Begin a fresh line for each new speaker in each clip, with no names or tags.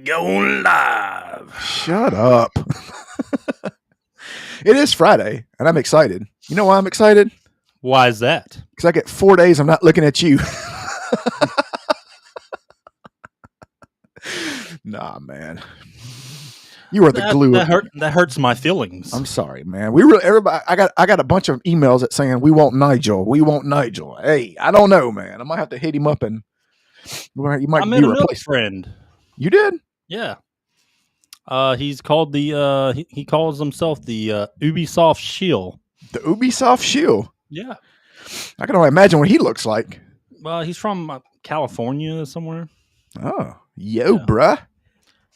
Going live.
Shut up. It is Friday, and I'm excited. You know why I'm excited?
Why is that?
Because I get 4 days I'm not looking at you. Nah, man. You are the glue.
That hurts my feelings.
I'm sorry, man. Everybody. I got a bunch of emails that saying we want Nigel. We want Nigel. Hey, I don't know, man. I might have to hit him up and you might
I made another friend.
You did?
Yeah. He's called the he calls himself the Ubisoft Shield.
The Ubisoft Shield.
Yeah.
I can only imagine what he looks like.
Well, he's from California somewhere.
Oh, bruh.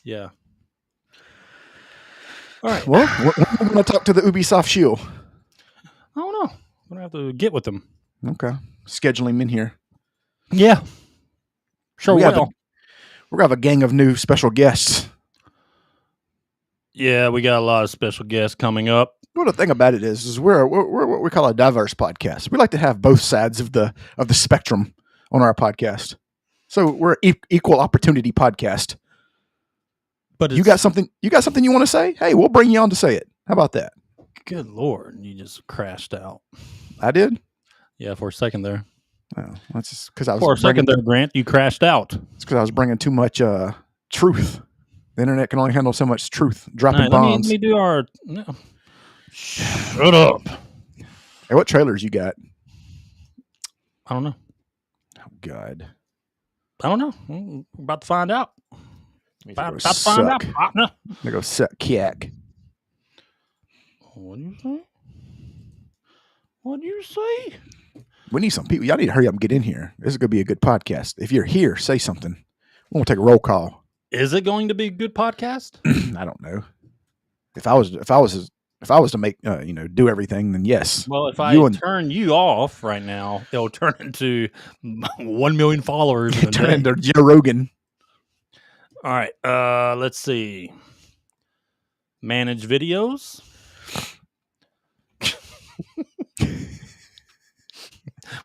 Yeah. All right.
Well, we're going to talk to the Ubisoft Shield.
I don't know. I'm going to have to get with him.
Okay. Schedule him in here.
Yeah. Sure
we're
will.
going to have a gang of new special guests.
Yeah, we got a lot of special guests coming up.
Well, the thing about it is we're what we call a diverse podcast. We like to have both sides of the spectrum on our podcast. So we're an equal opportunity podcast. But you got something you want to say? Hey, we'll bring you on to say it. How about that?
Good Lord, you just crashed out.
I did?
Yeah, for a second there.
Oh, that's just because I was
for a second there, Grant. You crashed out.
It's because I was bringing too much truth. The internet can only handle so much truth. Dropping bombs.
Let me do our. No. Shut up.
Hey, what trailers you got?
I don't know.
Oh God.
I don't know. We're about to find out.
About to find out, partner. They go suck yak.
What do you say? What do you say?
We need some people. Y'all need to hurry up and get in here. This is going to be a good podcast. If you're here, say something. We're going to take a roll call.
Is it going to be a good podcast?
I don't know. If I was to make do everything, then yes.
Well, if I turn you off right now, it'll turn into 1 million followers.
Turn into Joe Rogan.
All right. Let's see. Manage videos.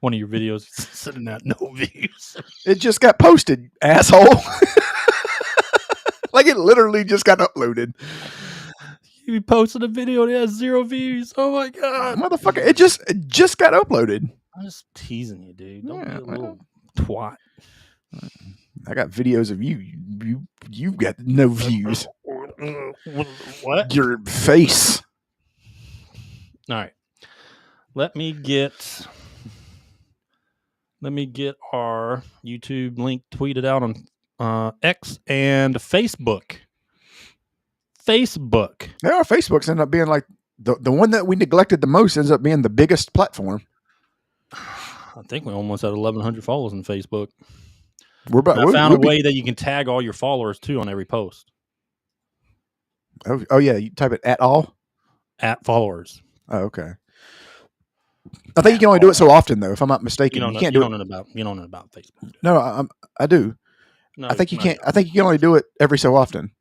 One of your videos sitting at no views.
It just got posted, asshole. Like it literally just got uploaded.
You posted a video that has 0 views. Oh my God.
Motherfucker, it just got uploaded.
I'm just teasing you, dude. Don't be a little twat.
I got videos of you. You've got no views.
What?
Your face.
All right. Let me get our YouTube link tweeted out on X and Facebook.
Yeah, Facebook's ended up being like the one that we neglected the most ends up being the biggest platform.
I think we almost had 1,100 followers on Facebook. I found a way that you can tag all your followers too on every post.
Oh yeah, you type it at
followers.
Oh, okay. I think you can only do it so often though, if I'm not mistaken. You don't know about Facebook. No, I do. No, I think you can't. I think you can only do it every so often.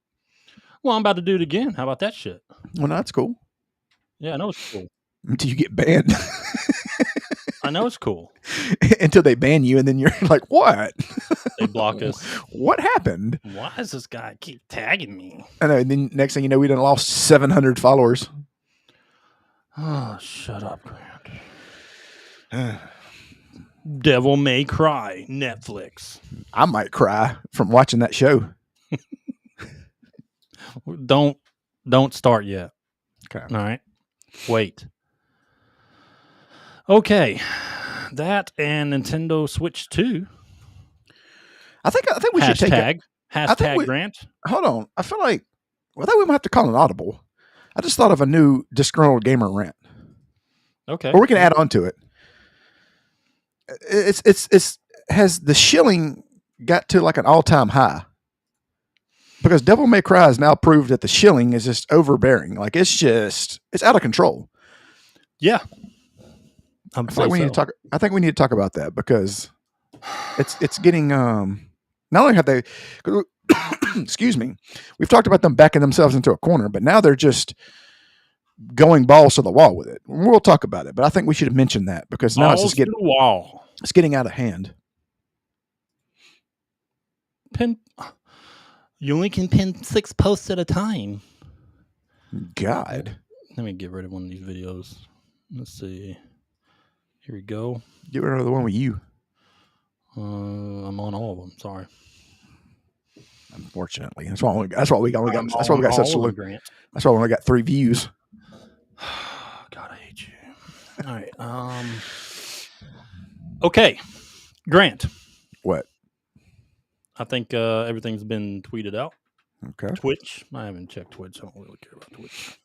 Well, I'm about to do it again. How about that shit?
Well, no, that's cool.
Yeah, I know it's cool.
Until you get banned.
I know it's cool.
Until they ban you, and then you're like, what?
They block us.
What happened?
Why does this guy keep tagging me?
I know. And then next thing you know, we done lost 700 followers.
Oh, shut up, Grant. Devil May Cry, Netflix.
I might cry from watching that show.
Don't start yet.
Okay.
All right. Wait. Okay. That and Nintendo Switch 2.
I think we should take
hashtag Grant.
Hold on. I feel like I think we might have to call an audible. I just thought of a new disgruntled gamer rant.
Okay.
Or we can add on to it. It's has the shilling got to like an all-time high? Because Devil May Cry has now proved that the shilling is just overbearing. Like it's out of control.
Yeah.
I think we need to talk about that because it's getting not only have they excuse me, we've talked about them backing themselves into a corner, but now they're just going balls to the wall with it. We'll talk about it, but I think we should have mentioned that because now it's getting out of hand.
You only can pin 6 posts at a time.
God.
Let me get rid of one of these videos. Let's see. Here we go.
Get rid of the one with you.
I'm on all of them. Sorry.
Unfortunately, that's why we got such a
Grant.
That's why we only got 3 views.
God, I hate you. All right. Okay, Grant.
What?
I think everything's been tweeted out.
Okay.
Twitch. I haven't checked Twitch. I don't really care about Twitch.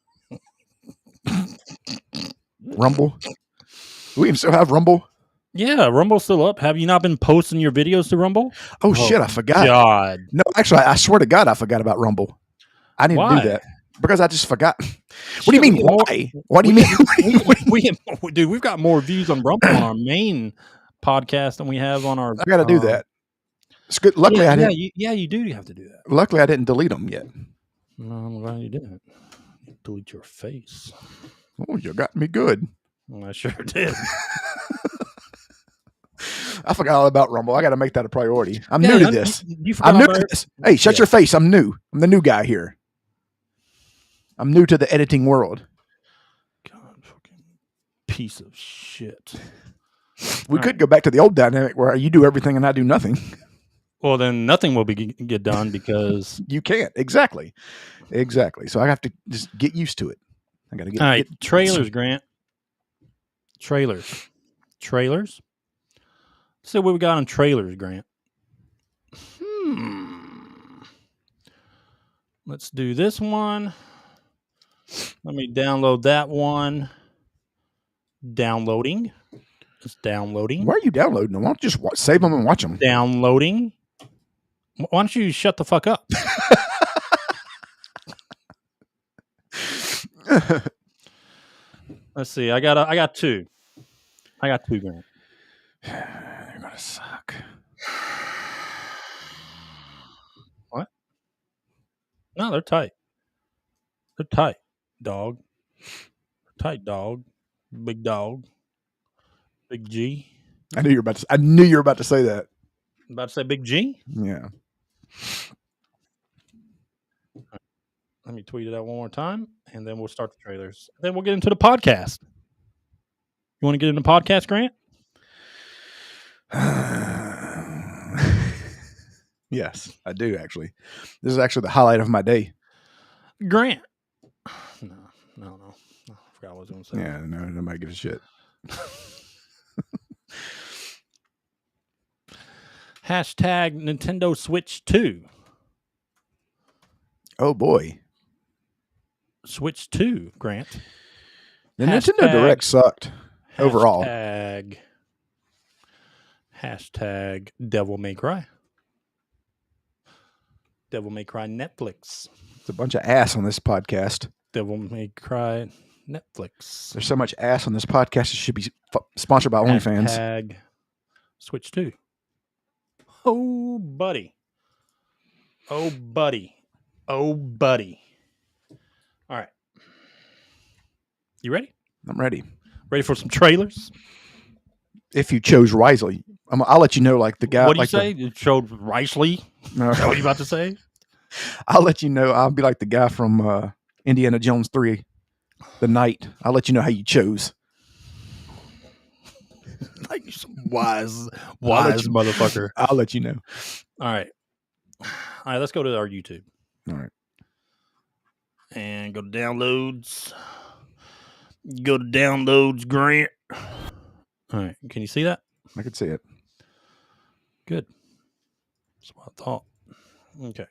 Rumble. Do we even still have Rumble?
Yeah, Rumble's still up. Have you not been posting your videos to Rumble?
Oh shit, I forgot.
God.
No, actually, I swear to God, I forgot about Rumble. I need to do that because I just forgot. What do you mean? Why? What do you mean?
Dude, we've got more views on Rumble on our main podcast than we have on our.
I got to do that. It's good. Luckily, I didn't.
You do. You have to do that.
Luckily, I didn't delete them yet.
No, I'm glad you didn't. Delete your face.
Oh, you got me good.
Well, I sure did.
I forgot all about Rumble. I got to make that a priority. I'm new to this. I'm new to this. Hey, shut your face. I'm new. I'm the new guy here. I'm new to the editing world.
God, fucking piece of shit.
We could go back to the old dynamic where you do everything and I do nothing.
Well, then nothing will get done because
you can't. Exactly. So I have to just get used to it. I got to get.
All right, trailers, Grant. Trailers. So what we got on trailers, Grant? Let's do this one. Let me download that one. Downloading. It's downloading.
Why are you downloading them? Why don't you just save them and watch them?
Downloading. Why don't you shut the fuck up? Let's see. I got 2. I got 2, Grant.
You're gonna suck.
What? No, they're tight. They're tight, dog. They're tight, dog. Big dog. Big G.
I knew you were about to say that.
About to say Big G?
Yeah.
Let me tweet it out one more time, and then we'll start the trailers. Then we'll get into the podcast. You want to get into the podcast, Grant?
Yes, I do, actually. This is actually the highlight of my day.
Grant. No. I forgot what I was going to say.
Yeah, no, nobody gives a shit.
Hashtag Nintendo Switch 2.
Oh, boy.
Switch 2, Grant.
The Nintendo Direct sucked overall.
Hashtag Devil May Cry. Devil May Cry Netflix.
It's a bunch of ass on this podcast.
Devil May Cry Netflix.
There's so much ass on this podcast. It should be sponsored by OnlyFans.
Hashtag Switch 2. Oh, buddy. All right. You ready?
I'm ready.
Ready for some trailers?
If you chose wisely. I'll let you know, like the guy.
What do you say? You chose wisely?
No.
Is that what you about to say?
I'll let you know. I'll be like the guy from Indiana Jones 3, The Knight. I'll let you know how you chose.
Like some wise motherfucker.
I'll let you know.
All right, let's go to our YouTube.
All right.
And go to downloads. Go to downloads, Grant. All right. Can you see that?
I can see it.
Good. That's what I thought. Okay.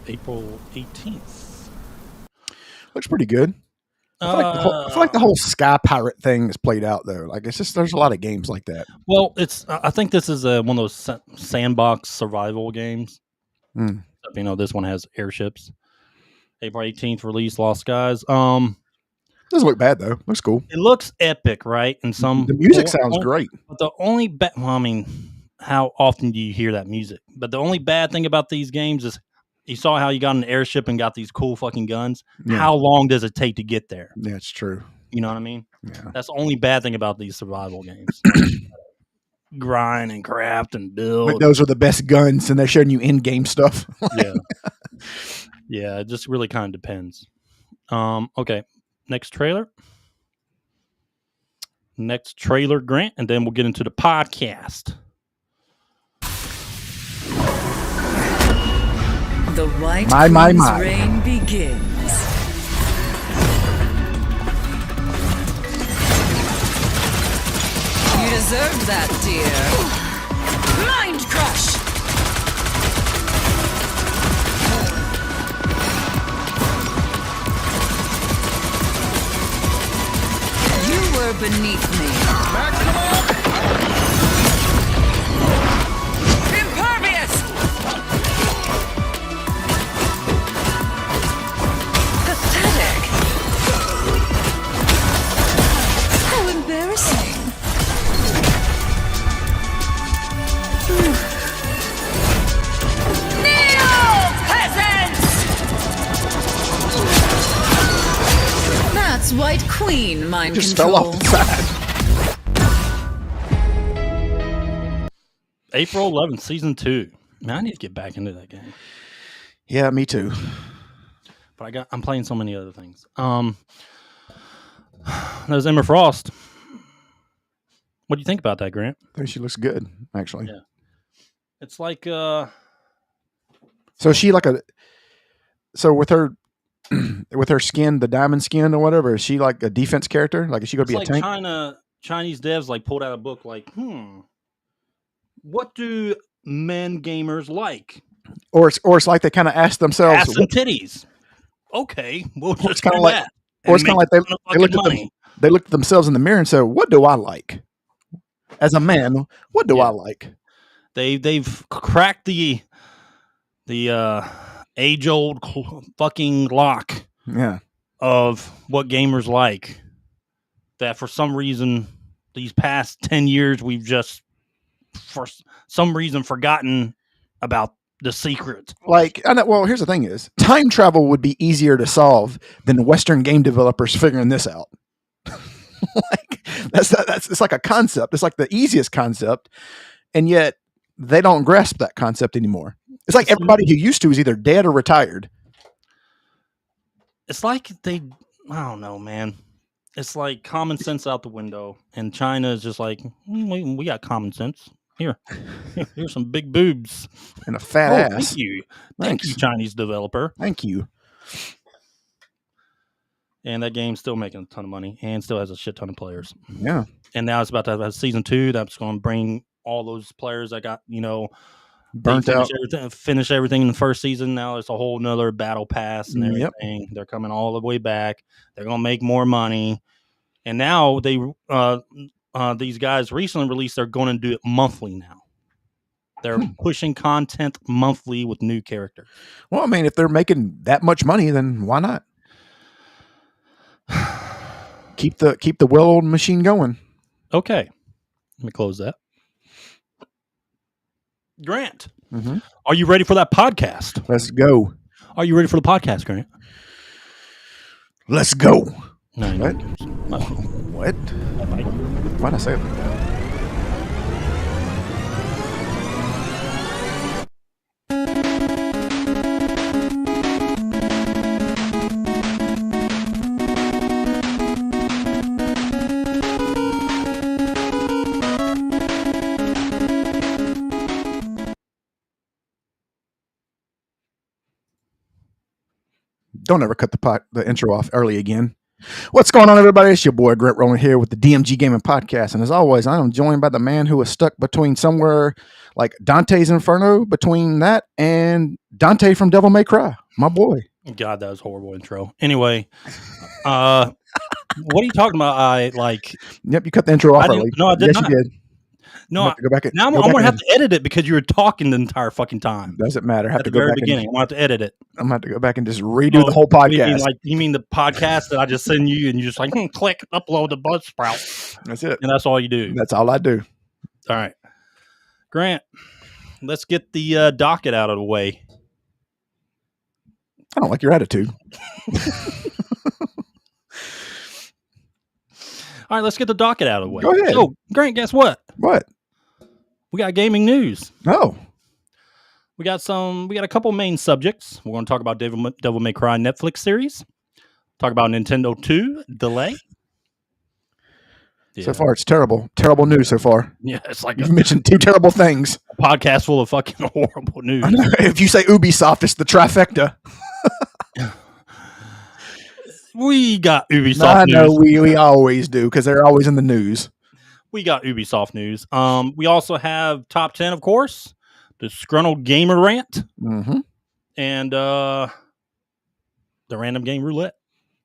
April 18th.
Looks pretty good. I feel like the whole Sky Pirate thing is played out though. Like it's just there's a lot of games like that.
Well, I think this is one of those sandbox survival games. This one has airships. April 18th release, Lost Skies.
Doesn't look bad though. Looks cool.
It looks epic, right? And
the music sounds great.
But the only how often do you hear that music? But the only bad thing about these games is you saw how you got an airship and got these cool fucking guns. Yeah. How long does it take to get there?
Yeah, it's true.
You know what I mean?
Yeah.
That's the only bad thing about these survival games. Grind and craft and build.
Like those are the best guns, and they're showing you in-game stuff.
Yeah, it just really kind of depends. Okay, next trailer, Grant, and then we'll get into the podcast.
The White Queen's reign begins. You deserved that, dear. Mind crush! You were beneath me. Impervious! Pathetic! How embarrassing! Kneel, peasants! That's White Queen mind
just
control.
Fell off the side.
April 11th, season 2. Man, I need to get back into that game.
Yeah, me too.
But I'm playing so many other things. There's Emma Frost. What do you think about that, Grant?
I think she looks good, actually.
Yeah. It's like
So is she like with her skin, the diamond skin or whatever, is she like a defense character? Like is she gonna be a tank?
Chinese devs like pulled out a book like, what do men gamers like?
Or it's like they kind of ask themselves,
ass and titties. Okay, we'll just
kind of like
that.
Or it's kind of like they looked at themselves in the mirror and said, "What do I like as a man? What do I like?"
They've cracked the age-old fucking lock of what gamers like. That for some reason these past 10 years we've just for some reason forgotten about the secret.
Like, I know, well, here's the thing: is time travel would be easier to solve than Western game developers figuring this out. Like that's it's like a concept. It's like the easiest concept, and yet they don't grasp that concept anymore. It's like everybody who used to is either dead or retired.
It's like I don't know, man. It's like common sense out the window, and China is just like, we got common sense. Here's some big boobs
and a fat ass.
Thank you, Chinese developer.
Thank you.
And that game's still making a ton of money and still has a shit ton of players.
Yeah.
And now it's about to have season 2 that's going to bring all those players that got,
burnt out.
Finish everything in the first season. Now it's a whole nother battle pass and everything. Yep. They're coming all the way back. They're going to make more money. And now these guys recently released, they're going to do it monthly now. They're pushing content monthly with new characters.
Well, I mean, if they're making that much money, then why not? Keep the well-oiled machine going.
Okay. Let me close that. Grant, Are you ready for that podcast?
Let's go.
Are you ready for the podcast, Grant?
Let's go.
No,
what? Why'd I say it like that? Don't ever cut the intro off early again. What's going on, everybody? It's your boy Grant Rowland here with the DMG Gaming Podcast, and as always, I am joined by the man who is stuck between somewhere like Dante's Inferno, between that and Dante from Devil May Cry. My boy.
God, that was a horrible intro. Anyway, what are you talking about?
Yep, you cut the intro off early.
No, I did
yes,
not.
You did.
No, I'm going to have to edit it because you were talking the entire fucking time.
Doesn't matter.
At the very beginning. I'm going to have to edit it.
I'm going to have to go back and just redo the whole podcast.
You mean the podcast that I just send you and you just click, upload the Buzzsprout.
That's it.
And that's all you do.
That's all I do.
All right. Grant, let's get the docket out of the way.
I don't like your attitude.
All right, let's get the docket out of the way.
Go ahead.
So, Grant, guess what?
What?
We got gaming news.
Oh.
We got a couple main subjects. We're going to talk about Devil May Cry Netflix series. Talk about Nintendo 2 delay.
Yeah. So far, it's terrible. Terrible news so far.
Yeah, it's like
you've mentioned two terrible things.
A podcast full of fucking horrible news.
I know. If you say Ubisoft, it's the trifecta.
We got Ubisoft news.
I know we always do because they're always in the news.
We got Ubisoft news. We also have top 10, of course, Disgruntled Gamer Rant, and the random game roulette.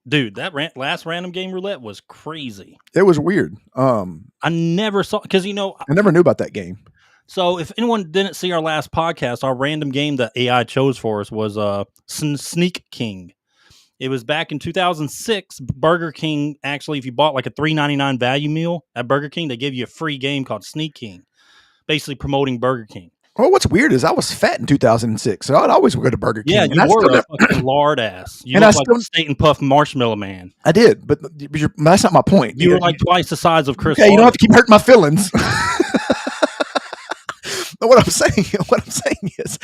Dude, that last random game roulette was crazy.
It was weird.
I never saw because I
never knew about that game.
So if anyone didn't see our last podcast, our random game that AI chose for us was 𝐬𝐮𝐬𝐽. It was back in 2006. Burger King, actually, if you bought like a $3.99 value meal at Burger King, they give you a free game called 𝐬𝐮𝐽, basically promoting Burger King.
Well, what's weird is I was fat in 2006, so I'd always go to Burger King.
Yeah, you were a fucking lard ass. You looked like a State and Puff Marshmallow Man.
I did, but that's not my point.
You were like twice the size of Chris.
Okay, you don't have to keep hurting my feelings. What I'm saying is,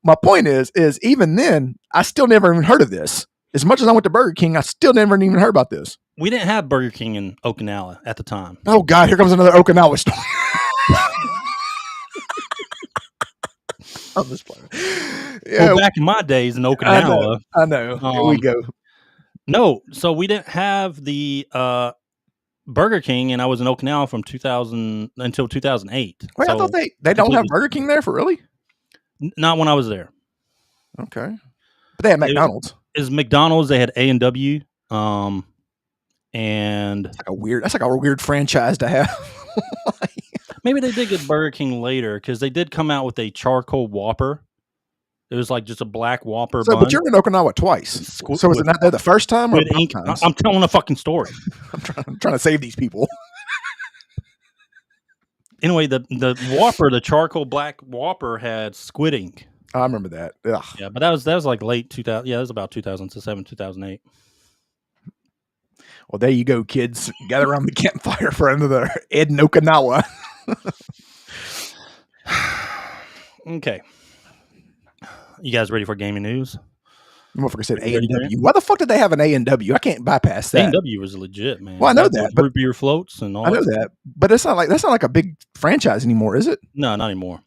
my point is even then, I still never even heard of this. As much as I went to Burger King, I still never even heard about this.
We didn't have Burger King in Okinawa at the time.
Oh, God, here comes another Okinawa story. I'm just playing.
Yeah, well, back in my days in Okinawa.
I know. Here we go.
No, so we didn't have the Burger King, and I was in Okinawa from 2000 until 2008.
Wait,
so
I thought they don't have Burger King there for really?
Not when I was there.
Okay. But they had McDonald's.
Is McDonald's, they had A&W, and
that's like a weird franchise to have.
Maybe they did get Burger King later because they did come out with a charcoal Whopper. It was like just a black Whopper bun.
But you're in Okinawa twice. So was it not there the first time? Or
I'm telling a fucking story.
I'm trying to save these people.
Anyway, the Whopper, the charcoal black Whopper had squid ink.
I remember that. Ugh.
Yeah, but that was like late 2000. Yeah, that was about 2007, 2008.
Well, there you go, kids. Gather around the campfire for another Ed in Okinawa.
Okay. You guys ready for gaming news?
Motherfucker said A&W. Why the fuck did they have an A&W? I can't bypass that.
A&W was legit, man.
Well, I know that.
Root beer floats and all.
I know that, but that's not like a big franchise anymore, is it?
No, not anymore.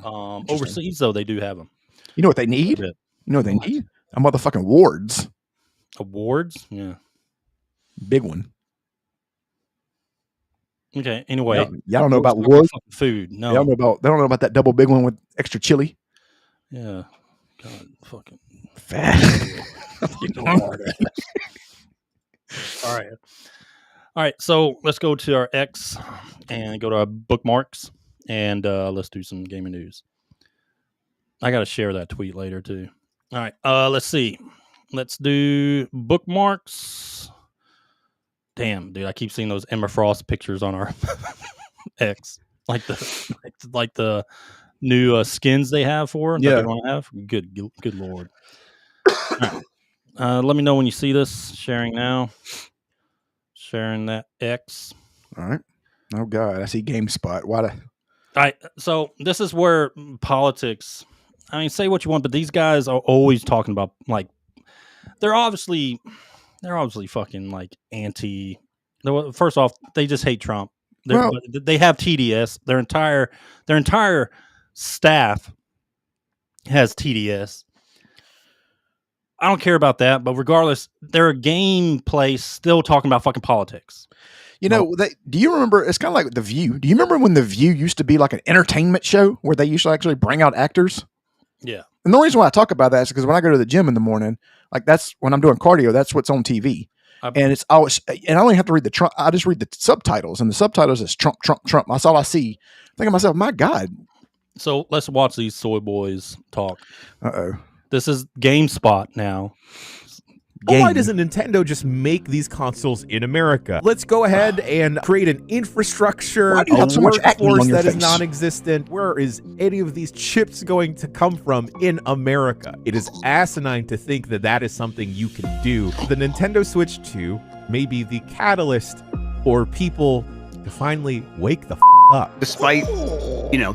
Overseas, though, they do have them.
You know what they need? You know what they need? A motherfucking awards.
Awards? Yeah.
Big one.
Okay. Anyway,
y'all don't know about awards.
Food. No.
They don't know about that double big one with extra chili.
Yeah. God, fucking
fat.
All right. So let's go to our X and go to our bookmarks. And let's do some gaming news. I got to share that tweet later, too. All right. Let's see. Let's do bookmarks. Damn, dude. I keep seeing those Emma Frost pictures on our X. Like the new skins they have for them.
Yeah.
That they want to have. Good Lord. All right. Let me know when you see this. Sharing now. Sharing that X.
All right. Oh, God. I see GameSpot. Why the...
All right, so this is where politics. I mean, say what you want, but these guys are always talking about like they're obviously fucking like anti. First off, they just hate Trump. They have TDS. Their entire staff has TDS. I don't care about that. But regardless, their gameplay still talking about fucking politics.
You know, do you remember? It's kind of like The View. Do you remember when The View used to be like an entertainment show where they used to actually bring out actors?
Yeah.
And the reason why I talk about that is because when I go to the gym in the morning, like that's when I'm doing cardio, that's what's on TV. And it's always, and I only have to read I just read the subtitles, and the subtitles is Trump, Trump, Trump. That's all I see. I think to myself, my God.
So let's watch these soy boys talk.
Uh-oh.
This is GameSpot now.
Why doesn't Nintendo just make these consoles in America? Let's go ahead and create an infrastructure, a workforce that is non-existent. Where is any of these chips going to come from in America? It is asinine to think that that is something you can do. The Nintendo Switch 2 may be the catalyst for people to finally wake the up.
Despite,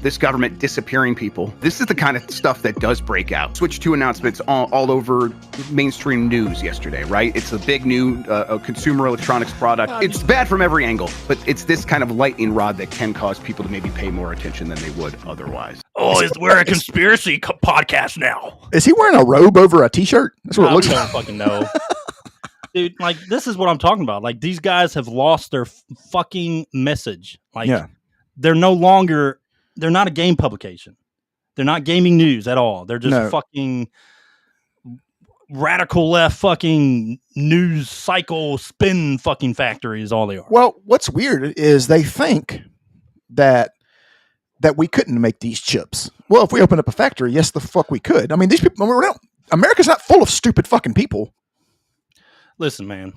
this government disappearing people, this is the kind of stuff that does break out. Switch 2 announcements all over mainstream news yesterday, right? It's a big new consumer electronics product. It's bad from every angle, but it's this kind of lightning rod that can cause people to maybe pay more attention than they would otherwise.
Oh, we're a conspiracy podcast now.
Is he wearing a robe over a t-shirt? That's what it looks like.
I don't fucking know. Dude, like, this is what I'm talking about. Like, these guys have lost their fucking message. Like, they're no longer, they're not a game publication. They're not gaming news at all. They're just fucking radical left fucking news cycle spin fucking factory is all they are.
Well, what's weird is they think that we couldn't make these chips. Well, if we opened up a factory, yes, the fuck we could. I mean, these people, America's not full of stupid fucking people.
Listen, man,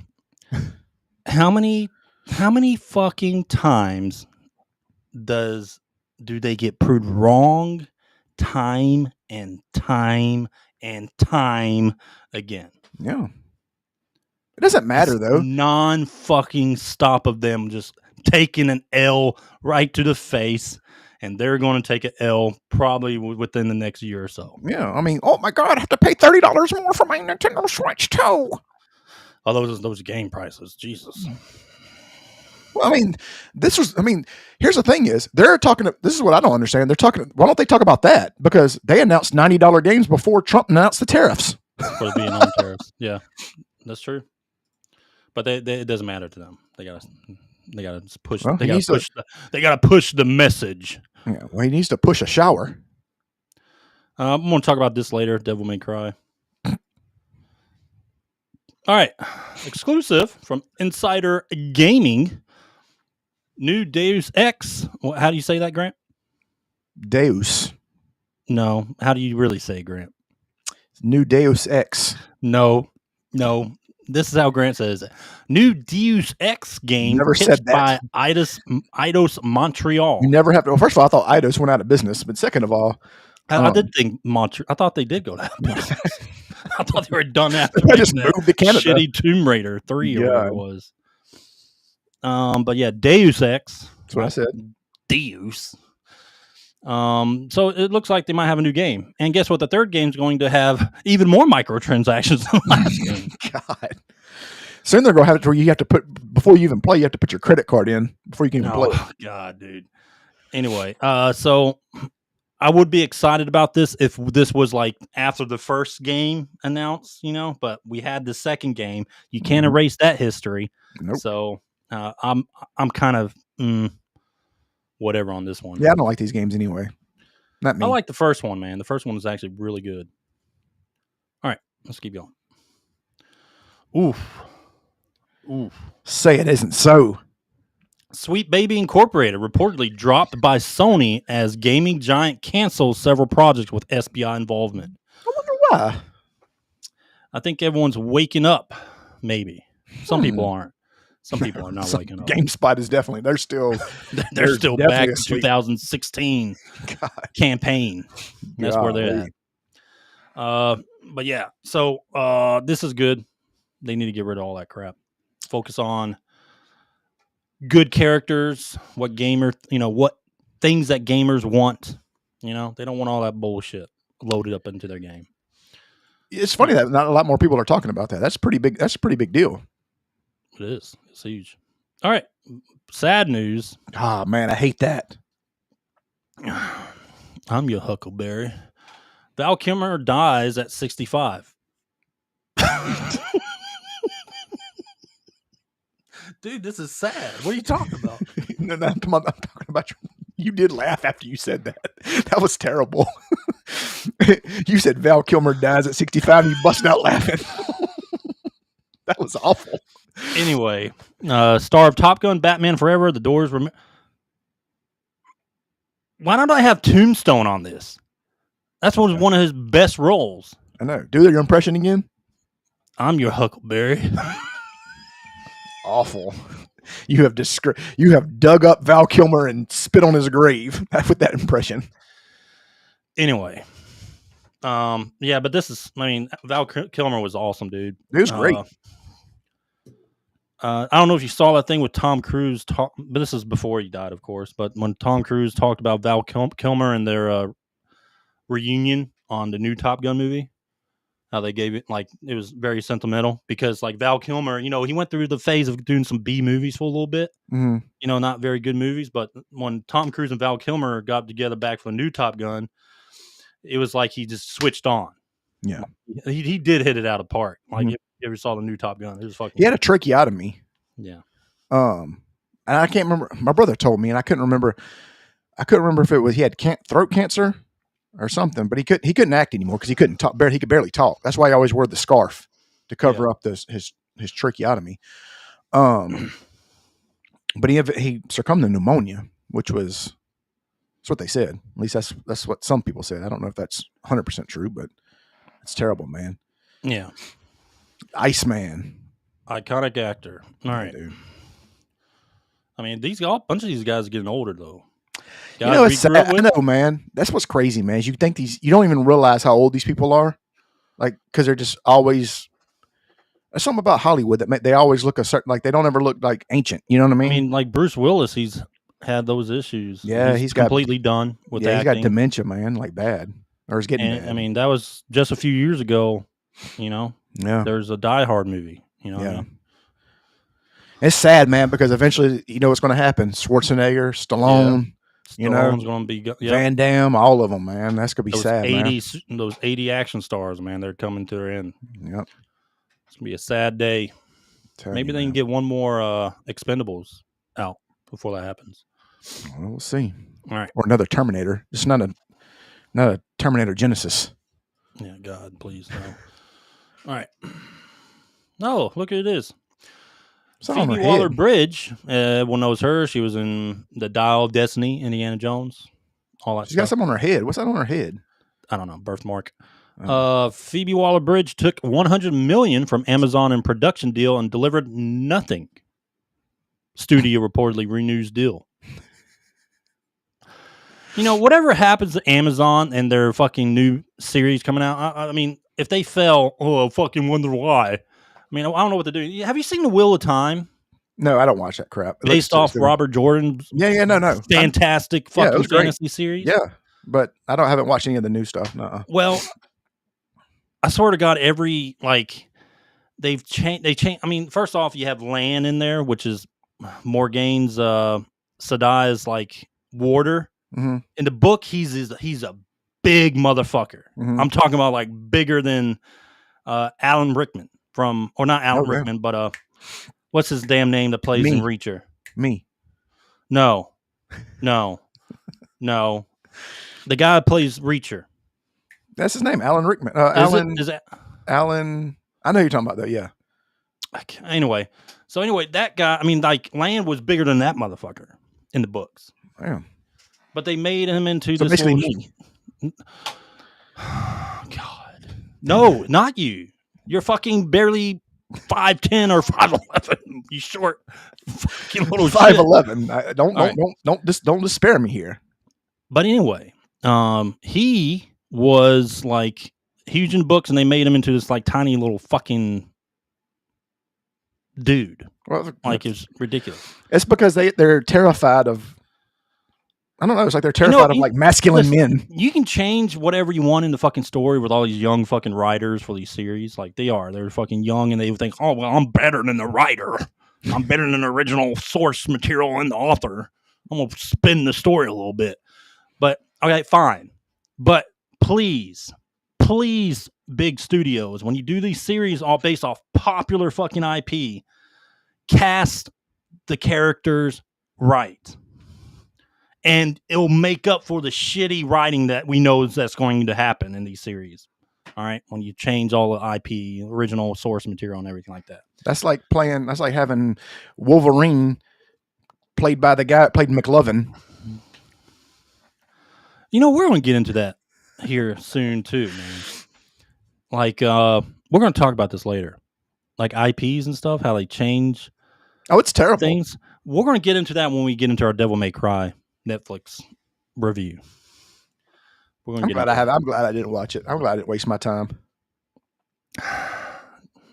how many fucking times do they get proved wrong time and time and time again?
Yeah. It doesn't matter though.
Non-fucking stop of them just taking an L right to the face, and they're going to take an L probably within the next year or so.
Yeah. I mean, oh my God, I have to pay $30 more for my Nintendo Switch 2.
Oh, those game prices, Jesus.
Well, I mean, here's the thing is, they're talking, this is what I don't understand. They're talking, why don't they talk about that? Because they announced $90 games before Trump announced the tariffs.
For being on tariffs. Yeah, that's true. But it doesn't matter to them. They gotta push. Well, they gotta push the message.
Yeah, well, he needs to push a shower.
I'm going to talk about this later. Devil May Cry. All right, exclusive from Insider Gaming. New Deus Ex. How do you say that, Grant?
Deus.
No. How do you really say, Grant?
New Deus Ex.
No. This is how Grant says it. New Deus Ex game pitched by Eidos Montreal.
You never have to. Well, first of all, I thought Eidos went out of business, but second of all,
I did think Montreal. I thought they did go out of business. I thought they were done after
they just moved to Canada.
Shitty Tomb Raider 3 or whatever it was. But yeah, Deus Ex.
That's what I said.
Deus. So it looks like they might have a new game. And guess what? The third game is going to have even more microtransactions than the last game.
God. Soon they're going to have it where you have to put, before you even play, you have to put your credit card in before you can even play.
Oh, God, dude. Anyway, so I would be excited about this if this was like after the first game announced, but we had the second game. You can't erase that history.
Nope.
So I'm kind of whatever on this one.
Yeah, I don't like these games anyway. Not me.
I like the first one, man. The first one was actually really good. All right, let's keep going. Oof.
Say it isn't so.
Sweet Baby Incorporated reportedly dropped by Sony as gaming giant cancels several projects with SBI involvement.
I wonder why.
I think everyone's waking up, maybe. Some people aren't. Some people are not waking up.
GameSpot is definitely, they're still
back in 2016 campaign. That's where they're at. But yeah, so this is good. They need to get rid of all that crap. Focus on good characters, what things that gamers want. They don't want all that bullshit loaded up into their game.
It's funny that not a lot more people are talking about that. That's pretty big. That's a pretty big deal.
It is. It's huge. All right. Sad news.
Ah, man, I hate that.
I'm your Huckleberry. Val Kilmer dies at 65. Dude, this is sad. What are you talking about?
No, I'm talking about you did laugh after you said that. That was terrible. You said Val Kilmer dies at 65 and you busted out laughing. That was awful.
Anyway, star of Top Gun, Batman Forever, The Doors. Why don't I have Tombstone on this? That's one of his best roles.
I know. Do your impression again.
I'm your Huckleberry.
Awful. You have dug up Val Kilmer and spit on his grave with that impression.
Anyway, yeah, but Val Kilmer was awesome, dude.
It was great.
I don't know if you saw that thing with Tom Cruise, but this is before he died, of course. But when Tom Cruise talked about Val Kilmer and their reunion on the new Top Gun movie, how they gave it, it was very sentimental because, Val Kilmer, he went through the phase of doing some B movies for a little bit, not very good movies. But when Tom Cruise and Val Kilmer got together back for the new Top Gun, it was like he just switched on.
Yeah.
He did hit it out of the park. If you ever saw the new Top Gun, it was fucking.
He had a tracheotomy.
Yeah.
And I can't remember. My brother told me, and I couldn't remember. I couldn't remember if it was he had throat cancer or something, but he couldn't act anymore because he couldn't talk. He could barely talk. That's why he always wore the scarf to cover up his tracheotomy. But he succumbed to pneumonia, which was that's what they said. At least that's what some people said. I don't know if that's 100% true, but it's terrible, man.
Yeah.
Iceman.
Iconic actor. All right.
Dude.
I mean, a bunch of these guys are getting older, though.
It's sad. I know, man. That's what's crazy, man. You think you don't even realize how old these people are. Because they're just always, there's something about Hollywood that they always look a certain, they don't ever look ancient. You know what I mean?
I mean, Bruce Willis, he's had those issues.
Yeah,
he's completely done with acting.
He's got dementia, man, bad. Or he's getting bad.
I mean, that was just a few years ago, Yeah. There's a Die Hard movie, Yeah.
What I mean? It's sad, man, because eventually, what's going to happen. Schwarzenegger, Stallone,
Stallone's going to be
Van Damme, all of them, man. That's going to be sad, man.
Those 80 action stars, man, they're coming to their end.
Yep.
It's going to be a sad day. Maybe they can get one more Expendables out before that happens.
Well, we'll see.
All right.
Or another Terminator. Just not a Terminator Genesis.
Yeah, God, please, no. All right. No, look at it is. Phoebe Waller-Bridge, everyone knows her. She was in The Dial of Destiny, Indiana Jones, all that
She's got something on her head. What's that on her head?
I don't know, birthmark. Phoebe Waller-Bridge took $100 million from Amazon in production deal and delivered nothing. Studio reportedly renews deal. Whatever happens to Amazon and their fucking new series coming out, I mean, if they fail, I fucking wonder why. I mean, I don't know what they're doing. Have you seen The Wheel of Time?
No, I don't watch that crap.
Based off Robert Jordan's fantastic fucking fantasy series?
Yeah, but I haven't watched any of the new stuff. Nuh-uh.
Well, I sort of got they've changed. I mean, first off, you have Lan in there, which is Morgane's Sadai's warder.
Mm-hmm.
In the book, he's a big motherfucker.
Mm-hmm.
I'm talking about bigger than Alan Rickman not Alan Rickman, but what's his damn name that plays in Reacher?
Me.
No. The guy that plays Reacher.
That's his name, Alan Rickman. Alan. I know you're talking about that. Yeah.
Anyway, that guy. I mean, Lan was bigger than that motherfucker in the books.
Damn.
But they made him into
this. Basically, me.
God, no, not you. You're fucking barely 5'10" or 5'11". You short, fucking little
5'11". Don't despair me here.
But anyway, he was huge in books, and they made him into this tiny little fucking dude.
Well,
it's ridiculous.
It's because they're terrified of. I don't know. It's they're terrified of masculine men.
You can change whatever you want in the fucking story with all these young fucking writers for these series. They're fucking young and they think, oh, well, I'm better than the writer. I'm better than the original source material and the author. I'm going to spin the story a little bit. But, okay, fine. But please please, big studios, when you do these series all based off popular fucking IP, cast the characters right. And it'll make up for the shitty writing that we know that's going to happen in these series. All right, when you change all the IP, original source material, and everything like that. That's like
having Wolverine played by the guy that played McLovin.
You know, we're going to get into that here soon too, man. Like, we're going to talk about this later, like IPs and stuff, how they change.
Oh, it's terrible.
Things. We're going to get into that when we get into our Devil May Cry Netflix review.
I'm glad I didn't watch it. I'm glad I didn't waste my time.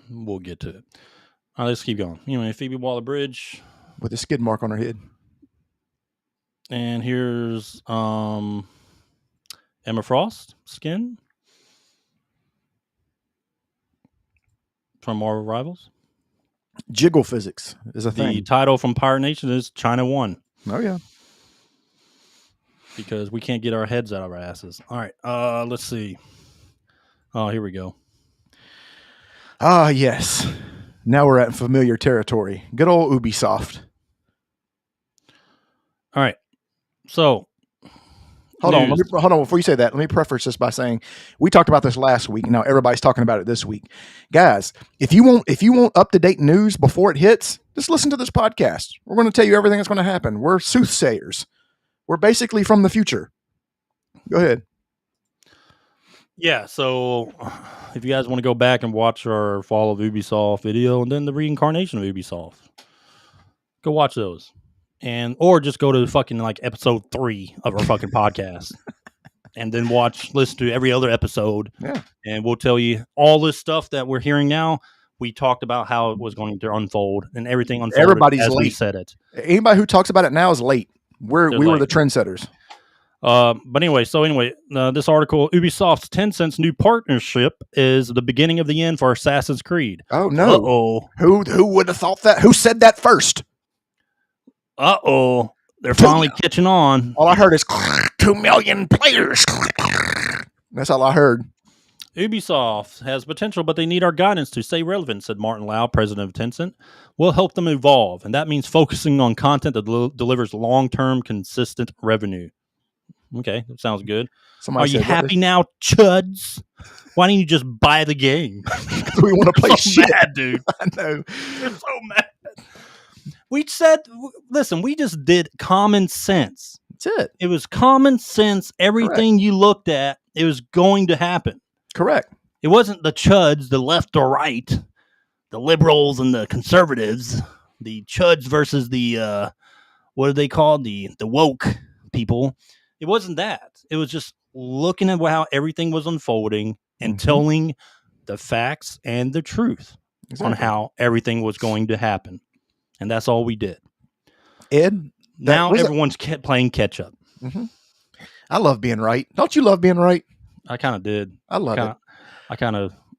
We'll get to it. All right, let's keep going. You know, Phoebe Waller-Bridge
with a skid mark on her head.
And here's Emma Frost skin from Marvel Rivals.
Jiggle physics is a thing.
The title from Pirate Nation is China Won.
Oh yeah.
Because we can't get our heads out of our asses. All right, let's see. Oh, here we go.
Ah, yes. Now we're at familiar territory. Good old Ubisoft.
All right. So,
hold on. Before you say that, let me preface this by saying we talked about this last week. Now everybody's talking about it this week, guys. If you want up to date news before it hits, just listen to this podcast. We're going to tell you everything that's going to happen. We're soothsayers. We're basically from the future. Go ahead.
Yeah. So, if you guys want to go back and watch our Fall of Ubisoft video and then the reincarnation of Ubisoft, go watch those. Or just go to fucking like episode 3 of our fucking podcast and then listen to every other episode.
Yeah.
And we'll tell you all this stuff that we're hearing now. We talked about how it was going to unfold and everything unfolded.
Everybody's
as
late.
We said it.
Anybody who talks about it now is late. We were the trendsetters.
But anyway, this article, Ubisoft's Tencent's new partnership is the beginning of the end for Assassin's Creed.
Oh no.
Uh-oh.
Who would have thought that? Who said that first?
Uh-oh. They're finally catching on.
All I heard is 2 million players. That's all I heard.
Ubisoft has potential, but they need our guidance to stay relevant, said Martin Lau, president of Tencent. We'll help them evolve, and that means focusing on content that delivers long-term, consistent revenue. Okay, that sounds good. Are you happy now, chuds? Why don't you just buy the game?
We want to play shit.
Mad, dude.
I know.
You're so mad. We said, listen, we just did common sense.
That's it.
It was common sense. Everything you looked at, it was going to happen.
Correct.
It wasn't the chuds, the left or right, the liberals and the conservatives, the chuds versus the, what are they called? The woke people. It wasn't that. It was just looking at how everything was unfolding and telling the facts and the truth on how everything was going to happen. And that's all we did.
Ed?
Now everyone's playing catch up.
Mm-hmm. I love being right. Don't you love being right?
I kind of did.
I love it.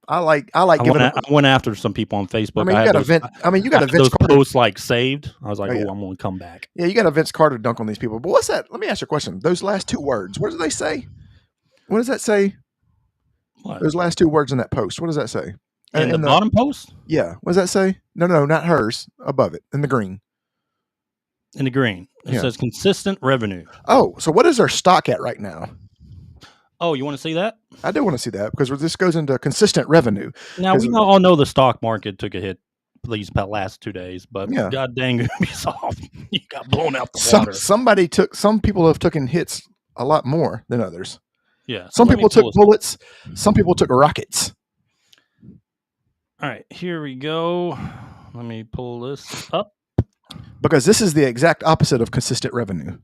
I went after some people on Facebook.
You got
those posts like saved. I was like, I'm going to come back.
Yeah, you got a Vince Carter dunk on these people. But what's that? Let me ask you a question. Those last 2 words, what do they say? What does that say?
What?
Those last 2 words in that post, what does that say?
In the bottom post?
Yeah. What does that say? No, not hers. Above it, in the green.
In the green. It says consistent revenue.
Oh, so what is our stock at right now?
Oh, you want to see that?
I do want to see that because this goes into consistent revenue.
Now, we all know the stock market took a hit these last 2 days, but god dang Ubisoft, you got blown out the water.
Some people have taken hits a lot more than others.
Yeah.
Some people took bullets. Some people took rockets.
All right, here we go. Let me pull this up.
Because this is the exact opposite of consistent revenue.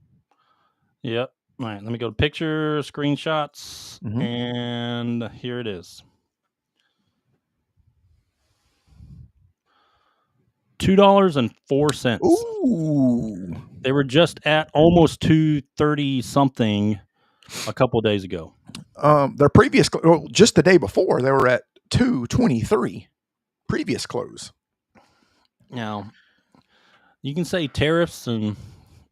Yep. All right, let me go to pictures, screenshots, and here it is. $2.04.
Ooh.
They were just at almost 230 something a couple of days ago.
Their previous, just the day before, they were at 223. Previous close.
Now, you can say tariffs and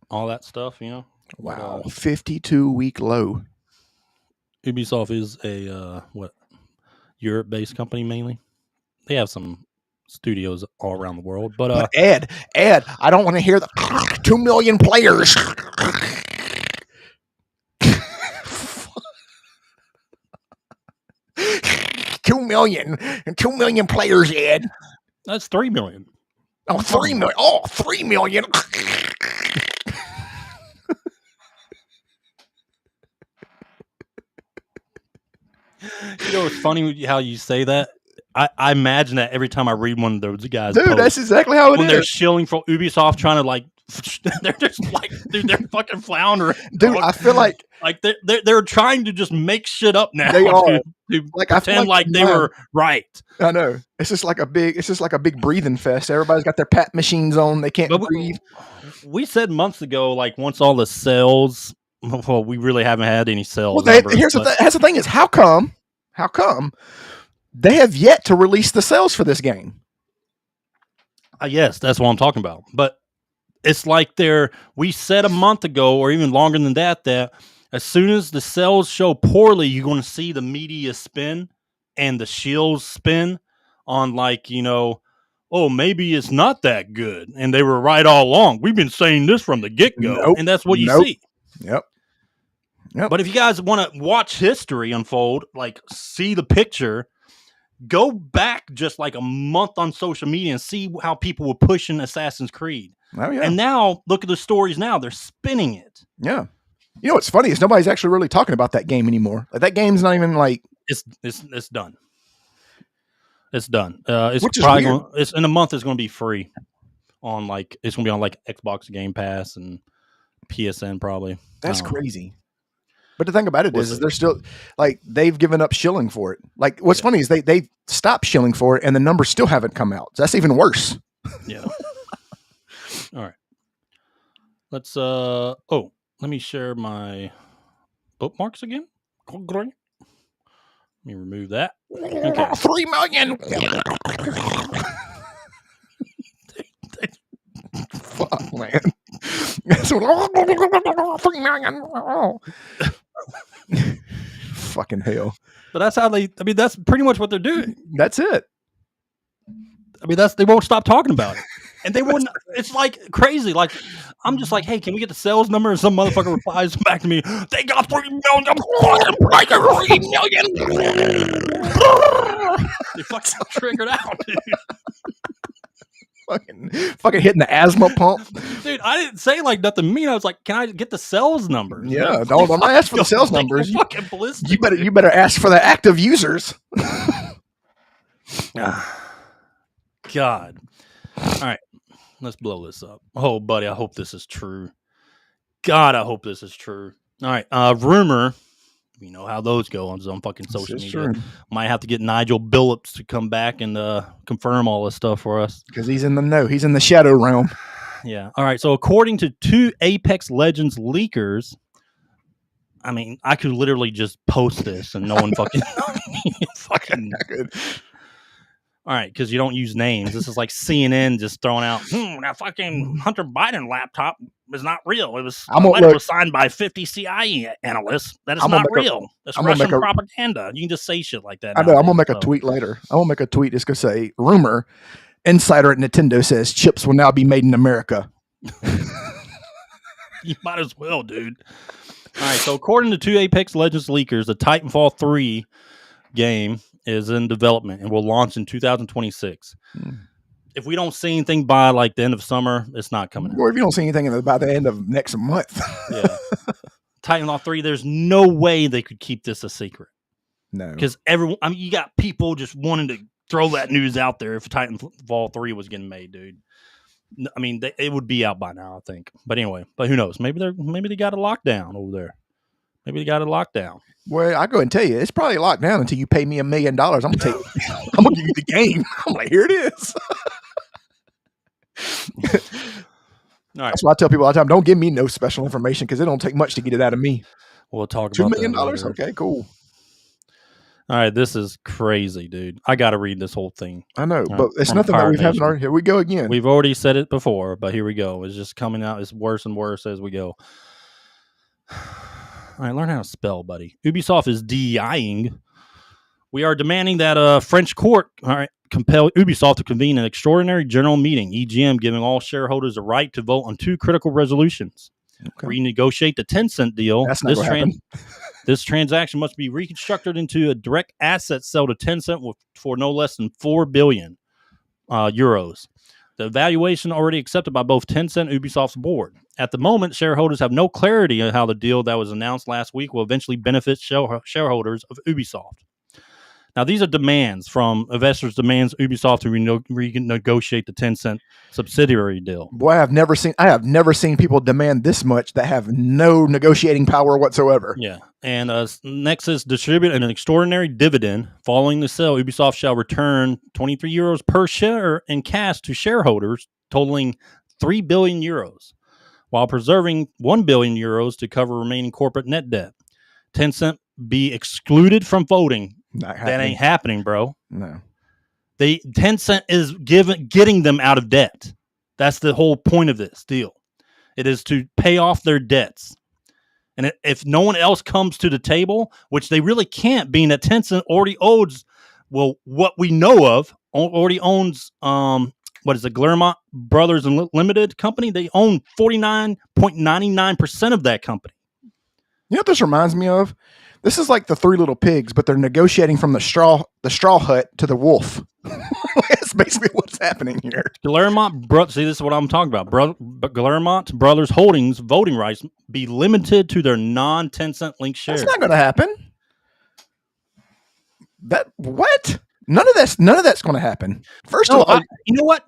all that stuff, you know.
Wow, 52-week low.
Ubisoft is a what? Europe-based company mainly. They have some studios all around the world, but
Ed, I don't want to hear the 2 million players. 2 million and 2 million players, Ed.
That's 3 million.
Oh, 3 million. Oh, 3 million.
You know, it's funny how you say that. I imagine that every time I read one of those guys.
Dude, that's exactly how it is.
When they're shilling for Ubisoft, trying to like, they're just like, dude, they're fucking floundering.
Dude, I feel like
they're trying to just make shit up now.
They are.
To like, pretend like they were right.
I know. It's just like a big breathing fest. Everybody's got their PAP machines on. They can't breathe.
We said months ago, like once all the sales, well, we really haven't had any sales.
Well, here's the thing is how come they have yet to release the sales for this game?
Yes, that's what I'm talking about. But it's like we said a month ago, or even longer than that as soon as the sales show poorly, you're going to see the media spin and the Shills spin on like, oh, maybe it's not that good. And they were right all along. We've been saying this from the get-go.
Nope.
And that's what you see.
Yep.
But if you guys want to watch history unfold, like see the picture, go back just like a month on social media and see how people were pushing Assassin's Creed.
Oh, yeah.
And now look at the stories now. They're spinning it.
Yeah. You know what's funny is nobody's actually really talking about that game anymore. Like, that game's not even like
it's done. It's done. It's
which is
probably
weird.
it's in a month. It's going to be free on like it's going to be on like Xbox Game Pass and PSN probably.
That's crazy. But the thing about it is they're still like they've given up shilling for it. Like what's funny is they stopped shilling for it and the numbers still haven't come out. So that's even worse.
Yeah. All right. Let's let me share my bookmarks again. Let me remove that. Okay.
3 million. Fuck, man. 3 million. Fucking hell.
But that's how that's pretty much what they're doing.
That's it.
They won't stop talking about it. And they wouldn't. It's like crazy. Like I'm just like, hey, can we get the sales number? And some motherfucker replies back to me, they got 3 million. 3 million. They fucking triggered out, dude.
Fucking hitting the asthma pump,
dude. I didn't say like nothing mean. I was like, can I get the sales numbers?
Yeah, no, I'm not asking for the sales numbers.
Fucking ballistic.
You better ask for the active users.
God. All right, let's blow this up. Oh, buddy, I hope this is true. God, I hope this is true. All right, rumor. You know how those go on some fucking social media. True. Might have to get 𝐦𝐨𝐫𝐞𝐿 to come back and confirm all this stuff for us.
Because he's in the know. He's in the shadow realm.
Yeah. All right. So according to 2 Apex Legends leakers, I mean, I could literally just post this and no one fucking good. All right, because you don't use names. This is like CNN just throwing out, that fucking Hunter Biden laptop is not real. It was signed by 50 CIA analysts. That is not real. That's Russian propaganda. You can just say shit like that.
I know. I'm going to make a tweet later. I'm going to make a tweet. It's going to say, rumor, insider at Nintendo says chips will now be made in America.
You might as well, dude. All right, so according to 2 Apex Legends leakers, the Titanfall 3 game is in development and will launch in 2026. If we don't see anything by like the end of summer, it's not coming out.
Or if you don't see anything by the end of next month.
Yeah. Titanfall 3, there's no way they could keep this a secret.
No.
Because you got people just wanting to throw that news out there if Titanfall 3 was getting made, dude. I mean, it would be out by now, I think. But anyway, who knows? Maybe they got a lockdown over there. Maybe they got a lockdown.
Well, I go and tell you, it's probably locked down until you pay me $1 million. I'm gonna give you the game. I'm like, here it is.
All right.
That's why I tell people all the time, don't give me no special information because it don't take much to get it out of me.
We'll talk about
$2 million. Okay, cool.
All right, this is crazy, dude. I got to read this whole thing.
I know, but it's nothing that we haven't already. Here we go again.
We've already said it before, but here we go. It's just coming out. It's worse and worse as we go. All right, learn how to spell, buddy. Ubisoft is denying We are demanding that a French court compel Ubisoft to convene an extraordinary general meeting, EGM, giving all shareholders a right to vote on 2 critical resolutions. Okay. Renegotiate the Tencent deal.
That's not going to happen.
This transaction must be reconstructed into a direct asset sale to Tencent for no less than 4 billion euros. The valuation already accepted by both Tencent and Ubisoft's board. At the moment, shareholders have no clarity on how the deal that was announced last week will eventually benefit shareholders of Ubisoft. Now, these are demands from investors, demands Ubisoft to renegotiate the Tencent subsidiary deal.
Boy, I have never seen people demand this much that have no negotiating power whatsoever.
Yeah. And next is distribute an extraordinary dividend. Following the sale, Ubisoft shall return 23 euros per share in cash to shareholders, totaling 3 billion euros, while preserving 1 billion euros to cover remaining corporate net debt. Tencent be excluded from voting. That ain't happening, bro.
No.
Tencent is getting them out of debt. That's the whole point of this deal. It is to pay off their debts. And if no one else comes to the table, which they really can't, being that Tencent already owns, well, what we know of, already owns, what is it, 𝐿𝐼𝐵𝐼 Brothers and Limited company? They own 49.99% of that company.
You know what this reminds me of? This is like the Three Little Pigs, but they're negotiating from the straw hut to the wolf. That's basically what's happening here.
𝐿𝐼𝐵, see, this is what I'm talking about. 𝐿𝐼𝐵 Brothers Holdings voting rights be limited to their non-Tencent linked shares.
That's not going to happen. What? None of that's going to happen. First of all,
you know what?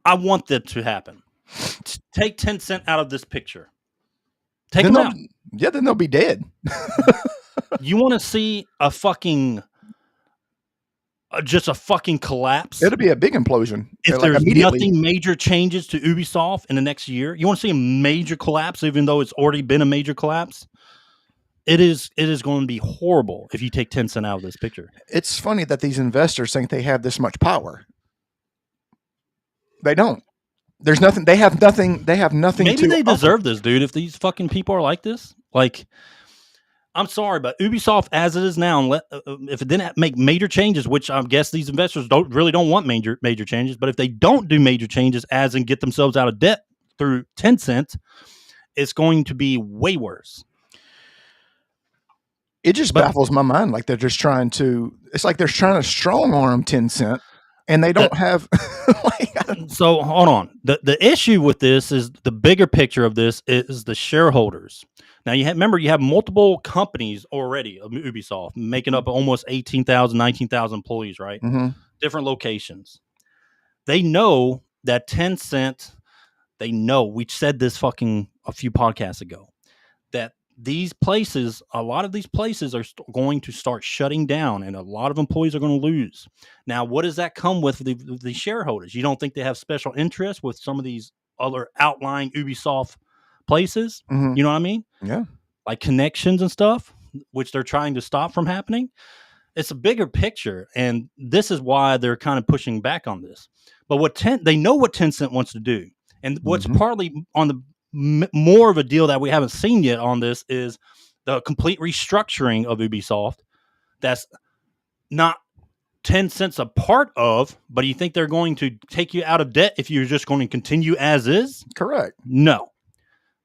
I want that to happen. Take Tencent out of this picture. Take them out.
Yeah, then they'll be dead.
You want to see a fucking just a fucking collapse?
It'll be a big implosion.
If there's nothing major changes to Ubisoft in the next year, you want to see a major collapse, even though it's already been a major collapse? It is going to be horrible if you take Tencent out of this picture.
It's funny that these investors think they have this much power. They don't. There's nothing. They have nothing. They have nothing.
Maybe they deserve this, dude. If these fucking people are like this, like, I'm sorry, but Ubisoft as it is now, if it didn't make major changes, which I guess these investors don't want major changes, but if they don't do major changes, as in get themselves out of debt through Tencent, it's going to be way worse.
It just baffles my mind. Like they're just trying to. It's like they're trying to strong arm Tencent. And they don't have.
So hold on. The issue with this is the bigger picture of this is the shareholders. Now you have multiple companies already of Ubisoft making up almost 18,000, 19,000 employees, right?
Mm-hmm. Different
locations. They know that Tencent. They know, we said this fucking a few podcasts ago, that these places, a lot of these places are going to start shutting down and a lot of employees are going to lose. Now, what does that come with the shareholders? You don't think they have special interest with some of these other outlying Ubisoft places?
Mm-hmm.
You know what I mean?
Yeah. Like
connections and stuff, which they're trying to stop from happening. It's a bigger picture. And this is why they're kind of pushing back on this. But they know what Tencent wants to do. And what's partly on the more of a deal that we haven't seen yet on this is the complete restructuring of Ubisoft. That's not Tencent's a part of, but you think they're going to take you out of debt if you're just going to continue as is?
Correct.
No.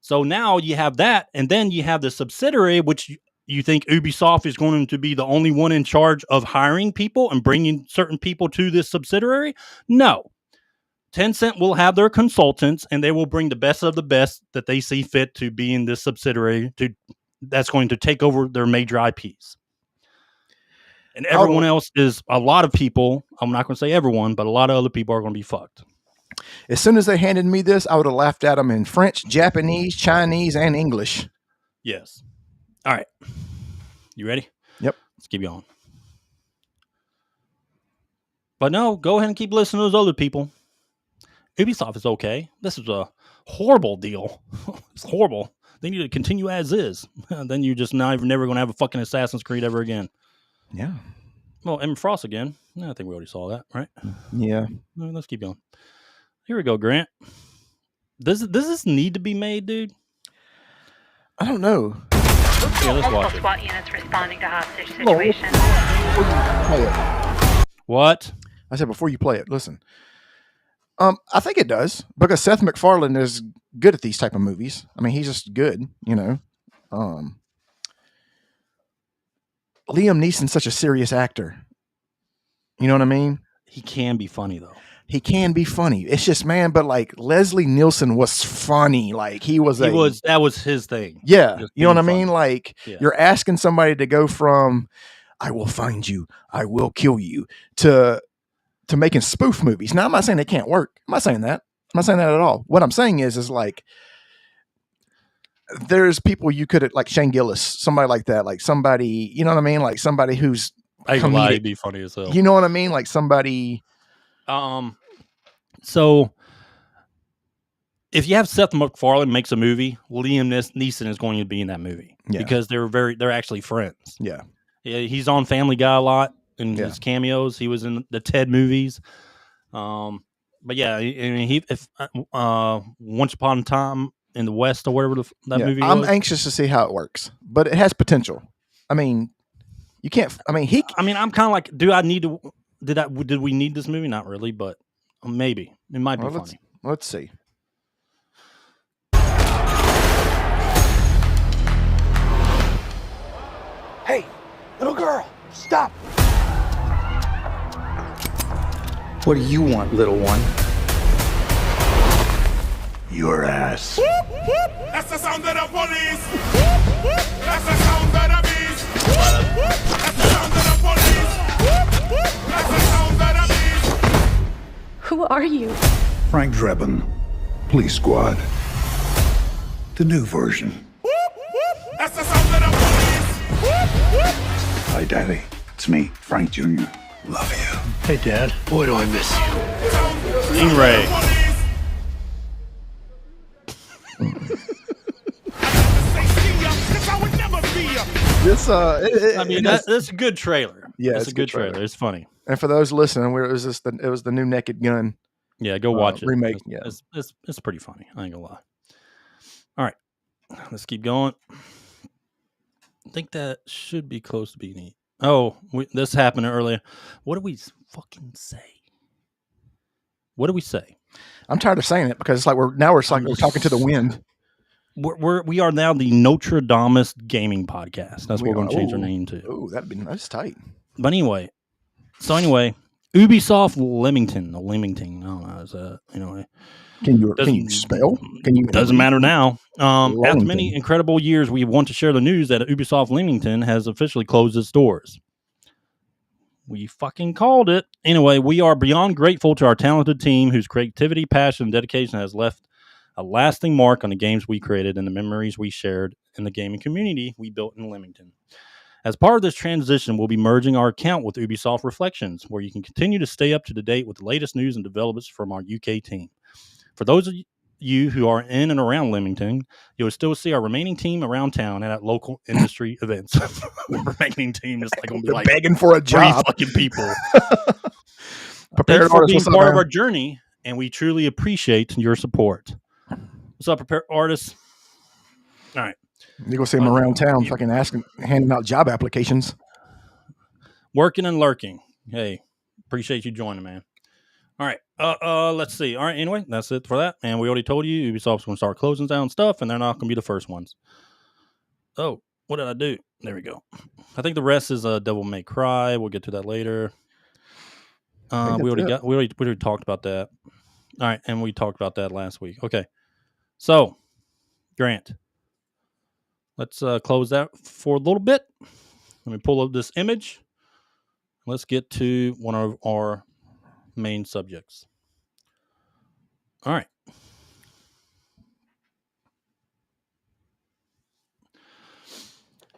So now you have that, and then you have the subsidiary, which you think Ubisoft is going to be the only one in charge of hiring people and bringing certain people to this subsidiary? No. Tencent will have their consultants, and they will bring the best of the best that they see fit to be in this subsidiary that's going to take over their major IPs. And everyone else is a lot of people. I'm not going to say everyone, but a lot of other people are going to be fucked.
As soon as they handed me this, I would have laughed at them in French, Japanese, Chinese, and English.
Yes. All right. You ready?
Yep.
Let's keep going. But no, go ahead and keep listening to those other people. Ubisoft is okay. This is a horrible deal. It's horrible. They need to continue as is. Then you're just never going to have a fucking Assassin's Creed ever again.
Yeah.
Well, Emma Frost again. I think we already saw that, right?
Yeah.
Let's keep going. Here we go, Grant. Does this need to be made, dude?
I don't know.
let's watch it.
SWAT units responding to hostage situation.
What?
I said before you play it, listen. I think it does because Seth MacFarlane is good at these type of movies. I mean, he's just good, you know. Liam Neeson's such a serious actor. You know what I mean?
He can be funny though.
He can be funny. It's just, man, but like Leslie Nielsen was funny. Like that
was his thing.
Yeah.
Just
You know what I
being
mean?
funny.
Like you're asking somebody to go from I will find you, I will kill you to making spoof movies. Now I'm not saying they can't work. I'm not saying that. I'm not saying that at all. What I'm saying is like there's people you could like Shane Gillis, somebody like that, like somebody, you know what I mean? Like somebody who's
I'd be funny as hell.
You know what I mean? Like somebody.
So if you have Seth MacFarlane makes a movie, Liam Neeson is going to be in that movie because they're actually friends.
Yeah.
Yeah. He's on Family Guy a lot in his cameos. He was in the Ted movies. But yeah, I mean, Once Upon a Time in the West or whatever that movie was.
I'm anxious to see how it works, but it has potential. I mean, you can't. I mean, I'm
kind of like, do I need to? Did we need this movie? Not really, but maybe it might be funny.
Let's see.
Hey, little girl, stop!
What do you want, little one?
Your ass.
That's the sound of the police. That's the sound of the beast. That's the sound of the police. That's the sound of the beast.
Who are you?
Frank Drebin, Police Squad. The new version.
That's the sound of the police.
Hi, Daddy. It's me, Frank Jr. Love you.
Hey, Dad. Boy, do I miss you.
Stingray.
This
that's a good trailer.
Yeah,
it's a good trailer. It's funny.
And for those listening, it was the new Naked Gun.
Yeah, go watch it.
Remake.
It's pretty funny. I ain't gonna lie. All right, let's keep going. I think that should be close to being it. Oh, this happened earlier. What do we fucking say? What do we say?
I'm tired of saying it because it's like we're talking to the wind.
We are now the Notre Dame gaming podcast. That's what we're going to change our name to.
Oh, that's tight.
But anyway, Ubisoft Leamington. I don't know. Is that
Can you spell?
Doesn't matter now. After many incredible years, we want to share the news that Ubisoft Leamington has officially closed its doors. We fucking called it. Anyway, we are beyond grateful to our talented team whose creativity, passion, and dedication has left a lasting mark on the games we created and the memories we shared in the gaming community we built in Leamington. As part of this transition, we'll be merging our account with Ubisoft Reflections, where you can continue to stay up to date with the latest news and developments from our UK team. For those of you who are in and around Leamington, you'll still see our remaining team around town and at local industry events. Remaining team is like going to be like
begging for a job.
Fucking people.
Prepared
Thanks for being
artists,
part of our journey, and we truly appreciate your support. What's up, Prepared Artists? All right.
You go see them around town, fucking handing out job applications.
Working and lurking. Hey, appreciate you joining, man. All right. Let's see. All right. Anyway, that's it for that. And we already told you Ubisoft's going to start closing down stuff, and they're not going to be the first ones. Oh, what did I do? There we go. I think the rest is Devil May Cry. We'll get to that later. We already talked about that. All right, and we talked about that last week. Okay. So, Grant, let's close that for a little bit. Let me pull up this image. Let's get to one of our main subjects. All right.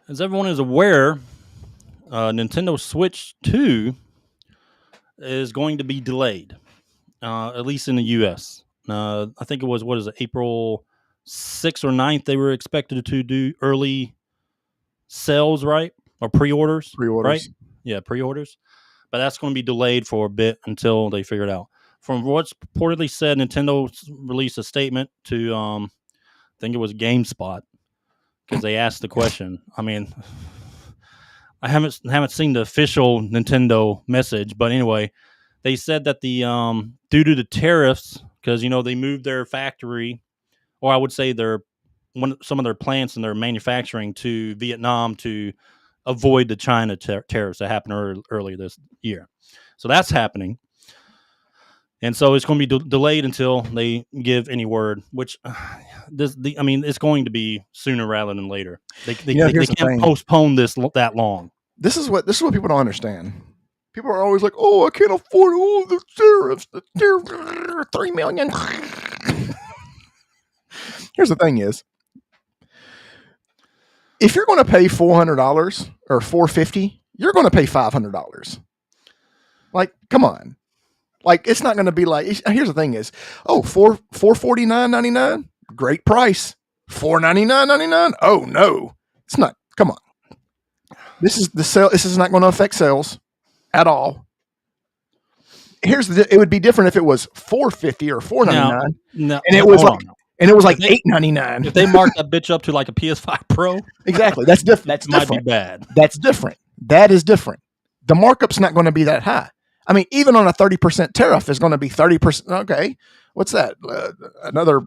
As everyone is aware, Nintendo Switch 2 is going to be delayed, at least in the U.S. I think it was, April 6th or 9th they were expected to do early sales, right? Or pre-orders. Right? Yeah, pre-orders. But that's going to be delayed for a bit until they figure it out. From what's purportedly said, Nintendo released a statement to, I think it was GameSpot, because they asked the question. I mean, I haven't seen the official Nintendo message, but anyway, they said that the due to the tariffs, because they moved their factory, or I would say some of their plants and their manufacturing to Vietnam to avoid the China tariffs that happened earlier this year. So that's happening. And so it's going to be delayed until they give any word, which it's going to be sooner rather than later. They can't postpone this that long.
This is what people don't understand. People are always like, "Oh, I can't afford all the tariffs. The tariffs, $3 million." Here's the thing: is if you're going to pay $400 or $450, you're going to pay $500. Like, come on. Like, it's not going to be like. Here's the thing: is $449.99, great price. $499.99. Oh no, it's not. Come on. This is not going to affect sales at all. It would be different if it was $450 or $499, and it was like $899.
If they mark that bitch up to like a PS5 Pro,
exactly, that's different.
Might be bad.
That's different. That is different. The markup's not going to be that high. I mean, even on a 30% tariff is going to be 30%. Okay, what's that? Another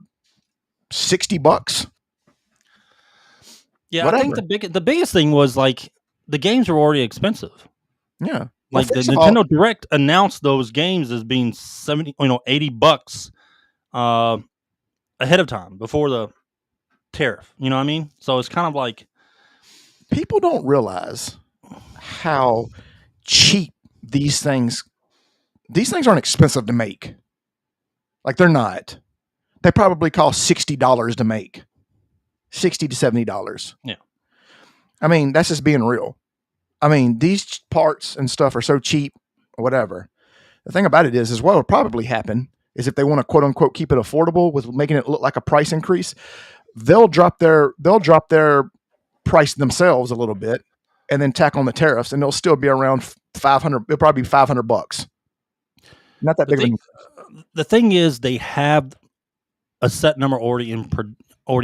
$60.
Yeah, whatever. I think the biggest thing was like the games were already expensive.
Yeah.
Like the Nintendo Direct announced those games as being $80 ahead of time before the tariff. You know what I mean? So it's kind of like
people don't realize how cheap these things aren't expensive to make. Like, they're not. They probably cost $60 to make. $60 to $70.
Yeah.
I mean, that's just being real. I mean, these parts and stuff are so cheap, or whatever. The thing about it is what will probably happen is if they want to quote unquote keep it affordable with making it look like a price increase, they'll drop their price themselves a little bit and then tack on the tariffs, and they'll still be around $500. It'll probably be $500. Not that big.
The thing is, they have a set number already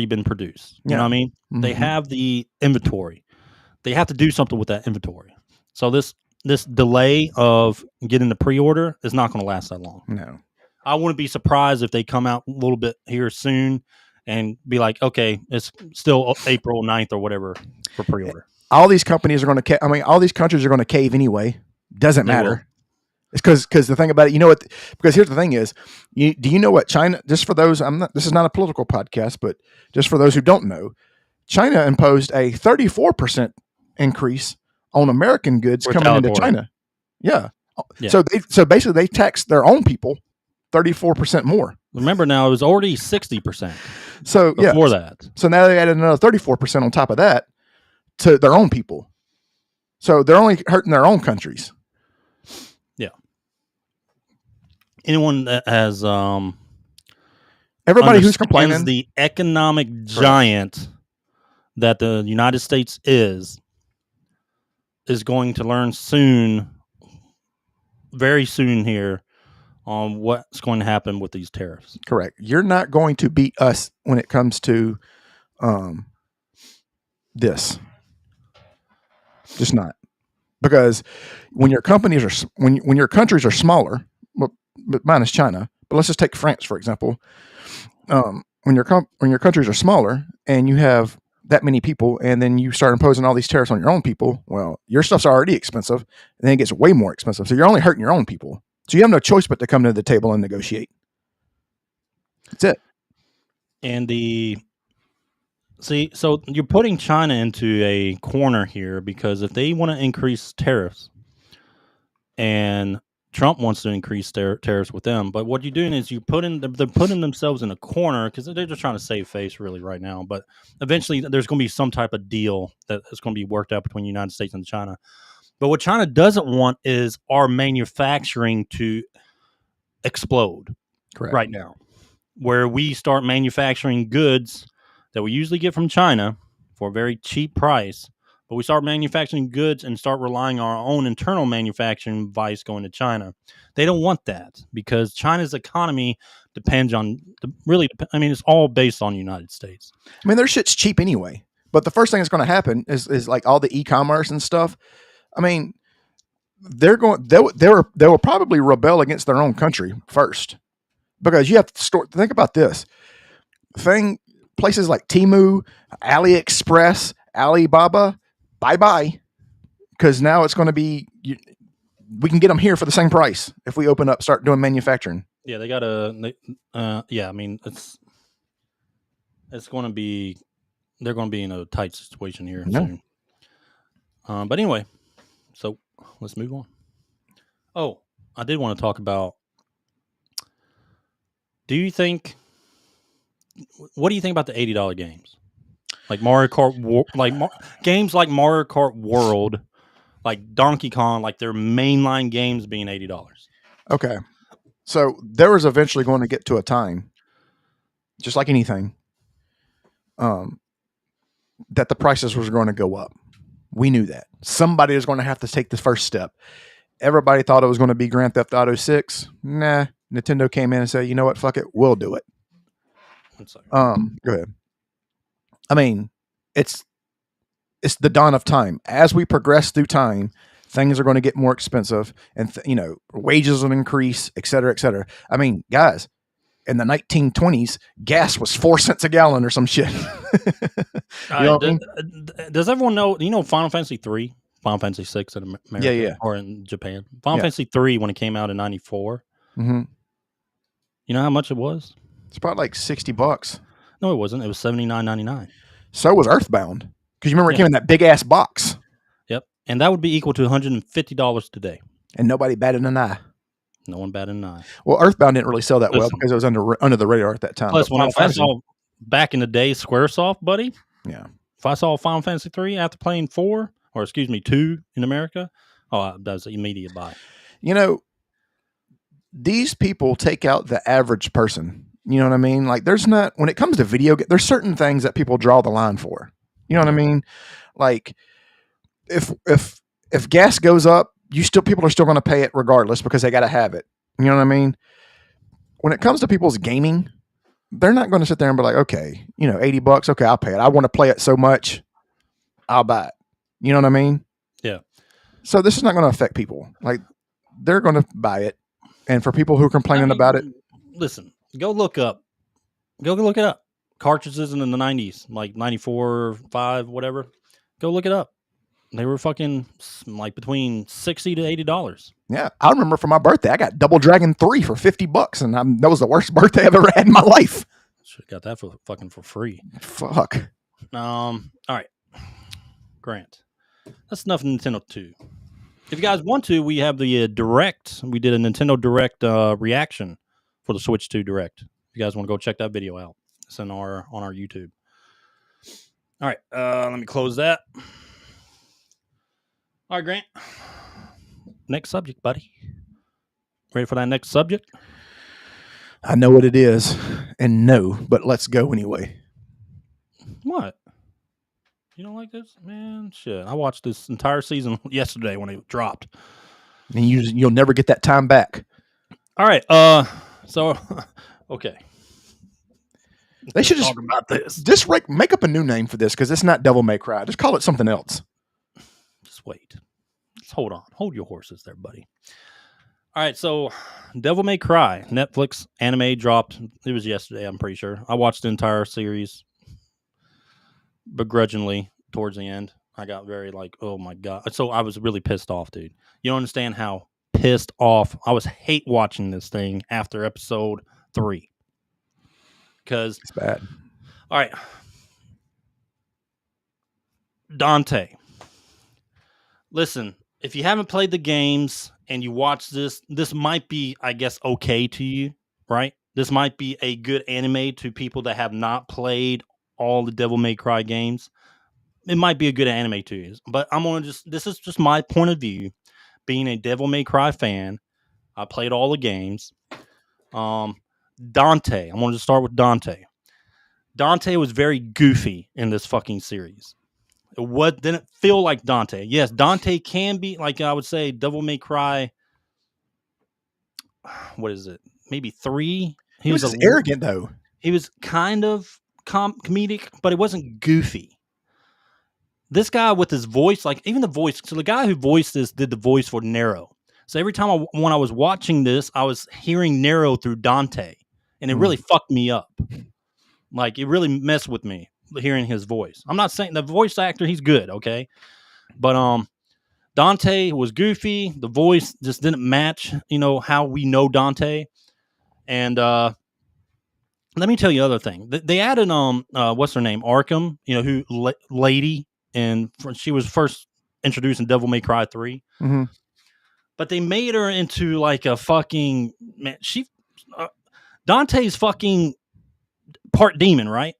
been produced. You know what I mean? Mm-hmm. They have the inventory. They have to do something with that inventory. So this delay of getting the pre-order is not going to last that long.
No.
I wouldn't be surprised if they come out a little bit here soon and be like, okay, it's still April 9th or whatever for pre-order.
All these companies are going to all these countries are going to cave anyway. Doesn't matter. It's because the thing about it, because here's the thing is, do you know what China, just for those, this is not a political podcast, but just for those who don't know, China imposed a 34% increase on American goods coming into China. Yeah. So basically they taxed their own people 34% more.
Remember now, it was already 60%.
So
before that.
So now they added another 34% on top of that to their own people. So they're only hurting their own countries.
Yeah. Anyone that has
everybody who's complaining,
the economic giant that the United States is going to learn soon, very soon here, on what's going to happen with these tariffs.
Correct. You're not going to beat us when it comes to this. Just not. Because when your companies are when your countries are smaller, well, minus China, but let's just take France for example. When your countries are smaller and you have that many people, and then you start imposing all these tariffs on your own people, well, your stuff's already expensive, and then it gets way more expensive. So you're only hurting your own people. So you have no choice but to come to the table and negotiate. That's it.
And so you're putting China into a corner here, because if they want to increase tariffs, and Trump wants to increase tariffs with them, but what you're doing is they're putting themselves in a corner, because they're just trying to save face really right now. But eventually there's going to be some type of deal that is going to be worked out between the United States and China. But what China doesn't want is our manufacturing to explode.
Correct.
Right now, where we start manufacturing goods that we usually get from China for a very cheap price, but we start manufacturing goods and start relying on our own internal manufacturing vice going to China. They don't want that, because China's economy depends on it's all based on the United States.
I mean, their shit's cheap anyway. But the first thing that's going to happen is like all the e-commerce and stuff. I mean, they will probably rebel against their own country first, because you have to think about this places like Temu, AliExpress, Alibaba, bye, because now it's going to be we can get them here for the same price if we start doing manufacturing.
Yeah, they got I mean, it's going to be, they're going to be in a tight situation here soon. But anyway, so let's move on. Oh, I did want to talk about, what do you think about the $80 games? Like Mario Kart, games like Mario Kart World, like Donkey Kong, like their mainline games being $80.
Okay. So there was eventually going to get to a time, just like anything, that the prices was going to go up. We knew that. Somebody was going to have to take the first step. Everybody thought it was going to be Grand Theft Auto 6. Nah, Nintendo came in and said, you know what, fuck it, we'll do it. Go ahead. I mean, it's the dawn of time. As we progress through time, things are going to get more expensive, and wages will increase, et cetera, et cetera. I mean, guys, in the 1920s, gas was 4 cents a gallon or some shit.
Does everyone know? Final Fantasy 3, Final Fantasy 6 in America, or in Japan. Final Fantasy 3 when it came out in '94.
Mm-hmm.
You know how much it was?
It's probably like $60.
No, it wasn't. It was $79.99.
So was Earthbound, because you remember it came in that big ass box.
Yep, and that would be equal to $150 today.
And nobody batted an eye.
No one batted an eye.
Well, Earthbound didn't really sell that well because it was under the radar at that time.
Plus, when I saw back in the day Squaresoft, buddy.
Yeah.
If I saw Final Fantasy 3 after playing 2 in America, that was an immediate buy.
These people take out the average person. You know what I mean? Like, when it comes to video games, there's certain things that people draw the line for. You know what I mean? Like, if gas goes up, people are still going to pay it regardless because they got to have it. You know what I mean? When it comes to people's gaming, they're not going to sit there and be like, okay, $80. Okay, I'll pay it. I want to play it so much, I'll buy it. You know what I mean?
Yeah.
So this is not going to affect people. Like, they're going to buy it. And for people who are complaining about it,
listen, go look it up. Cartridges in the 90s, like 94, 5, whatever. Go look it up. They were fucking like between $60 to $80.
Yeah, I remember for my birthday, I got Double Dragon 3 for $50, and that was the worst birthday I've ever had in my life.
Should have got that for free.
Fuck.
All right, Grant. That's enough Nintendo 2. If you guys want to, we have the Direct. We did a Nintendo Direct reaction for the Switch 2 Direct. If you guys want to go check that video out, it's on our YouTube. All right, let me close that. All right, Grant. Next subject, buddy. Ready for that next subject?
I know what it is, and no, but let's go anyway.
What? You don't like this? Man, shit. I watched this entire season yesterday when it dropped.
And you'll never get that time back.
All right. So, okay.
They should just talk about this. Just make up a new name for this, because it's not Devil May Cry. Just call it something else.
Just wait. Just hold on. Hold your horses there, buddy. All right. So, Devil May Cry, Netflix anime dropped. It was yesterday, I'm pretty sure. I watched the entire series begrudgingly towards the end. I got very oh my God. So I was really pissed off, dude. You don't understand how pissed off I was. Hate watching this thing after episode 3. Because
it's bad.
All right. Dante. Listen, if you haven't played the games and you watch this might be, I guess, okay to you, right? This might be a good anime to people that have not played all the Devil May Cry games. It might be a good anime to you. But this is just my point of view. Being a Devil May Cry fan, I played all the games. Dante. I wanted to start with Dante. Dante was very goofy in this fucking series. It didn't feel like Dante. Yes, Dante can be, like I would say, Devil May Cry. What is it? Maybe 3.
He was just arrogant, though.
He was kind of comedic, but it wasn't goofy. this guy with his voice, like even the voice. So the guy who voiced this did the voice for Nero. So every time when I was watching this, I was hearing Nero through Dante, and it really fucked me up. Like it really messed with me hearing his voice. I'm not saying the voice actor, he's good, okay, but Dante was goofy. The voice just didn't match, how we know Dante. And let me tell you the other thing. They added what's her name, Arkham, who lady, and she was first introduced in Devil May Cry 3.
Mm-hmm.
But they made her into like a fucking man. Dante's fucking part demon, right?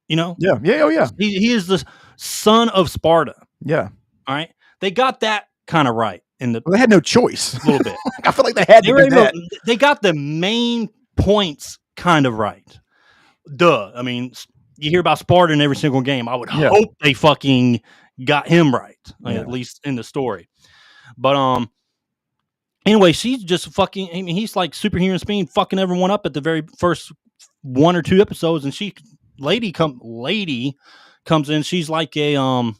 Yeah. Oh yeah.
He is the son of Sparta.
Yeah.
All right. They got that kind of right
they had no choice.
A little bit.
I feel like they had to do that.
They got the main points kind of right. Duh. I mean, you hear about Sparta in every single game. I would hope they fucking got him right, at least in the story. But anyway, she's just fucking. I mean, he's like superhuman speed, fucking everyone up at the very first 1 or 2 episodes, and lady comes in. She's like a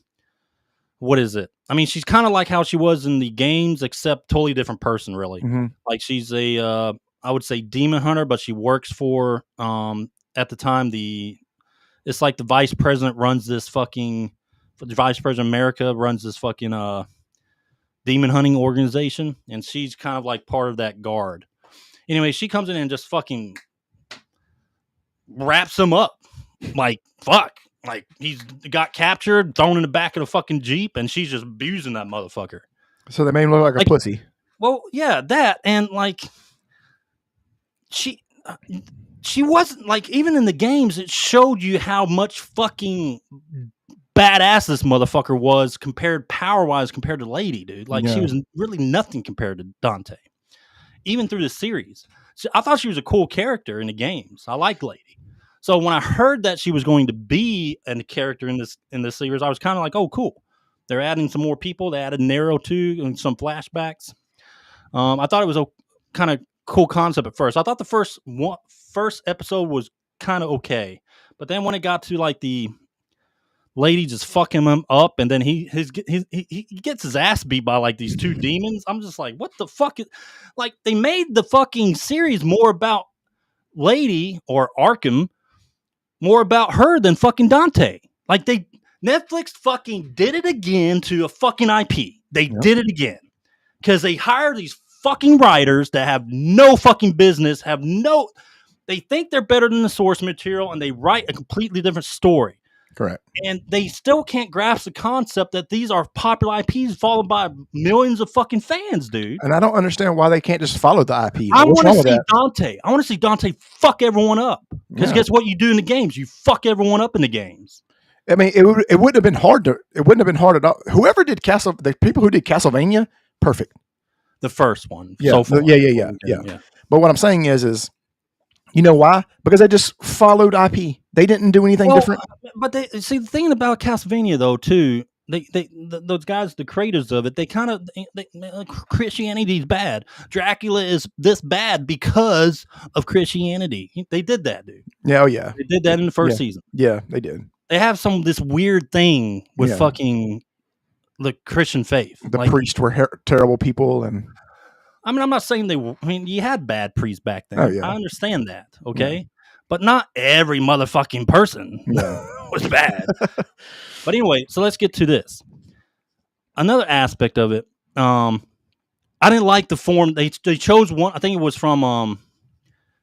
what is it? I mean, she's kind of like how she was in the games, except totally different person, really.
Mm-hmm.
Like she's a I would say demon hunter, but she works for at the time it's like the vice president runs this fucking. The vice president of America runs this fucking demon hunting organization, and she's kind of like part of that guard. Anyway, she comes in and just fucking wraps him up. Like, fuck. Like, he's got captured, thrown in the back of the fucking Jeep, and she's just abusing that motherfucker.
So they made him look like a pussy.
Well, yeah, that. And, like, she wasn't, like, even in the games, it showed you how much fucking badass this motherfucker was power-wise compared to Lady, dude. Like, she was really nothing compared to Dante. Even through the series. I thought she was a cool character in the games. I like Lady. So when I heard that she was going to be a character in this series, I was kind of like, oh, cool. They're adding some more people. They added Nero too and some flashbacks. I thought it was a kind of cool concept at first. I thought the first episode was kind of okay. But then when it got to like the Lady just fucking him up, and then he gets his ass beat by like these 2 demons. I'm just like, what the fuck? Like, they made the fucking series more about Lady or Arkham, more about her than fucking Dante. Like, Netflix fucking did it again to a fucking IP. They did it again because they hire these fucking writers that have no fucking business, they think they're better than the source material, and they write a completely different story.
Correct.
And they still can't grasp the concept that these are popular IPs followed by millions of fucking fans, dude.
And I don't understand why they can't just follow the IP.
I want to see Dante. I want to see Dante fuck everyone up. Because guess what you do in the games? You fuck everyone up in the games.
I mean, it wouldn't have been hard at all. Whoever did the people who did Castlevania, perfect.
The first one.
Yeah.
So
Yeah. But what I'm saying is, you know why? Because they just followed IP. They didn't do anything different.
But the thing about Castlevania though too, those guys, the creators of it, they kind of Christianity's bad. Dracula is this bad because of Christianity. They did that, dude.
Yeah, oh yeah.
They did that in the first season.
Yeah, they did.
They have this weird thing with fucking the Christian faith.
The priests were terrible people, and
I mean, I'm not saying you had bad priests back then.
Oh, yeah.
I understand that, okay? Yeah. But not every motherfucking person was bad. But anyway, so let's get to this. Another aspect of it, I didn't like the form. They chose one, I think it was from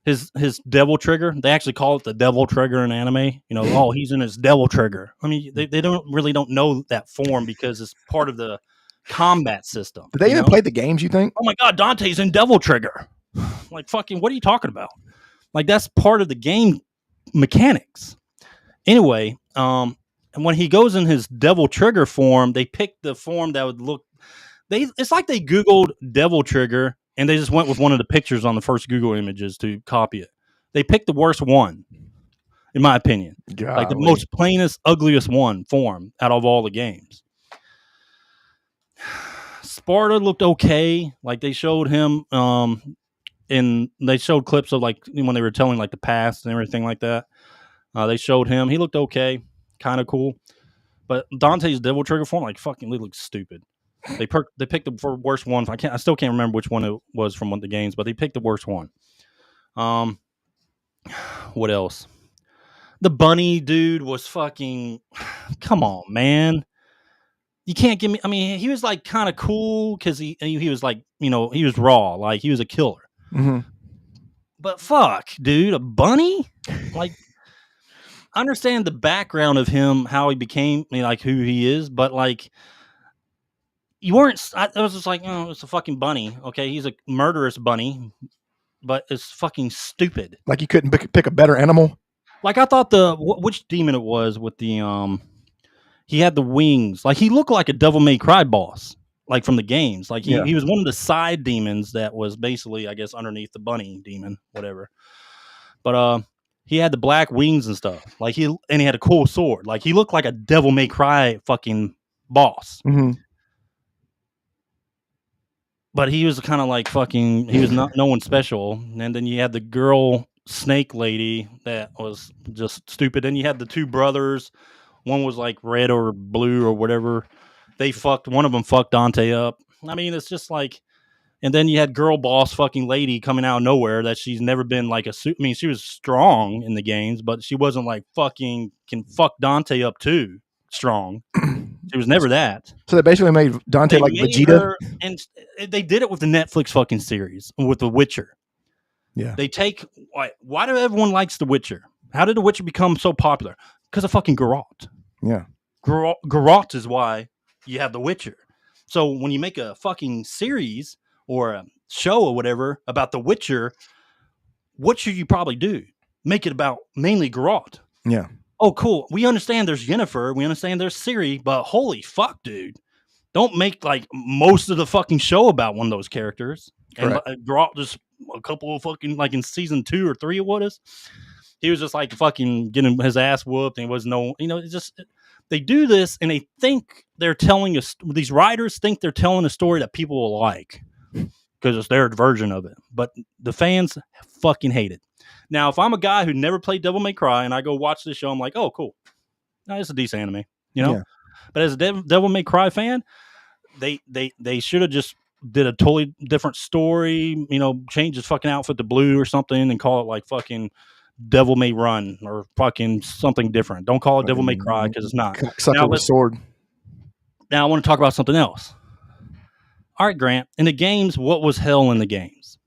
his devil trigger. They actually call it the devil trigger in anime. He's in his devil trigger. I mean, they don't know that form because it's part of the combat system.
Did they even play the games, you think?
Oh my god, Dante's in Devil Trigger. Like, fucking, what are you talking about? Like, that's part of the game mechanics. Anyway, and when he goes in his Devil Trigger form, they picked the form that would look it's like they Googled Devil Trigger and they just went with one of the pictures on the first Google images to copy it. They picked the worst one, in my opinion.
Golly.
Like the most plainest, ugliest form out of all the games. Sparta looked okay. Like, they showed him and they showed clips of like when they were telling like the past and everything like that. They showed him. He looked okay, kind of cool. But Dante's devil trigger form, like fucking, it looks stupid. They picked the worst one. I still can't remember which one it was from one of the games, but they picked the worst one. What else? The bunny dude was fucking. Come on, man. You can't give me. I mean, he was like kind of cool because he was like, he was raw, like he was a killer.
Mm-hmm.
But fuck, dude, a bunny? Like, I understand the background of him, how he became, like who he is, but like, you weren't. I was just like, it's a fucking bunny. Okay, he's a murderous bunny, but it's fucking stupid.
Like you couldn't pick a better animal.
Like I thought which demon it was with the he had the wings. Like he looked like a Devil May Cry boss, like from the games. Like he was one of the side demons that was basically, I guess, underneath the bunny demon, whatever. But he had the black wings and stuff. Like he had a cool sword. Like he looked like a Devil May Cry fucking boss.
Mm-hmm.
But he was kind of like fucking. He was no one special. And then you had the girl snake lady that was just stupid. And you had the two brothers. One was like red or blue or whatever. One of them fucked Dante up. I mean, it's just like, and then you had girl boss fucking lady coming out of nowhere that she's never been like she was strong in the games, but she wasn't like fucking can fuck Dante up too strong. She was never that.
So they basically made Dante like Vegeta.
And they did it with the Netflix fucking series with The Witcher.
Yeah.
They take, why do everyone likes The Witcher? How did The Witcher become so popular? Because of fucking Geralt.
Yeah.
Geralt is why you have The Witcher. So when you make a fucking series or a show or whatever about The Witcher, what should you probably do? Make it about mainly Geralt.
Yeah.
Oh, cool. We understand there's Yennefer. We understand there's Ciri, but holy fuck, dude. Don't make like most of the fucking show about one of those characters. Correct. And Geralt just a couple of fucking, like in season 2 or 3 of what is. He was just like fucking getting his ass whooped, and he was it's just, they do this and they think they're telling us, these writers think they're telling a story that people will like because it's their version of it. But the fans fucking hate it. Now, if I'm a guy who never played Devil May Cry and I go watch this show, I'm like, oh, cool. No, it's a decent anime, Yeah. But as a Devil May Cry fan, they should have just did a totally different story, change his fucking outfit to blue or something and call it like fucking Devil May Run or fucking something different. Don't call it Devil May Cry because it's not.
Sucker with sword.
Now I want to talk about something else. All right, Grant. In the games, what was hell in the games?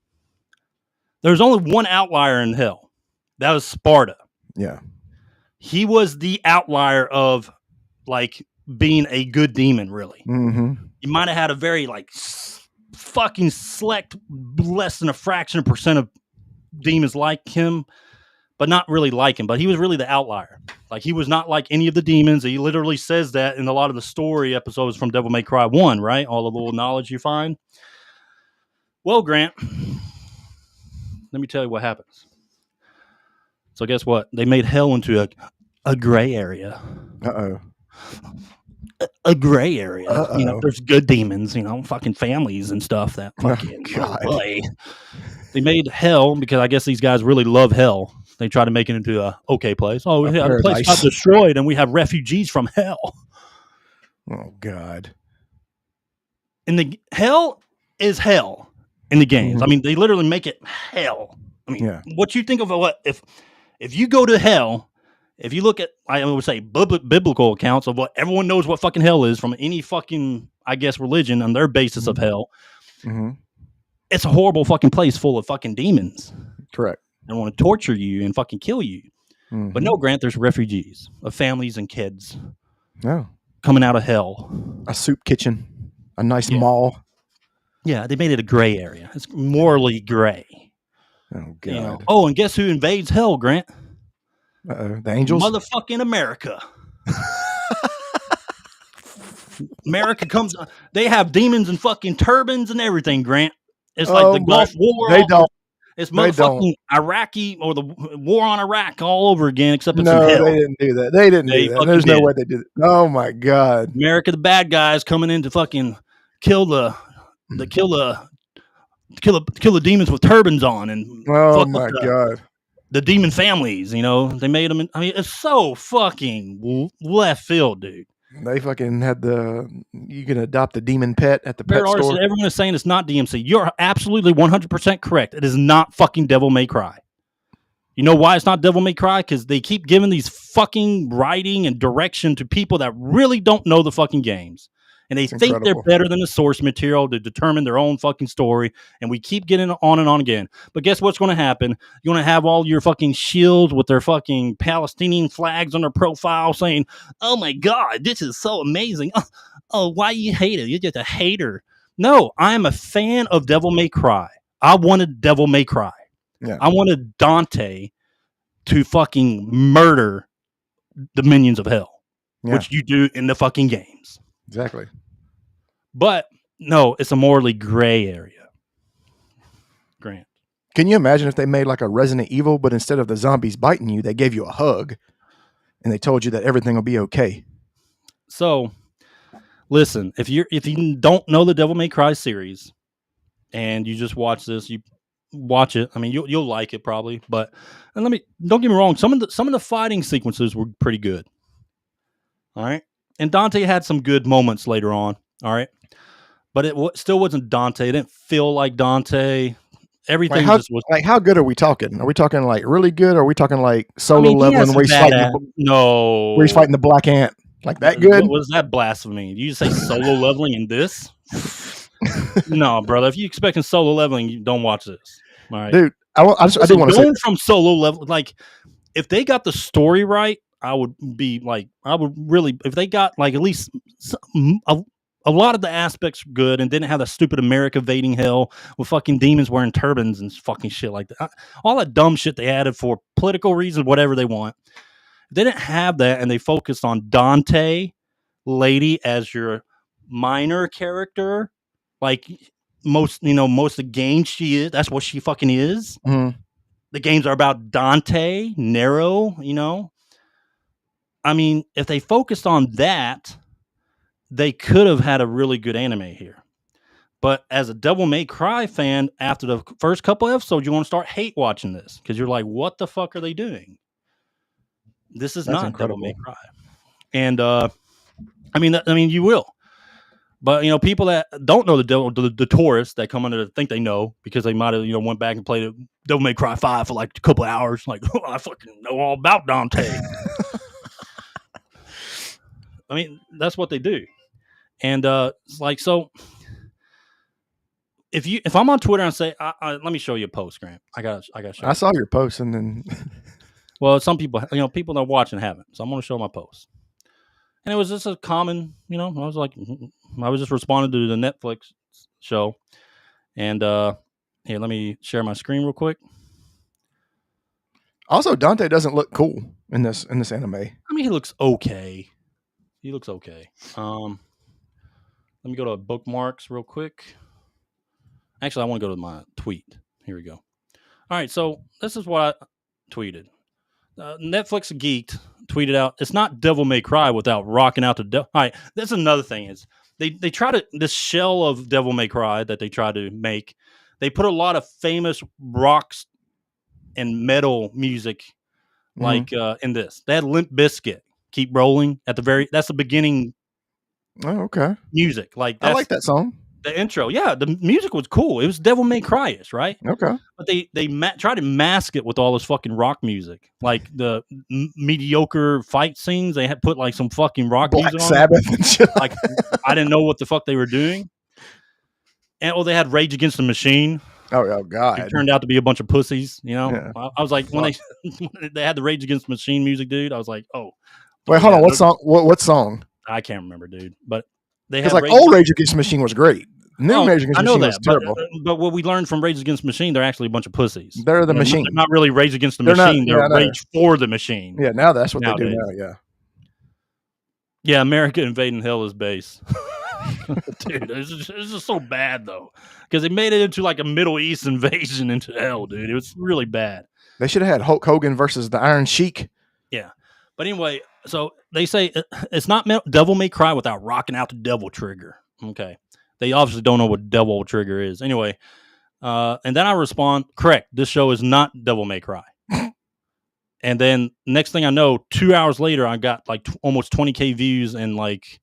There's only one outlier in hell. That was Sparta.
Yeah.
He was the outlier of like being a good demon, really.
Mm-hmm.
You might have had a very like fucking select, less than a fraction of percent of demons like him, but not really like him. But he was really the outlier. Like he was not like any of the demons. He literally says that in a lot of the story episodes from Devil May Cry 1, right? All the little knowledge you find. Well, Grant, let me tell you what happens. So guess what? They made hell into a gray area.
Uh-oh.
A gray area. There's good demons, fucking families and stuff that fucking play. They made hell because I guess these guys really love hell. They try to make it into a okay place. Oh, we have a place got destroyed and we have refugees from hell.
Oh God.
And the hell is hell in the games. Mm-hmm. I mean, they literally make it hell. I mean, what you think of what if you go to hell, if you look at, I would say biblical accounts of what everyone knows what fucking hell is from any fucking, I guess, religion on their basis of hell.
Mm-hmm.
It's a horrible fucking place full of fucking demons.
Correct.
And want to torture you and fucking kill you. Mm-hmm. But no, Grant, there's refugees of families and kids.
No.
Coming out of hell.
A soup kitchen. A nice mall.
Yeah, they made it a gray area. It's morally gray.
Oh, God.
Oh, and guess who invades hell, Grant?
Uh-oh. The angels?
Motherfucking America. America comes. They have demons and fucking turbans and everything, Grant. It's like the Gulf War.
They don't.
It's motherfucking Iraqi or the war on Iraq all over again, except it's in hell.
They didn't do that. They didn't do that. There's no way they did it. Oh my God.
America, the bad guys coming in to fucking kill the demons with turbans on and
oh my God.
The demon families, they made them. I mean, it's so fucking left field, dude.
They fucking had you can adopt a demon pet at the pet store.
Everyone is saying it's not DMC. You're absolutely 100% correct. It is not fucking Devil May Cry. You know why it's not Devil May Cry? Because they keep giving these fucking writing and direction to people that really don't know the fucking games. And they think they're better than the source material to determine their own fucking story. And we keep getting on and on again. But guess what's going to happen? You're going to have all your fucking Shills with their fucking Palestinian flags on their profile saying, oh my God, this is so amazing. Oh, why you hate it? You're just a hater. No, I am a fan of Devil May Cry. I wanted Devil May Cry.
Yeah.
I wanted Dante to fucking murder the minions of hell, which you do in the fucking games.
Exactly.
But no, it's a morally gray area. Grant.
Can you imagine if they made like a Resident Evil, but instead of the zombies biting you, they gave you a hug and they told you that everything will be okay?
So listen, if you don't know the Devil May Cry series and you just watch this, you watch it. I mean, you'll like it probably, but don't get me wrong. Some of the fighting sequences were pretty good. All right. And Dante had some good moments later on. All right. But it still wasn't Dante. It didn't feel like Dante. Everything just was
like, how good are we talking? Are we talking like really good? Or are we talking like solo leveling where he's fighting the black ant? Like that good?
What was that blasphemy? You just say solo leveling in this? No, brother. If you're expecting solo leveling, you don't watch this. All right.
Dude, I do want to say
from solo level, like if they got the story right, I would really, if they got like at least a lot of the aspects good and didn't have that stupid America invading hell with fucking demons wearing turbans and fucking shit like that. All that dumb shit they added for political reasons, whatever they want. They didn't have that, and they focused on Dante, Lady as your minor character. Like most of the games she is, that's what she fucking is.
Mm-hmm.
The games are about Dante, Nero, I mean, if they focused on that, they could have had a really good anime here. But as a Devil May Cry fan, after the first couple episodes, you want to start hate watching this because you're like, what the fuck are they doing? This is not incredible. Devil May Cry. And I mean, you will. But people that don't know the tourists that come under think they know because they might have went back and played Devil May Cry 5 for like a couple of hours. Like, oh, I fucking know all about Dante. I mean, that's what they do. And it's like, so if I'm on Twitter and say, let me show you a post, Grant. I got to show you.
I saw your post and then.
Well, some people, people that are watching haven't. So I'm going to show my post. And it was just a common, I was like, I was just responding to the Netflix show. And here, let me share my screen real quick.
Also, Dante doesn't look cool in this anime.
I mean, he looks okay. Let me go to bookmarks real quick. Actually, I want to go to my tweet. Here we go. All right, so this is what I tweeted. Netflix Geeked tweeted out, it's not Devil May Cry without rocking out to Devil. All right, that's another thing is they try to, this shell of Devil May Cry that they try to make, they put a lot of famous rocks and metal music like in this. They had Limp Bizkit, Keep Rolling at the that's the beginning.
Oh, okay.
Music. Like
I like that song.
The intro. Yeah, the music was cool. It was Devil May Cry-ish, right?
Okay.
But they try to mask it with all this fucking rock music. Like the mediocre fight scenes, they had put like some fucking rock
Black
music on
Sabbath and shit.
Like I didn't know what the fuck they were doing. And they had Rage Against the Machine.
Oh God!
It turned out to be a bunch of pussies.
Yeah.
I was like, when they had the Rage Against the Machine music, dude. I was like, oh.
Wait, hold on. What song? What song?
I can't remember, dude. But they
had old Rage Against the Machine was great. New Rage Against the Machine was terrible.
But what we learned from Rage Against the Machine, they're actually a bunch of pussies.
They're the machine.
They're not really Rage Against the Machine. They're Rage for the Machine.
Yeah, now that's what they do now. Yeah.
Yeah, America invading hell is base. Dude, it's just so bad though, because they made it into like a Middle East invasion into hell, dude. It was really bad.
They should have had Hulk Hogan versus the Iron Sheik.
Yeah, but anyway, so they say it's not Devil May Cry without rocking out the Devil Trigger. Okay, they obviously don't know what Devil Trigger is. Anyway, and then I respond, correct. This show is not Devil May Cry. And then next thing I know, 2 hours later, I got like almost 20K views, and like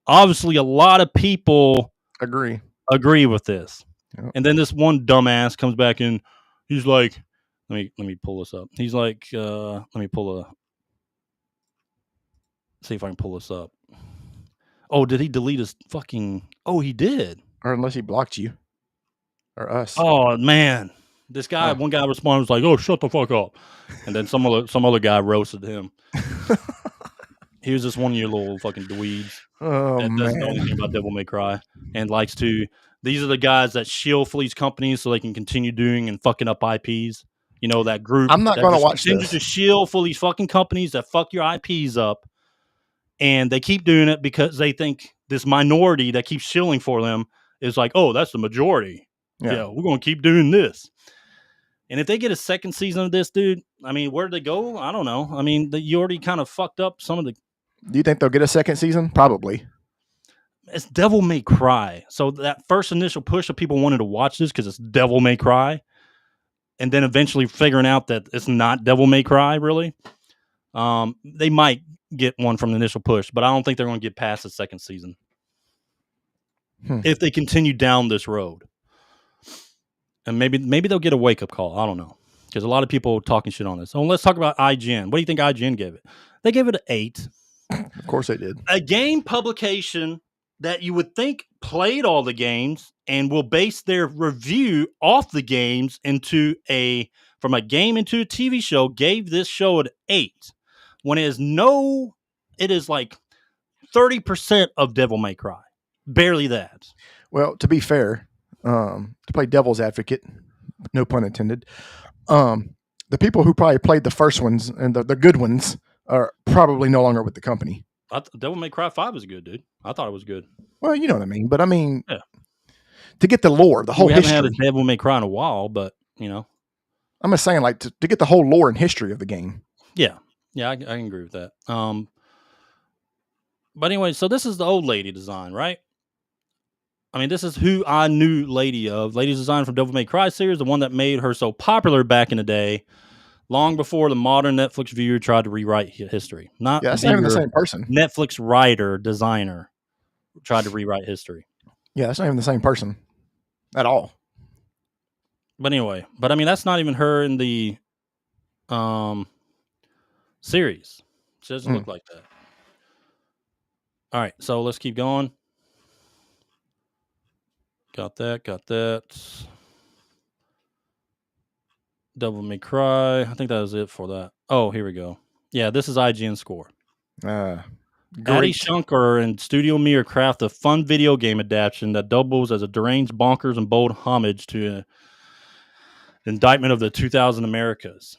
obviously a lot of people
agree
with this. Yep. And then this one dumbass comes back and he's like, let me pull this up. He's like, see if I can pull this up. Oh, did he delete his fucking? Oh, he did.
Or unless he blocked you or us.
Oh man, this guy. One guy responded was like, "Oh, shut the fuck up," and then some other guy roasted him. He was just one of your little fucking dweebs that doesn't know anything about Devil May Cry and likes to. These are the guys that shield for these companies so they can continue doing and fucking up IPs. You know, that group.
I'm not going to watch this.
To shield for these fucking companies that fuck your IPs up. And they keep doing it because they think this minority that keeps shilling for them is like, oh, that's the majority. Yeah, we're going to keep doing this. And if they get a second season of this, dude, I mean, where do they go? I don't know. I mean, you already kind of fucked up some of the...
Do you think they'll get a second season? Probably.
It's Devil May Cry. So that first initial push of people wanted to watch this because it's Devil May Cry. And then eventually figuring out that it's not Devil May Cry, really. They might get one from the initial push, but I don't think they're going to get past the second season if they continue down this road. And maybe they'll get a wake-up call. I don't know, because a lot of people talking shit on this. So let's talk about IGN. What do you think IGN gave it? They gave it an 8.
Of course they did.
A game publication that you would think played all the games and will base their review off the games from a game into a TV show gave this show an 8. When it is like 30% of Devil May Cry. Barely that.
Well, to be fair, to play devil's advocate, no pun intended, the people who probably played the first ones and the good ones are probably no longer with the company.
Devil May Cry 5 is good, dude. I thought it was good.
Well, you know what I mean. But I mean, to get the lore, the whole history. We haven't
had a Devil May Cry in a while, but, you know.
I'm just saying, like, to get the whole lore and history of the game.
Yeah. Yeah, I can agree with that. But anyway, so this is the old lady design, right? I mean, this is who I knew Lady of. Lady's design from Devil May Cry series, the one that made her so popular back in the day, long before the modern Netflix viewer tried to rewrite history.
That's not even the same person.
Netflix writer, designer tried to rewrite history.
Yeah, that's not even the same person at all.
But anyway, I mean, that's not even her in the series. It doesn't look like that. All right, so let's keep going. Got that. Devil May Cry. I think that was it for that. Oh, here we go. Yeah, this is IGN score. 𝐼𝐸 and Studio Mir craft a fun video game adaptation that doubles as a deranged, bonkers, and bold homage to an indictment of the 2000 Americas.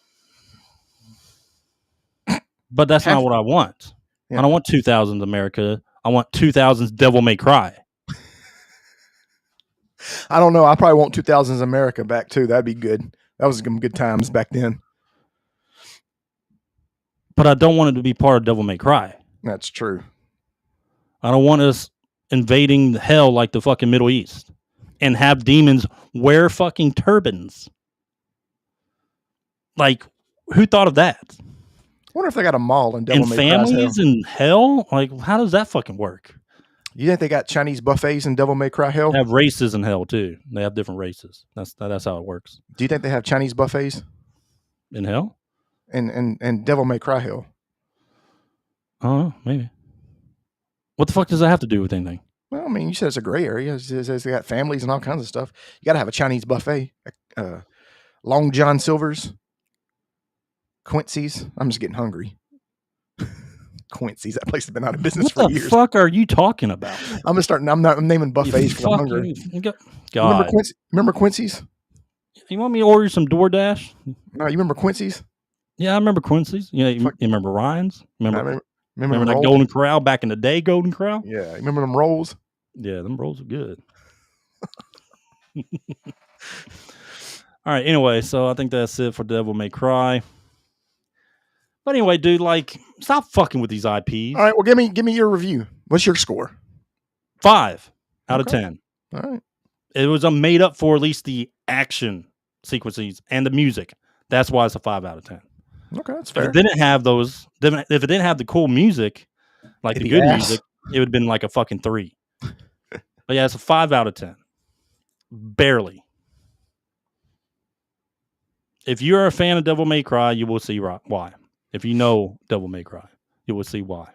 But that's not what I want. Yeah. I don't want 2000s America. I want 2000s Devil May Cry.
I don't know. I probably want 2000s America back too. That'd be good. That was some good times back then.
But I don't want it to be part of Devil May Cry.
That's true.
I don't want us invading hell like the fucking Middle East and have demons wear fucking turbans. Like, who thought of that?
I wonder if they got a mall in Devil May Cry.
And families in hell? Like, how does that fucking work?
You think they got Chinese buffets in Devil May Cry hell?
They have races in hell, too. They have different races. That's how it works.
Do you think they have Chinese buffets?
In hell?
In Devil May Cry hell?
Oh, maybe. What the fuck does that have to do with anything?
Well, I mean, you said it's a gray area. It says they got families and all kinds of stuff. You got to have a Chinese buffet. Long John Silver's. Quincy's. I'm just getting hungry. Quincy's. That place has been out of business for years.
What the fuck are you talking about?
I'm naming buffets because I'm hungry.
God.
Remember Quincy's?
You want me to order some DoorDash?
No, you remember Quincy's?
Yeah, I remember Quincy's. You remember Ryan's? Remember that
rolls?
Golden Corral back in the day, Golden Corral?
Yeah, you remember them rolls?
Yeah, them rolls are good. All right, anyway, so I think that's it for Devil May Cry. But anyway, dude, like, stop fucking with these IPs.
All right, well, give me your review. What's your score?
5 out of 10.
All right.
It was made up for at least the action sequences and the music. That's why it's a 5 out of 10.
Okay, that's fair.
If it didn't have those, if it didn't have the cool music, like the good music, it would have been like a fucking 3. But yeah, it's a 5 out of 10. Barely. If you're a fan of Devil May Cry, you will see why. If you know Devil May Cry, you will see why.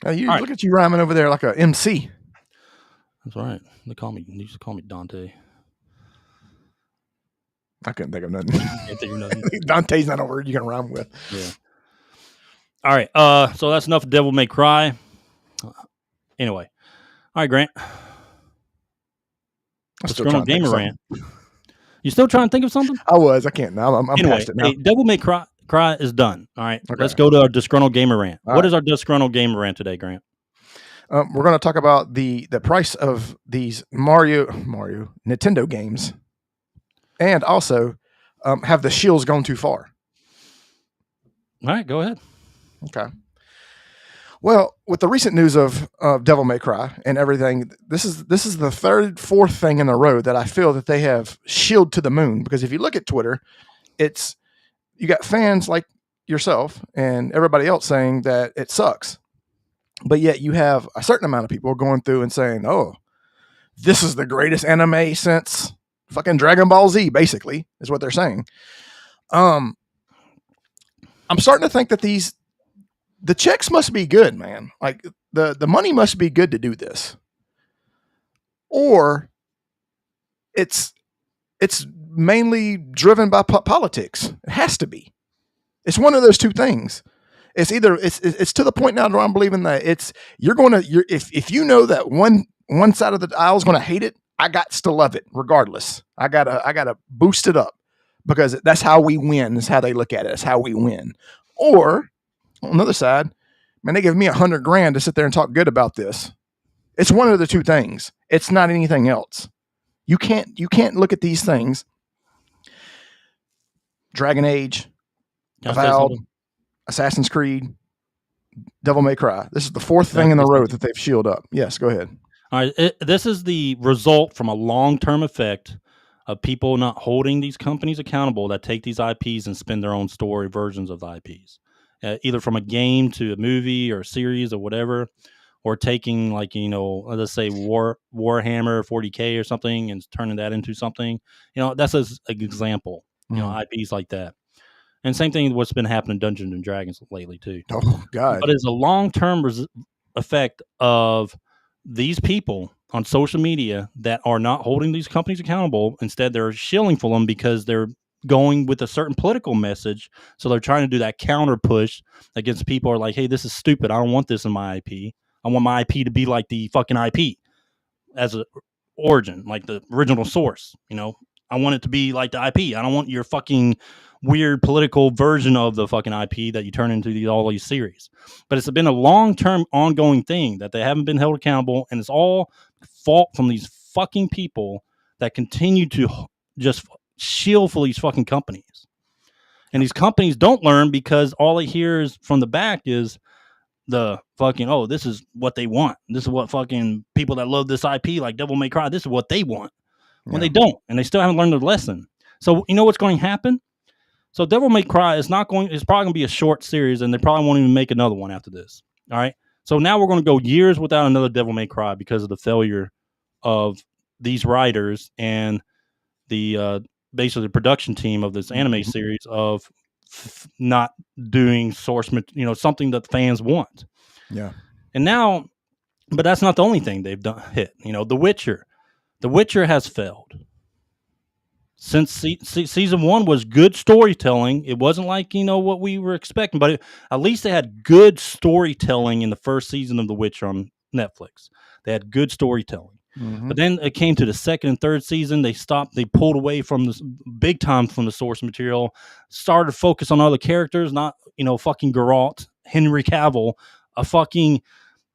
Look at you rhyming over there like a MC.
That's right. They used to call me Dante.
I couldn't think of nothing. Dante's not a word you can rhyme with.
Yeah. All right. So that's enough of Devil May Cry. Anyway. All right, Grant. Disgruntled Gamer Rant. You still trying to think of something?
I was. I can't now. I'm past it now.
Hey, Devil May Cry is done. All right. Okay. Let's go to our Disgruntled Gamer Rant. What is our Disgruntled Gamer Rant today, Grant?
We're going to talk about the price of these Nintendo games, and also have the Shills gone too far?
All right, go ahead.
Okay. Well, with the recent news of Devil May Cry and everything, this is the fourth thing in a row that I feel that they have shilled to the moon. Because if you look at Twitter, you got fans like yourself and everybody else saying that it sucks. But yet you have a certain amount of people going through and saying, oh, this is the greatest anime since fucking Dragon Ball Z, basically, is what they're saying. I'm starting to think that the checks must be good, man. Like the money must be good to do this. Or it's mainly driven by politics. It has to be. It's one of those two things. It's either it's to the point now where I'm believing that if you know that one side of the aisle is going to hate it, I got to love it regardless. I gotta boost it up because that's how we win. That's how they look at it. That's how we win. Or on the other side, man, they give me $100,000 to sit there and talk good about this. It's one of the two things. It's not anything else. You can't look at these things. Dragon Age, Avowed, Assassin's Creed, Devil May Cry. This is the fourth thing in a row that they've shielded up. Yes, go ahead.
All right. This is the result from a long-term effect of people not holding these companies accountable that take these IPs and spin their own story versions of the IPs. Either from a game to a movie or a series or whatever, or taking let's say Warhammer 40K or something and turning that into something. That's an example. IPs like that. And same thing with what's been happening in Dungeons and Dragons lately too.
Oh God!
But it's a long-term effect of these people on social media that are not holding these companies accountable. Instead, they're shilling for them because they're going with a certain political message. So they're trying to do that counter push against people who are like, hey, this is stupid. I don't want this in my IP. I want my IP to be like the fucking IP as an origin, like the original source. I want it to be like the IP. I don't want your fucking weird political version of the fucking IP that you turn into all these series. But it's been a long-term ongoing thing that they haven't been held accountable. And it's all fault from these fucking people that continue to just shield for these fucking companies. And these companies don't learn because all they hear is from the back is the fucking, oh, this is what they want. This is what fucking people that love this IP like Devil May Cry, this is what they want. When they don't, and they still haven't learned their lesson. So you know what's going to happen? So Devil May Cry it's probably going to be a short series, and they probably won't even make another one after this. All right. So now we're going to go years without another Devil May Cry because of the failure of these writers and the basically the production team of this anime series of not doing source material, something that the fans want.
Yeah.
And now, but that's not the only thing they've done hit. The Witcher. The Witcher has failed. Since season 1 was good storytelling, it wasn't like, what we were expecting, but at least they had good storytelling in the first season of The Witcher on Netflix. They had good storytelling. Mm-hmm. But then it came to the second and third season. They pulled away from this big time from the source material, started to focus on other characters, not, fucking Geralt, Henry Cavill, a fucking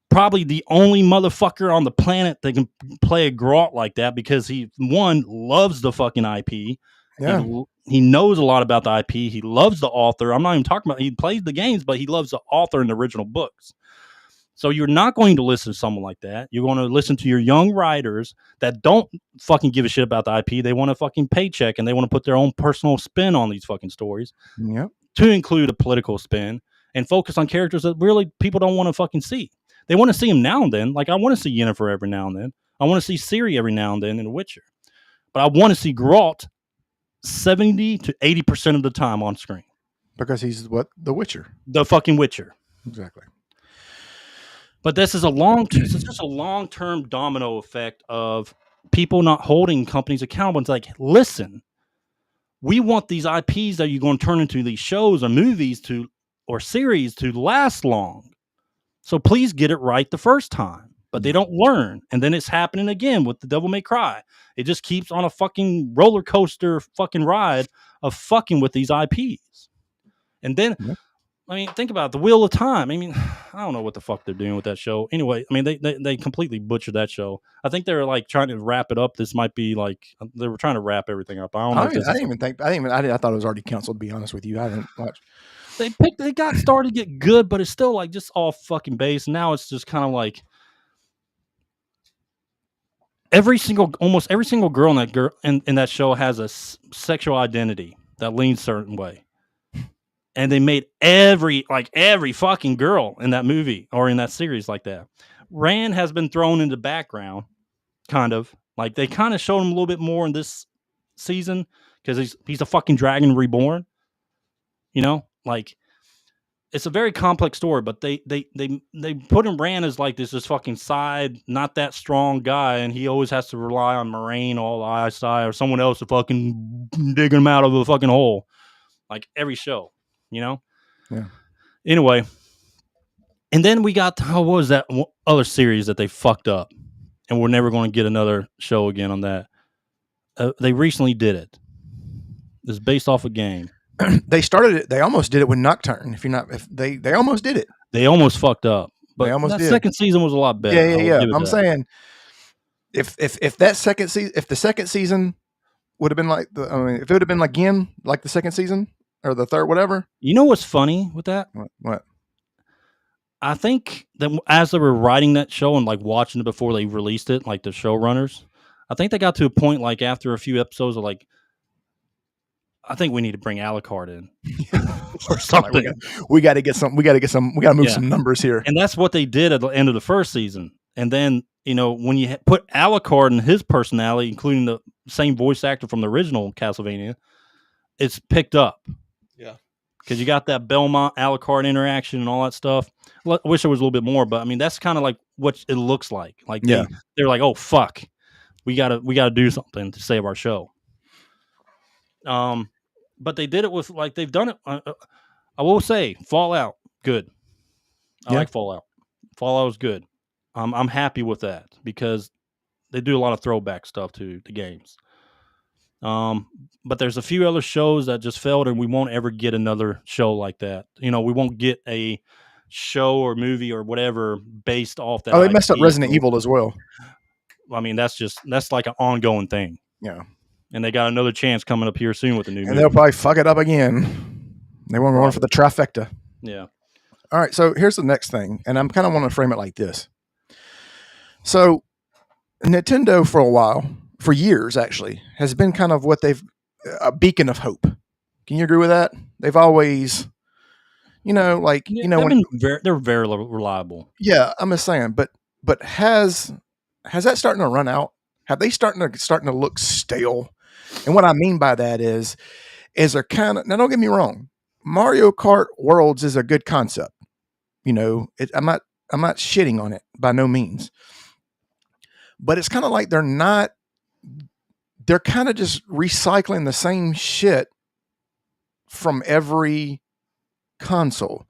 probably the only motherfucker on the planet that can play a Geralt like that because he, one, loves the fucking IP.
Yeah.
He knows a lot about the IP. He loves the author. I'm not even talking about, he plays the games, but he loves the author in the original books. So you're not going to listen to someone like that. You're going to listen to your young writers that don't fucking give a shit about the IP. They want a fucking paycheck and they want to put their own personal spin on these fucking stories.
Yep.
to include a political spin and focus on characters that really people don't want to fucking see. They want to see them now and then. Like I want to see Yennefer every now and then. I want to see Ciri every now and then in The Witcher. But I want to see Geralt 70 to 80% of the time on screen.
Because he's what? The Witcher.
The fucking Witcher.
Exactly.
But this is just a long-term domino effect of people not holding companies accountable. It's like, listen, we want these IPs that you're going to turn into these shows or movies or series to last long. So please get it right the first time. But they don't learn. And then it's happening again with the Devil May Cry. It just keeps on a fucking roller coaster fucking ride of fucking with these IPs. And then... I mean, think about it, the Wheel of Time. I mean, I don't know what the fuck they're doing with that show. Anyway, I mean, they completely butchered that show. I think they were like trying to wrap it up. This might be like they were trying to wrap everything up. I don't know.
I thought it was already canceled. To be honest with you, I didn't watch.
They got started to get good, but it's still like just all fucking base. Now it's just kind of like almost every single girl in that show has a sexual identity that leans a certain way. And they made every fucking girl in that movie or in that series like that. Rand has been thrown into the background, kind of. Like they kind of showed him a little bit more in this season because he's a fucking dragon reborn. You know, like it's a very complex story, but they put him Rand as like this fucking side, not that strong guy, and he always has to rely on Moraine or Eyesight or someone else to fucking dig him out of a fucking hole, like every show. You know?
Yeah.
Anyway. And then we got, what was that other series that they fucked up? And we're never going to get another show again on that. They recently did it. It's based off a game.
They started it. They almost did it with Nocturne. They almost did it.
They almost fucked up. But
they almost did.
Second season was a lot better.
Yeah. I'm saying if the second season would have been like if it would have been again like the second season, or the third, whatever.
You know what's funny with that?
What?
I think that as they were writing that show and like watching it before they released it, like the showrunners, I think they got to a point like after a few episodes of like, I think we need to bring 𝐿𝐼 in or something.
We got to move some numbers here.
And that's what they did at the end of the first season. And then, you know, when you put 𝐿𝐼 and his personality, including the same voice actor from the original Castlevania, it's picked up.
Yeah.
Because you got that Belmont 𝐿𝐼 interaction and all that stuff. I wish there was a little bit more, but I mean, that's kind of like what it looks like. Like they're like, oh, fuck. We gotta do something to save our show. But they did it with like they've done it. I will say, Fallout, good. I like Fallout. Fallout is good. I'm happy with that because they do a lot of throwback stuff to the games. But there's a few other shows that just failed, and we won't ever get another show like that. You know, we won't get a show or movie or whatever based off that.
Oh, they messed up Resident Evil as well.
I mean, that's like an ongoing thing.
Yeah.
And they got another chance coming up here soon with the new movie.
And they'll probably fuck it up again. They won't run for the trifecta.
Yeah.
All right. So here's the next thing. And I'm kind of want to frame it like this. So Nintendo for a while, for years actually, has been kind of what they've a beacon of hope. Can you agree with that? They've always, you know, like, you know,
they're very reliable.
Yeah. I'm just saying, but has that starting to run out? Have they starting to look stale? And what I mean by that is they're kind of, now don't get me wrong, Mario Kart Worlds is a good concept. You know, I'm not shitting on it by no means, but it's kind of like they're kind of just recycling the same shit from every console.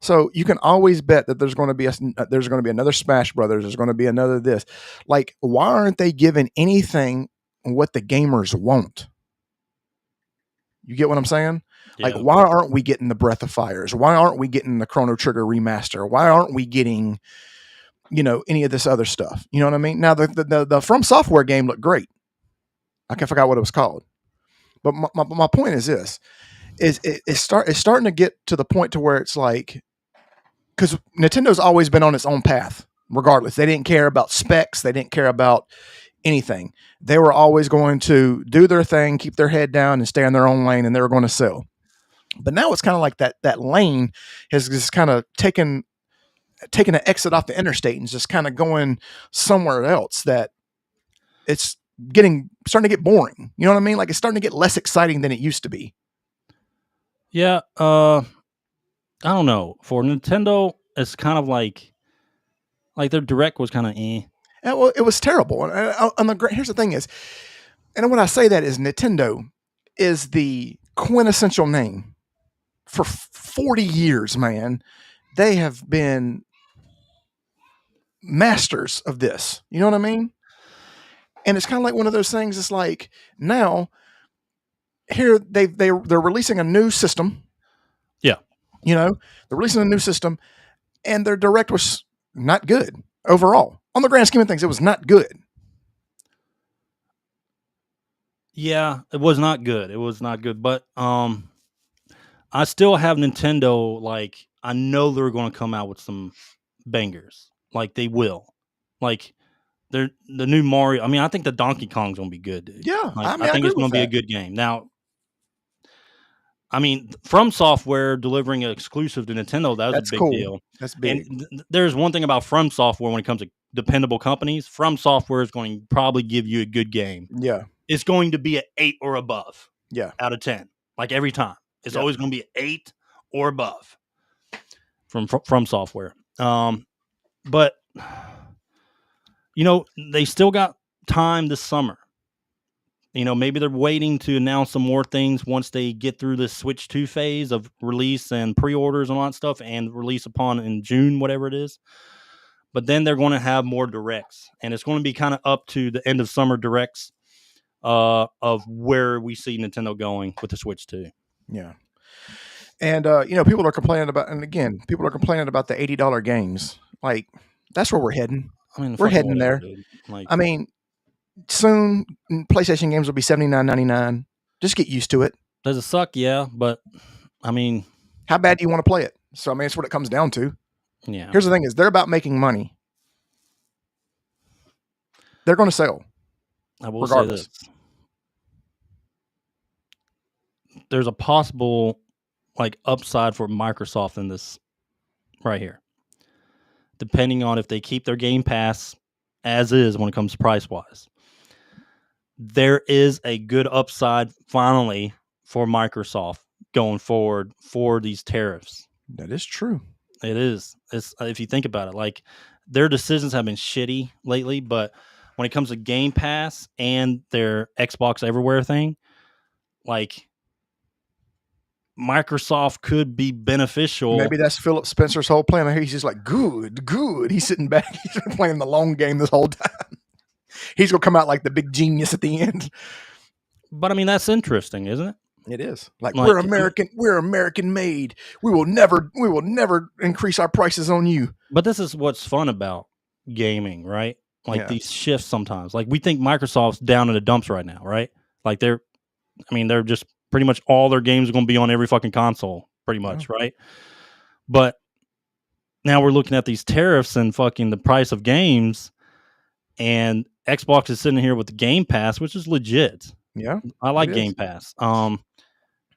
So you can always bet that there's going to be another Smash Brothers. There's going to be another this. Like, why aren't they giving anything what the gamers want? You get what I'm saying? Yeah. Like, why aren't we getting the Breath of Fires? Why aren't we getting the Chrono Trigger remaster? Why aren't we getting, you know, any of this other stuff? You know what I mean? Now the From Software game looked great. I forgot what it was called. But my point is this: it's starting to get to the point to where it's like, because Nintendo's always been on its own path, regardless. They didn't care about specs. They didn't care about anything. They were always going to do their thing, keep their head down, and stay in their own lane, and they were going to sell. But now it's kind of like that lane has just kind of taken an exit off the interstate and just kind of going somewhere else, that it's starting to get boring. You know what I mean? Like, it's starting to get less exciting than it used to be.
Yeah. I don't know. For Nintendo, it's kind of like their direct was kind of eh.
Yeah, well, it was terrible. And here's the thing is, and when I say that is, Nintendo is the quintessential name. For 40 years, man, they have been masters of this. You know what I mean? And it's kind of like one of those things. It's like now here they're releasing a new system.
Yeah.
You know, they're releasing a new system, and their direct was not good overall. On the grand scheme of things, it was not good.
Yeah, it was not good. It was not good. But I still have Nintendo. Like, I know they're going to come out with some bangers. Like, they will. Like, the new Mario. I mean, I think the Donkey Kong's going to be good, dude.
Yeah,
like, I think it's going to be a good game. Now, I mean, From Software delivering an exclusive to Nintendo, that's a big deal.
That's big.
And there's one thing about From Software when it comes to dependable companies. From Software is going to probably give you a good game.
Yeah.
It's going to be an 8 or above.
Yeah.
Out of 10. Like, every time. It's always going to be an 8 or above from Software. But, you know, they still got time this summer. You know, maybe they're waiting to announce some more things once they get through this Switch 2 phase of release and pre-orders and all that stuff, and release upon in June, whatever it is. But then they're going to have more directs, and it's going to be kind of up to the end of summer directs of where we see Nintendo going with the Switch 2.
Yeah. And, you know, people are complaining about the $80 games. Like, that's where we're heading.
I mean,
we're heading there.
Like,
I mean, soon PlayStation games will be $79.99. Just get used to it.
Does it suck? Yeah, but I mean,
how bad do you want to play it? So I mean, it's what it comes down to.
Yeah.
Here's the thing: is they're about making money. They're going to sell.
I will say this: there's a possible upside for Microsoft in this right here, depending on if they keep their Game Pass as is when it comes to price wise. There is a good upside finally for Microsoft going forward for these tariffs.
That is true.
It is. It's, if you think about it, like, their decisions have been shitty lately, but when it comes to Game Pass and their Xbox Everywhere thing, like, Microsoft could be beneficial.
Maybe that's Philip Spencer's whole plan. He's just like, good. He's sitting back. He's been playing the long game this whole time. He's going to come out like the big genius at the end.
But I mean, that's interesting, isn't it?
It is. Like, we're American made. We will never increase our prices on you.
But this is what's fun about gaming, right? Like, these shifts sometimes. Like, we think Microsoft's down in the dumps right now, right? Like, they're just pretty much all their games are going to be on every fucking console, pretty much, right? But now we're looking at these tariffs and fucking the price of games, and Xbox is sitting here with the Game Pass, which is legit.
Yeah,
I like Game Pass.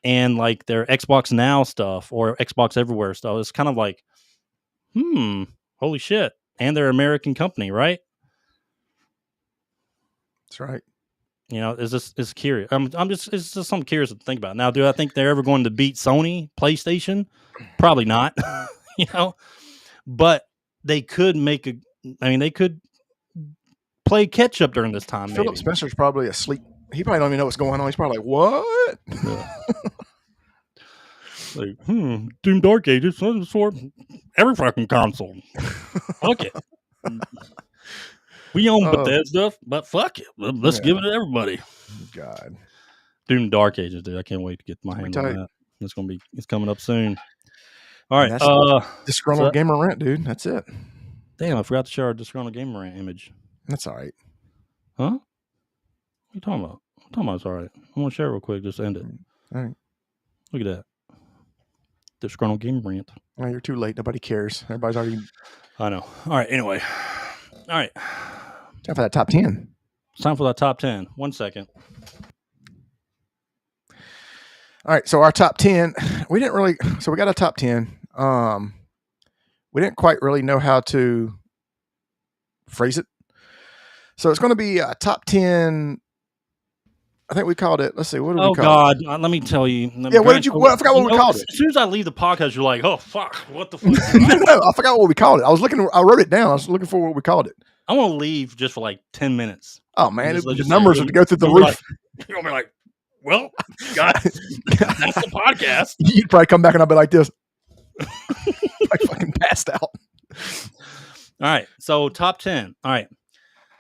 And like their Xbox Now stuff or Xbox Everywhere stuff, it's kind of like, holy shit! And they're an American company, right?
That's right.
You know, it's curious. It's just something curious to think about. Now, do I think they're ever going to beat Sony PlayStation? Probably not. You know, but they could they could play catch up during this time.
Philip Spencer's probably asleep. He probably don't even know what's going on. He's probably like, what?
Like, Doom Dark Ages for every fucking console. Fuck it. We own Bethesda, but fuck it. Let's give it to everybody.
God.
Doom Dark Ages, dude. I can't wait to get my hands on that. It's coming up soon. All right.
Disgruntled Gamer Rant, dude. That's it.
Damn, I forgot to share our Disgruntled Gamer Rant image.
That's all right.
Huh? What are you talking about? I'm talking about it's all right. I want to share it real quick. Just end it.
All right.
Look at that. Disgruntled Gamer Rant.
Oh, you're too late. Nobody cares. Everybody's already.
I know. All right. Anyway. All right.
Time for that top 10.
It's time for that top 10. 1 second.
All right, so our top 10, we got a top 10. We didn't quite really know how to phrase it. So it's going to be a top 10. I think we called it. Let's see. What did we call it?
Oh God! Let me tell you.
What did you? I forgot what we called it.
As soon as I leave the podcast, you're like, "Oh fuck! What the fuck?"
No, I forgot what we called it. I wrote it down. I was looking for what we called it.
I want to leave just for like 10 minutes.
Oh man, the numbers would go through the roof.
You're gonna be like, "Well, God, that's the podcast."
You'd probably come back and I'll be like this, like fucking passed out.
All right, so top 10. All right.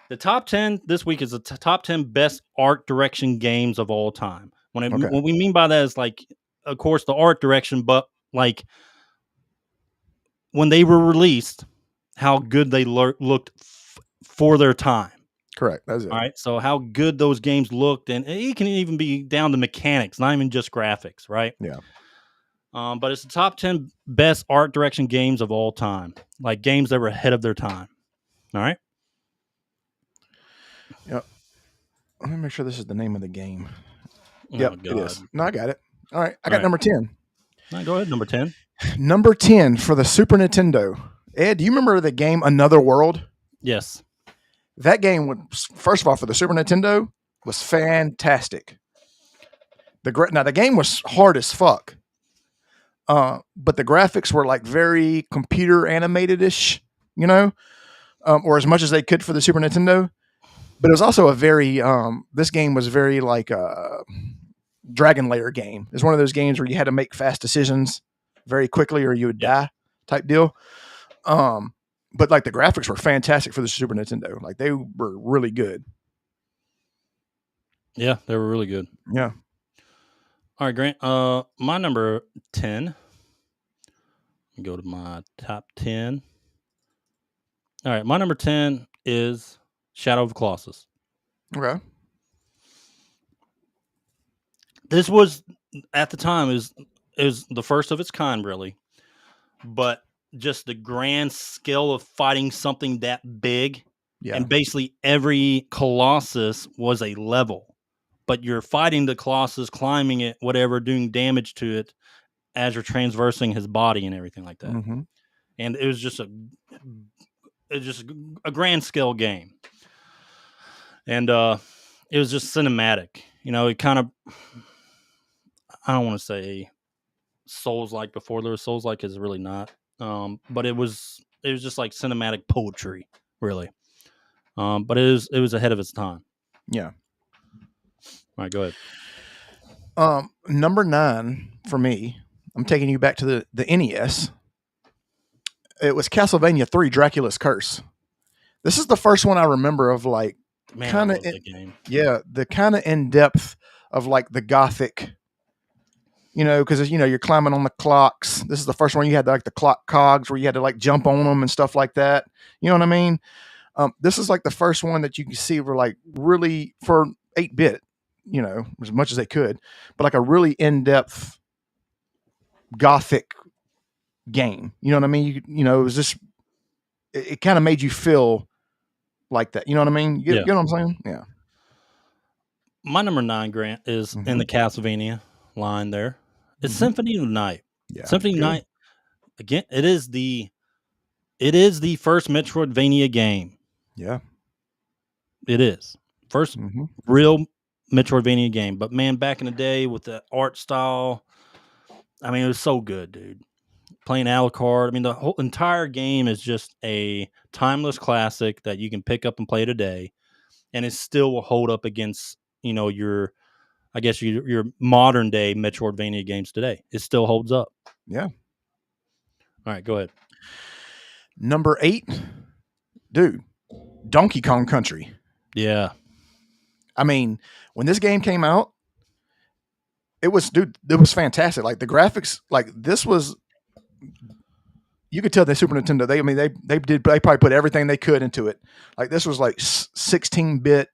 The top 10 this week is the top 10 best art direction games of all time. What we mean by that is, like, of course, the art direction, but like when they were released, how good they looked for their time.
Correct. That's it.
All right. So how good those games looked, and it can even be down to mechanics, not even just graphics, right?
Yeah.
But it's the top 10 best art direction games of all time, like games that were ahead of their time. All right.
Yep. Let me make sure this is the name of the game.
Oh,
yep,
God.
it is. No, I got it. All right. I got number 10.
No, go ahead. Number 10.
Number 10 for the Super Nintendo. Ed, do you remember the game Another World?
Yes.
That game, was, first of all, for the Super Nintendo, was fantastic. Now, the game was hard as fuck. But the graphics were like very computer animated-ish, or as much as they could for the Super Nintendo. But it was also a very, this game was very like a Dragon Lair game. It's one of those games where you had to make fast decisions very quickly or you would die type deal. But like the graphics were fantastic for the Super Nintendo. Like they were really good.
Yeah, they were really good.
Yeah.
All right, Grant. My number 10. Go to my top 10. All right, my number 10 is Shadow of the Colossus.
Okay.
This was, at the time, is the first of its kind, really. But just the grand scale of fighting something that big, and basically every Colossus was a level. But you're fighting the Colossus, climbing it, whatever, doing damage to it as you're transversing his body and everything like that.
Mm-hmm.
And it was just a grand scale game. And it was just cinematic. It kind of, I don't want to say Souls-like before there was Souls-like, is really not. But it was just like cinematic poetry, really. But it was ahead of its time.
Yeah.
All right, go ahead.
Number 9 for me, I'm taking you back to the NES. It was Castlevania 3 Dracula's Curse. This is the first one I remember of like kind of the kind of in depth of like the gothic, because you're climbing on the clocks. This is the first one you had like the clock cogs where you had to like jump on them and stuff like that. You know what I mean? This is like the first one that you can see were like really for 8-bit, as much as they could, but like a really in depth gothic game. You know what I mean? It was just it kind of made you feel like that. You know what I mean? You know what I'm saying? Yeah.
My number 9, Grant, is in the Castlevania line there. It's Symphony of the Night.
Yeah,
Symphony of the Night, again, it is the first Metroidvania game.
Yeah.
It is. First real Metroidvania game. But man, back in the day with the art style, I mean, it was so good, dude. Playing Alucard. I mean, the whole entire game is just a timeless classic that you can pick up and play today, and it still will hold up against, your modern day Metroidvania games today. It still holds up.
Yeah.
All right, go ahead.
Number 8, dude, Donkey Kong Country.
Yeah.
I mean, when this game came out, it was fantastic. Like the graphics, like this was, you could tell the Super Nintendo, they probably put everything they could into it. Like this was like 16-bit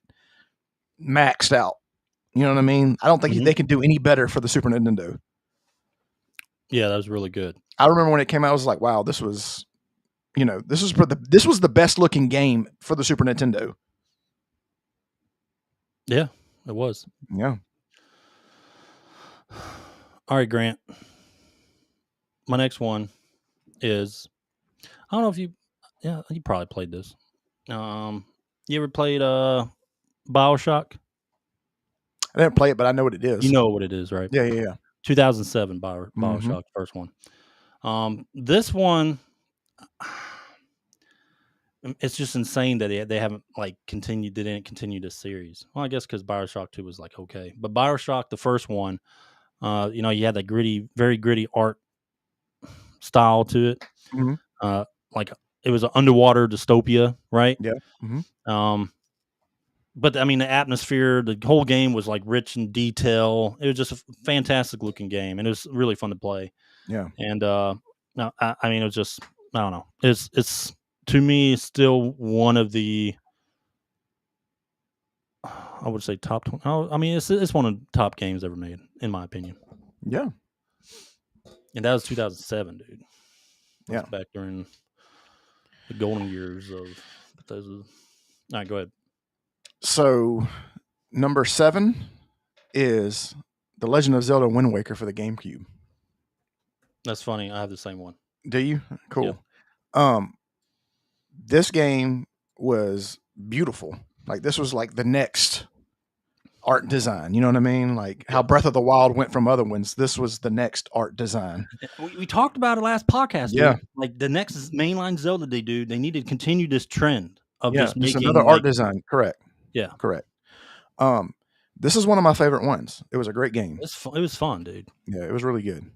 maxed out. You know what I mean? I don't think they can do any better for the Super Nintendo.
Yeah, that was really good.
I remember when it came out, I was like, wow, this was the best looking game for the Super Nintendo.
Yeah, it was.
Yeah.
All right, Grant. My next one is, I don't know if you probably played this. You ever played BioShock?
I didn't play it, but I know what it is.
You know what it is, right?
Yeah.
2007 BioShock, first one. This one, it's just insane that they haven't they didn't continue this series. Well, I guess because BioShock 2 was okay, but BioShock, the first one, you had that very gritty art style to it. It was an underwater dystopia, right?
Yeah.
But I mean, the atmosphere, the whole game was rich in detail. It was just a fantastic looking game, and it was really fun to play.
Yeah.
And no, I mean, it was just, I don't know. It's to me still one of the, I would say top 20. I mean, it's one of the top games ever made, in my opinion.
Yeah.
And that was 2007, dude.
Yeah.
Back during the golden years of Bethesda. All right, go ahead.
So, number 7 is The Legend of Zelda: Wind Waker for the GameCube.
That's funny. I have the same one.
Do you? Cool.
Yeah.
This game was beautiful. This was the next art design. You know what I mean? How Breath of the Wild went from other ones. This was the next art design.
We talked about it last podcast.
Yeah.
Dude. The next mainline Zelda they need to continue this trend of just making
another art design. Correct.
Yeah.
Correct. This is one of my favorite ones. It was a great game.
It was fun, dude.
Yeah, it was really good.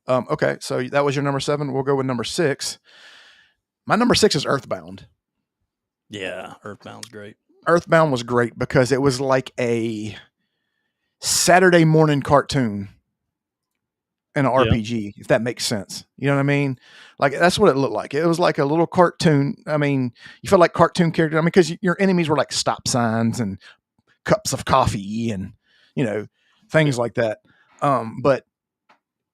Okay, so that was your number 7. We'll go with number 6. My number 6 is Earthbound.
Yeah, Earthbound's great.
Earthbound was great because it was like a Saturday morning cartoon in an RPG, if that makes sense. You know what I mean? That's what it looked like. It was like a little cartoon. I mean, you felt like cartoon character. I mean, because your enemies were like stop signs and cups of coffee and, things like that. But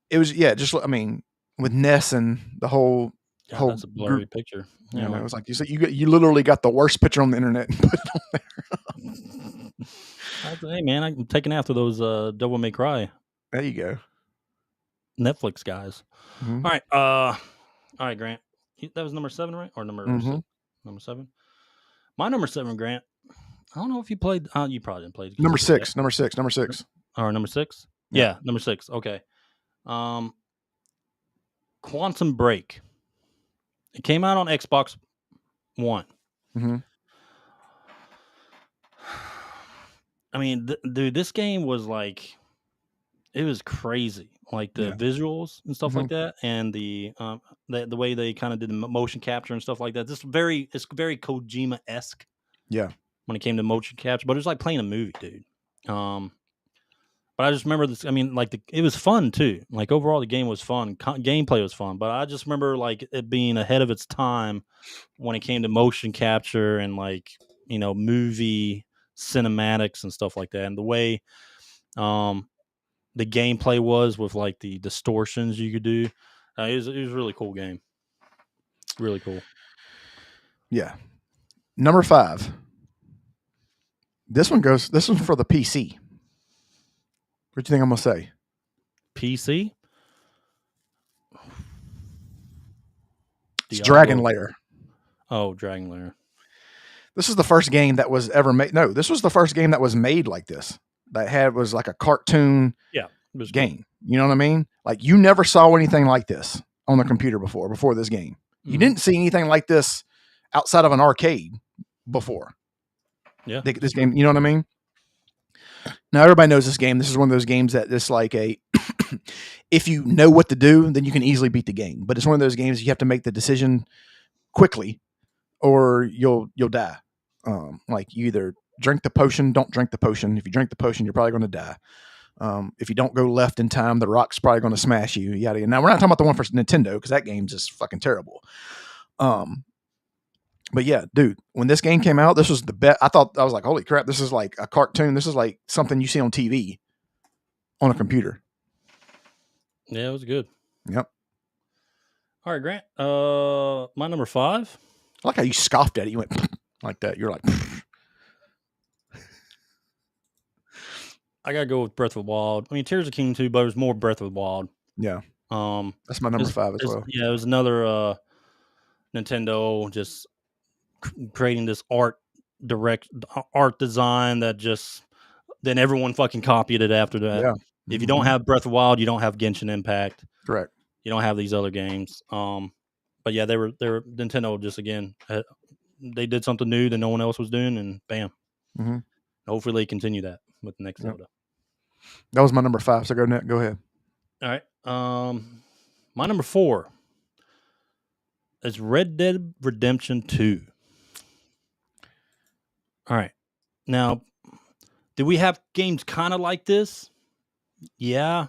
it was, I mean, with Ness and the whole
that's a blurry picture.
Yeah, it was like you said, you literally got the worst picture on the internet and put it on there.
Hey man, I'm taking after those Devil May Cry.
There you go.
Netflix guys.
Mm-hmm.
All right, Grant. That was number 7, right? Or number 6? Number 7. My number 7, Grant. I don't know if you played. You probably didn't play.
Number 6. Number 6.
Or number 6? Yeah, number 6. Okay. Quantum Break. It came out on Xbox One.
Mm-hmm.
I mean, dude, this game was it was crazy. The visuals and stuff like that, and the way they kind of did the motion capture and stuff like that. It's very 𝐾𝐨𝐫𝐞-esque.
Yeah.
When it came to motion capture, but it was like playing a movie, dude. But I just remember this. I mean, it was fun too. Overall, the game was fun. Gameplay was fun. But I just remember it being ahead of its time when it came to motion capture and movie cinematics and stuff like that, and the way the gameplay was with the distortions you could do. It was a really cool game. Really cool.
Yeah. Number 5. This one's for the PC. What do you think I'm gonna say?
PC?
It's Dragon Lair.
Oh, Dragon Lair.
This is the first game that was ever made. No, this was the first game that was made like this. That was like a cartoon game. You know what I mean? You never saw anything like this on the computer before this game. You didn't see anything like this outside of an arcade before.
Yeah.
This game, you know what I mean? Now everybody knows this game. This is one of those games that it's if you know what to do, then you can easily beat the game. But it's one of those games you have to make the decision quickly or you'll die. You either drink the potion, don't drink the potion. If you drink the potion, you're probably going to die. If you don't go left in time, the rock's probably going to smash you. Yada. Now we're not talking about the one for Nintendo because that game's just fucking terrible. But yeah, dude, when this game came out, this was the best. I was like, holy crap, this is like a cartoon. This is like something you see on TV on a computer.
Yeah, it was good.
Yep.
All right, Grant. My number 5.
I like how you scoffed at it. You went like that. You're like,
I gotta go with Breath of the Wild. I mean, Tears of the Kingdom 2, but it was more Breath of the Wild.
Yeah. That's my number 5 as well.
Yeah, it was another Nintendo just creating this art design that just then everyone fucking copied it after that.
Yeah.
If you don't have Breath of the Wild, you don't have Genshin Impact.
Correct.
You don't have these other games. But yeah, they were Nintendo just again. They did something new that no one else was doing, and bam.
Mm-hmm.
Hopefully, they continue that with the next Zelda.
That was my number 5. So go ahead.
All right. My number 4 is Red Dead Redemption 2. All right. Now, do we have games kind of like this? Yeah.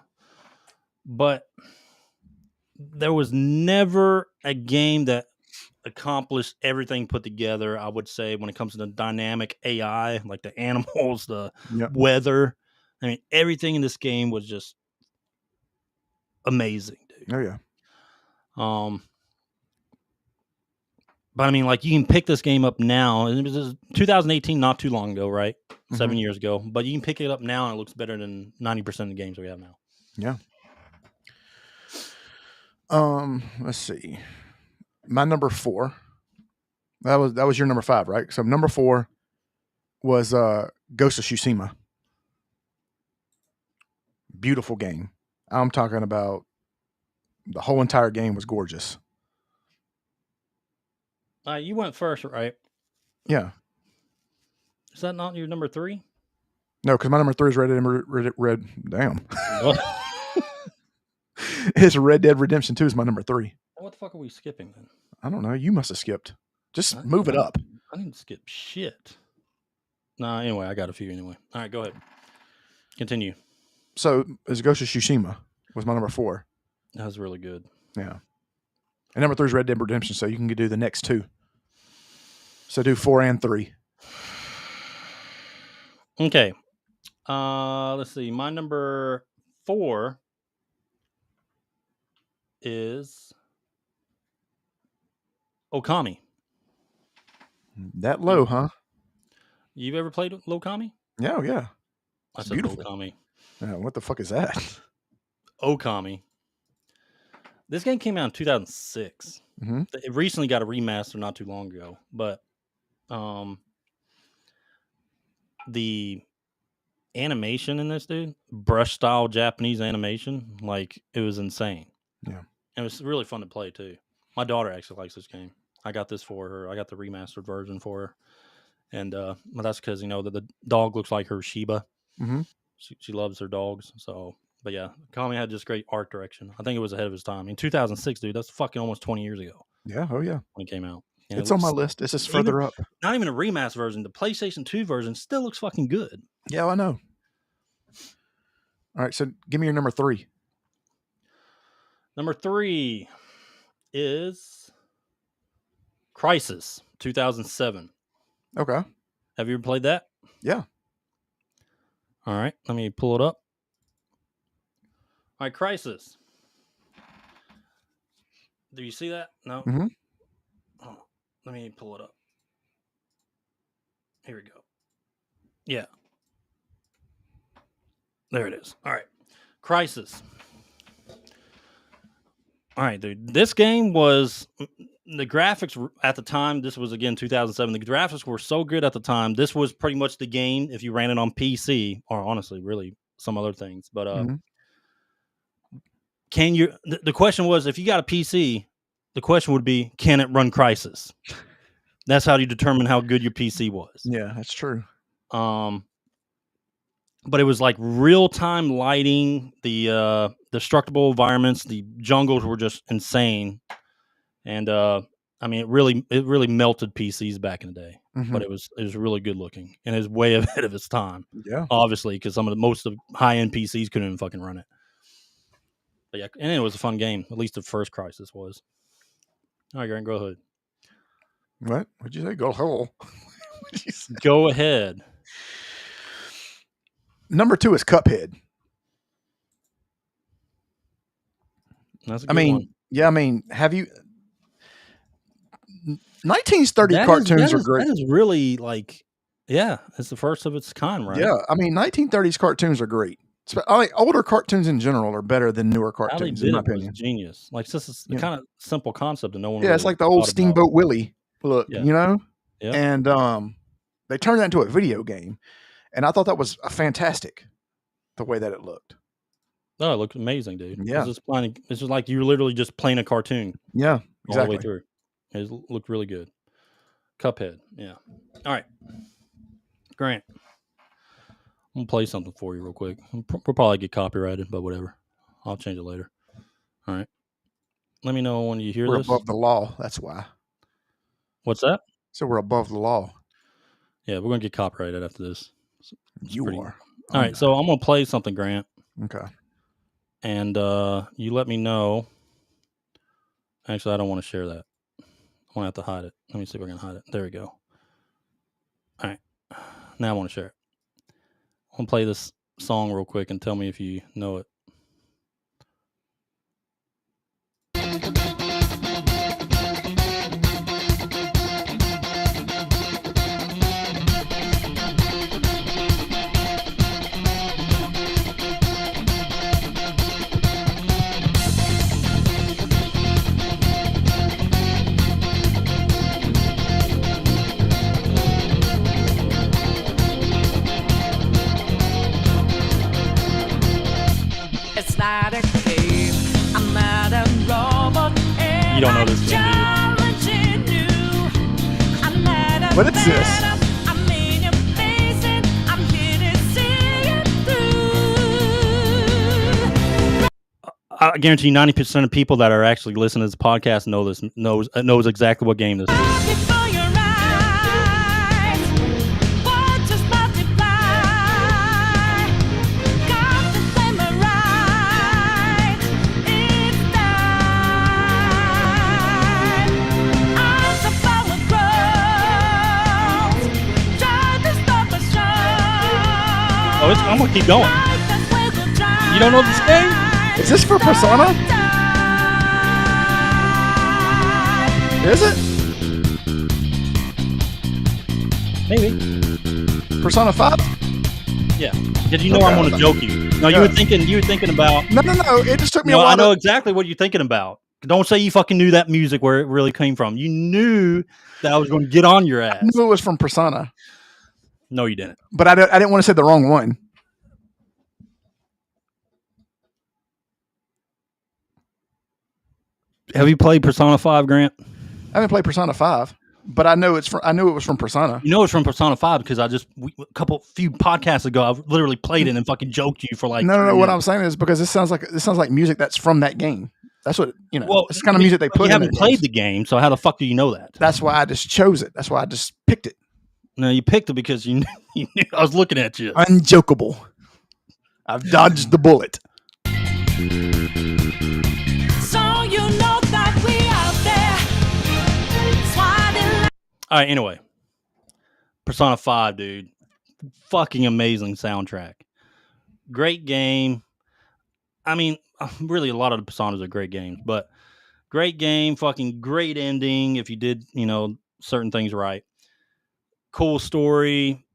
But there was never a game that accomplished everything put together, I would say, when it comes to the dynamic AI, like the animals, the weather. I mean, everything in this game was just amazing, dude.
Oh, yeah.
But I mean, like, you can pick this game up now. It was 2018, not too long ago, right? 7 years ago. But you can pick it up now, and it looks better than 90% of the games we have now.
Yeah. Let's see. My number 4. That was your number 5, right? So number 4 was Ghost of Tsushima. Beautiful game. I'm talking about the whole entire game was gorgeous.
You went first, right?
Yeah.
Is that not your number 3?
No, because my number 3 is Red. Damn. It's Red Dead Redemption 2 is my number 3.
What the fuck are we skipping then?
I don't know. You must have skipped. Just move it up.
I didn't skip shit. Nah, anyway, I got a few anyway. All right, go ahead. Continue.
So, it's Ghost of Tsushima was my number 4.
That was really good.
Yeah. And number 3 is Red Dead Redemption, so you can do the next 2. So do 4 and 3.
Okay. Let's see. My number 4 is 𝐽𝐿𝐾𝐭.
That low, huh?
You've ever played 𝐽𝐿𝐾ommie?
Yeah, yeah.
That's
beautiful.
𝐽𝐿𝐾ommie.
Yeah, what the fuck is that?
𝐽𝐿𝐾ommie. This game came out in 2006.
Mm-hmm.
It recently got a remaster not too long ago, but the animation in this, dude, brush style Japanese animation, like, it was insane.
Yeah.
And it was really fun to play too. My daughter actually likes this game. I got this for her. I got the remastered version for her. And well, that's because, the dog looks like her Shiba.
Mm-hmm.
She loves her dogs. So, but yeah, 𝐽𝐿𝐾ommie had just great art direction. I think it was ahead of his time. In 2006, dude, that's fucking almost 20 years ago.
Yeah, oh yeah.
When it came out.
And it's on my list. This is further up.
Not even a remaster version. The PlayStation 2 version still looks fucking good.
Yeah, I know. All right, so give me your number 3.
Number 3 is Crysis 2007.
Okay.
Have you ever played that?
Yeah.
All right, let me pull it up. All right, Crysis. Do you see that? No.
Mm-hmm.
Oh, let me pull it up. Here we go. Yeah. There it is. All right. Crysis. All right, dude. This game was... The graphics at the time, this was, again, 2007. The graphics were so good at the time. This was pretty much the game if you ran it on PC, or honestly, really, some other things. But can you... The question was, if you got a PC, the question would be, can it run Crysis? That's how you determine how good your PC was.
Yeah, that's true.
But it was like real-time lighting, the destructible environments, the jungles were just insane. And I mean, it really melted PCs back in the day.
Mm-hmm.
But it was really good looking, and it was way ahead of its time.
Yeah,
obviously, because most of the high-end PCs couldn't even fucking run it. But yeah, and it was a fun game. At least the first Crysis was. All right, Grant, go ahead.
What? What'd you say? Go hole.
Go ahead.
Number 2 is Cuphead.
That's a good one.
Yeah, I mean, have you... 1930 cartoons are great.
That is really, like, Yeah, it's the first of its kind, right?
Yeah, I mean, 1930s cartoons are great. Older cartoons in general are better than newer cartoons.
How they did
in my
it was
opinion.
genius. Like this is the kind of simple concept that no one.
Yeah,
really
it's like the old Steamboat Willie look,
Yeah.
And they turned that into a video game, and I thought that was fantastic, the way that it looked.
No, it looked amazing, dude.
Yeah,
it's just like you were literally just playing a cartoon.
Yeah, exactly.
All the way through. It looked really good. Cuphead, yeah. All right, Grant, I'm gonna play something for you real quick. We'll probably get copyrighted, but whatever. I'll change it later. All right. Let me know when you hear
we're
this.
We're above the law. That's why.
What's that?
So we're above the law.
Yeah, we're gonna get copyrighted after this.
You are.
All right, so I'm gonna play something, Grant.
Okay.
And you let me know. Actually, I don't want to share that. I want to have to hide it. Let me see if I can hide it. There we go. All right. Now I want to share it. I'm going to play this song real quick and tell me if you know it. You don't know this game, do you?
What is this?
I guarantee 90% of people that are actually listening to this podcast knows exactly what game this is. I'm gonna keep going. You don't know this game?
Is this for Persona? Is it?
Maybe.
Persona 5?
Yeah. Did you know I'm gonna joke you? No, you were thinking about.
No. It just took me a while.
I know exactly what you're thinking about. Don't say you fucking knew that music where it really came from. You knew that I was going to get on your ass.
I knew it was from Persona.
No, you didn't.
But I didn't want to say the wrong one.
Have you played Persona 5, Grant?
I haven't played Persona 5, but I knew it was from Persona.
You know it's from Persona 5 because a few podcasts ago I literally played it and fucking joked you for like.
No. What I'm saying is because this sounds like music that's from that game. That's what Well, it's the kind of music they put.
You haven't played the game, so how the fuck do you know that?
That's why I just chose it. That's why I just picked it.
No, you picked it because you knew I was looking at you.
Unjokeable. I've dodged the bullet.
So you know that we out there.
All right, anyway. Persona 5, dude. Fucking amazing soundtrack. Great game. I mean, really a lot of the Personas are great games, but great game, fucking great ending if you did, certain things right. Cool story.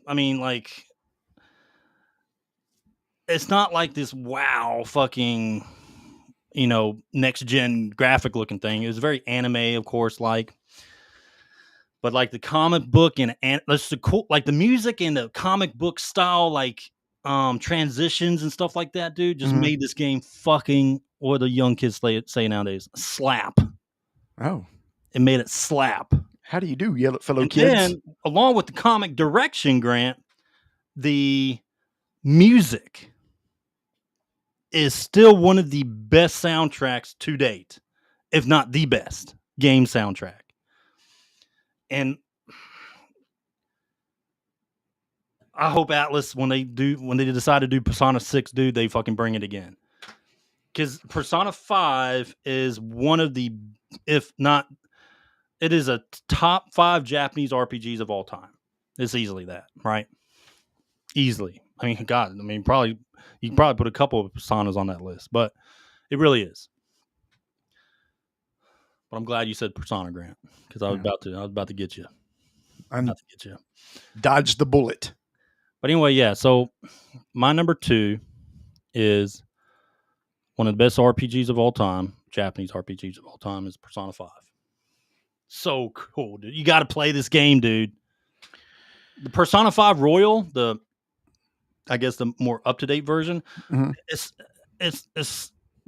I mean, like, it's not like this wow fucking, next gen graphic looking thing. It was very anime, of course, but like the comic book and that's the cool, like the music and the comic book style, like transitions and stuff like that, dude, just made this game fucking, what the young kids say nowadays, slap.
Oh,
it made it slap.
How do you do, fellow kids?
Then, along with the comic direction, Grant, the music is still one of the best soundtracks to date, if not the best game soundtrack. And I hope Atlas, when they decide to do Persona 6, dude, they fucking bring it again. Because Persona 5 is one of the, if not, it is a top 5 Japanese RPGs of all time. It's easily that, right? Easily. I mean, God, you can probably put a couple of Personas on that list, but it really is. But I'm glad you said Persona, Grant, because I was about to get you. Not to get you.
Dodge the bullet.
But anyway, yeah. So my number 2 is one of the best RPGs of all time, Japanese RPGs of all time, is Persona 5. So cool, dude. You got to play this game, dude. The Persona 5 Royal, I guess the more up-to-date version, it's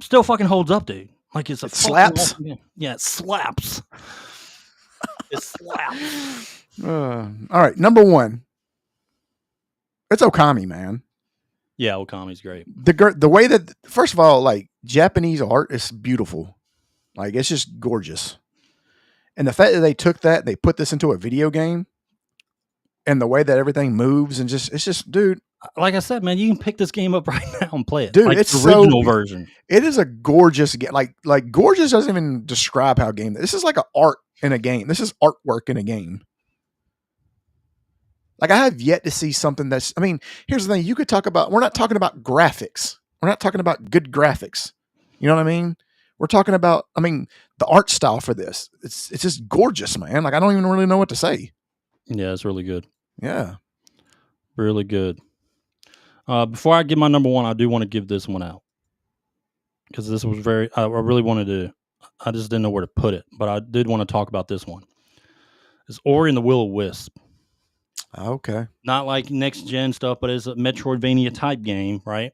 still fucking holds up, dude. Like it
slaps.
Awesome game. Yeah, it slaps. It slaps.
All right, number 1. It's Okami, man.
Yeah, Okami's great.
The way that, first of all, like Japanese art is beautiful. Like it's just gorgeous. And the fact that they took that, they put this into a video game, and the way that everything moves and it's just, dude.
Like I said, man, you can pick this game up right now and play it.
Dude,
like
it's
the original version.
It is a gorgeous game. Like gorgeous doesn't even describe how game. This is like an art in a game. This is artwork in a game. Like I have yet to see something that's, I mean, here's the thing. You could talk about, we're not talking about graphics. We're not talking about good graphics. You know what I mean? We're talking about, I mean, the art style for this. It's just gorgeous, man. Like I don't even really know what to say.
Yeah, it's really good.
Yeah.
Really good. Before I give my number 1, I do want to give this one out. Because this was I really wanted to, I just didn't know where to put it. But I did want to talk about this one. It's Ori and the Will of Wisp.
Okay.
Not like next gen stuff, but it's a Metroidvania type game, right?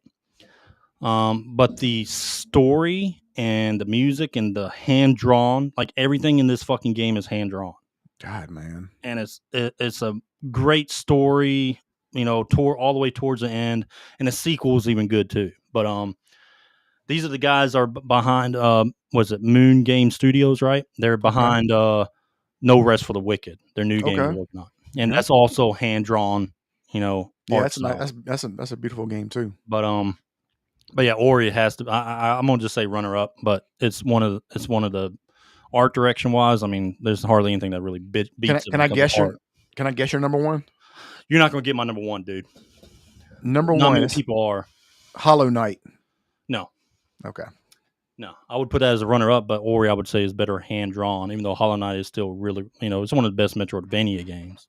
But the story and the music and the hand drawn, like everything in this fucking game is hand drawn.
God, man.
And it's a great story, you know, all the way towards the end, and the sequel is even good too. But these are the guys are behind was it Moon Game Studios, right? They're behind No Rest for the Wicked, their new game they're working on. And that's also hand drawn, you know.
Yeah, that's nice. That's a beautiful game too.
But yeah, Ori has to. I'm gonna just say runner up, but it's one of the art direction wise. I mean, there's hardly anything that really beats.
Can I guess your number 1?
You're not gonna get my number 1, dude.
Number
Not
1
many
is
people are.
Hollow Knight.
No.
Okay.
No, I would put that as a runner up, but Ori I would say is better hand drawn. Even though Hollow Knight is still really, you know, it's one of the best Metroidvania games.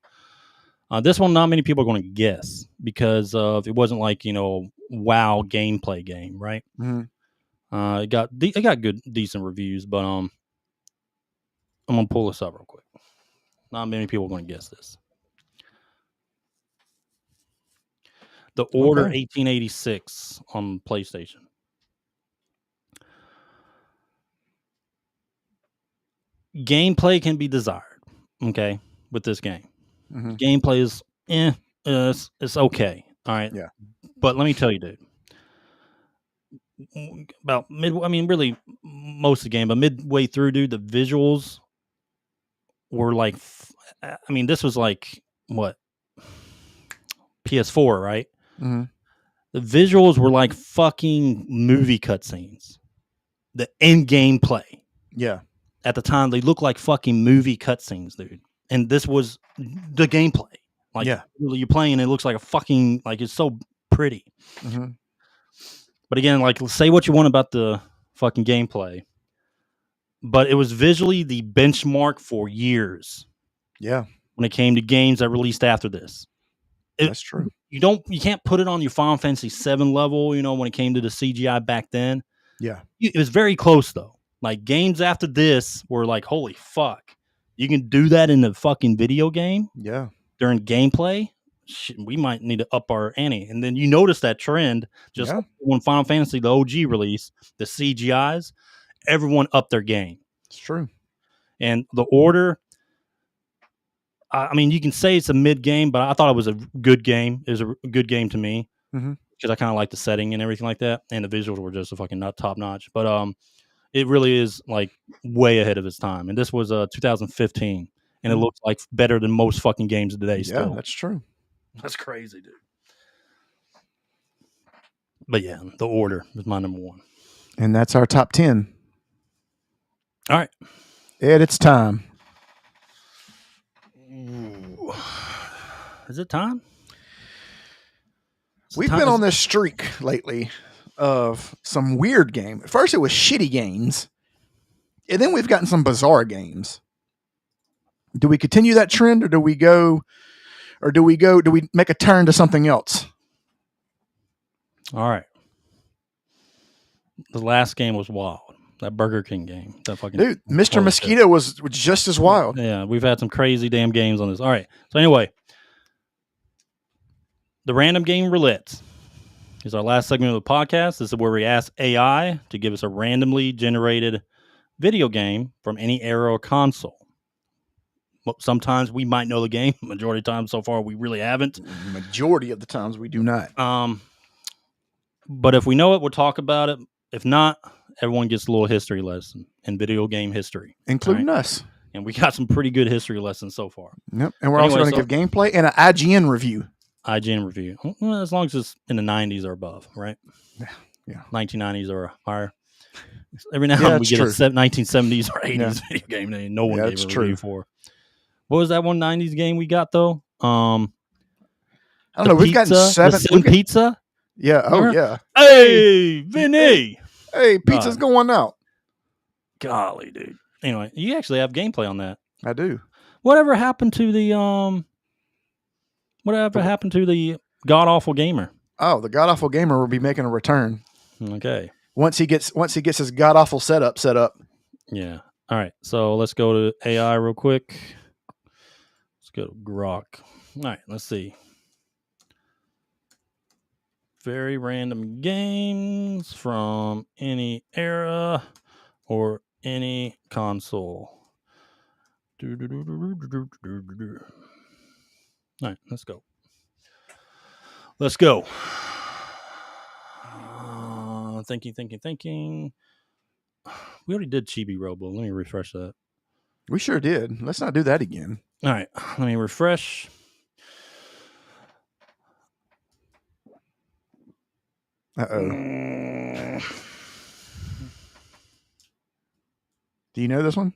This one, not many people are going to guess because it wasn't like, you know, wow gameplay game, right?
Mm-hmm.
It got good, decent reviews, but I'm gonna pull this up real quick. Not many people are going to guess this. The Order 1886 on PlayStation. Gameplay can be desired, okay, with this game. Mm-hmm. Gameplay is it's okay. All right.
Yeah.
But let me tell you, dude. Really most of the game, but midway through, dude, the visuals were like, this was like what? PS4, right?
Mm-hmm.
The visuals were like fucking movie cutscenes. The end gameplay.
Yeah.
At the time, they looked like fucking movie cutscenes, dude. And this was the gameplay. Like, really, you're playing, it looks like a fucking, like, it's so pretty.
Mm-hmm.
But again, like, say what you want about the fucking gameplay, but it was visually the benchmark for years.
Yeah.
When it came to games that released after this.
That's true.
You can't put it on your Final Fantasy 7 level, you know, when it came to the CGI back then.
Yeah.
It was very close, though. Like, games after this were like, holy fuck. You can do that in the fucking video game?
Yeah.
During gameplay? Shit, we might need to up our ante. And then you notice that trend just when Final Fantasy, the OG release, the CGIs, everyone upped their game.
It's true.
And the Order, you can say it's a mid game, but I thought it was a good game. It was a good game to me because I kind of like the setting and everything like that. And the visuals were just a fucking top notch. But it really is like way ahead of its time. And this was 2015, and it looks like better than most fucking games today. Still,
that's true.
That's crazy, dude. But yeah, The Order is my number 1,
and that's our top 10.
All right,
Ed, it's time.
Ooh. Is it time?
We've been on this streak lately of some weird game. At first, it was shitty games, and then we've gotten some bizarre games. Do we continue that trend, or do we make a turn to something else?
All right. The last game was wild. That Burger King game. That fucking
dude, Mr. Mosquito was just as wild.
Yeah, we've had some crazy damn games on this. All right. So anyway, the random game Roulette is our last segment of the podcast. This is where we ask AI to give us a randomly generated video game from any era or console. Sometimes we might know the game. Majority of the time so far, we really haven't.
Majority of the times we do not.
But if we know it, we'll talk about it. If not, everyone gets a little history lesson in video game history.
Including us.
And we got some pretty good history lessons so far.
Yep. And we're also going to give gameplay and an IGN review.
IGN review. Well, as long as it's in the 90s or above, right?
Yeah.
1990s or higher. Every now and then we get a 1970s or 80s video game that no one gave a review for. What was that one 90s game we got, though?
I don't know. We've gotten seven
pizza?
Yeah. Oh, yeah.
Hey, Vinny.
Hey, pizza's going out.
Golly, dude. Anyway, you actually have gameplay on that.
I do.
Whatever happened to the God Awful Gamer?
Oh, the God Awful Gamer will be making a return.
Okay.
Once he gets his God Awful setup set up.
Yeah. All right. So let's go to AI real quick. Let's go to Grok. All right. Let's see. Very random games from any era or any console. All right, let's go. Thinking. We already did Chibi Robo. Let me refresh that.
We sure did. Let's not do that again.
All right, let me refresh.
Uh-oh. Do you know this one?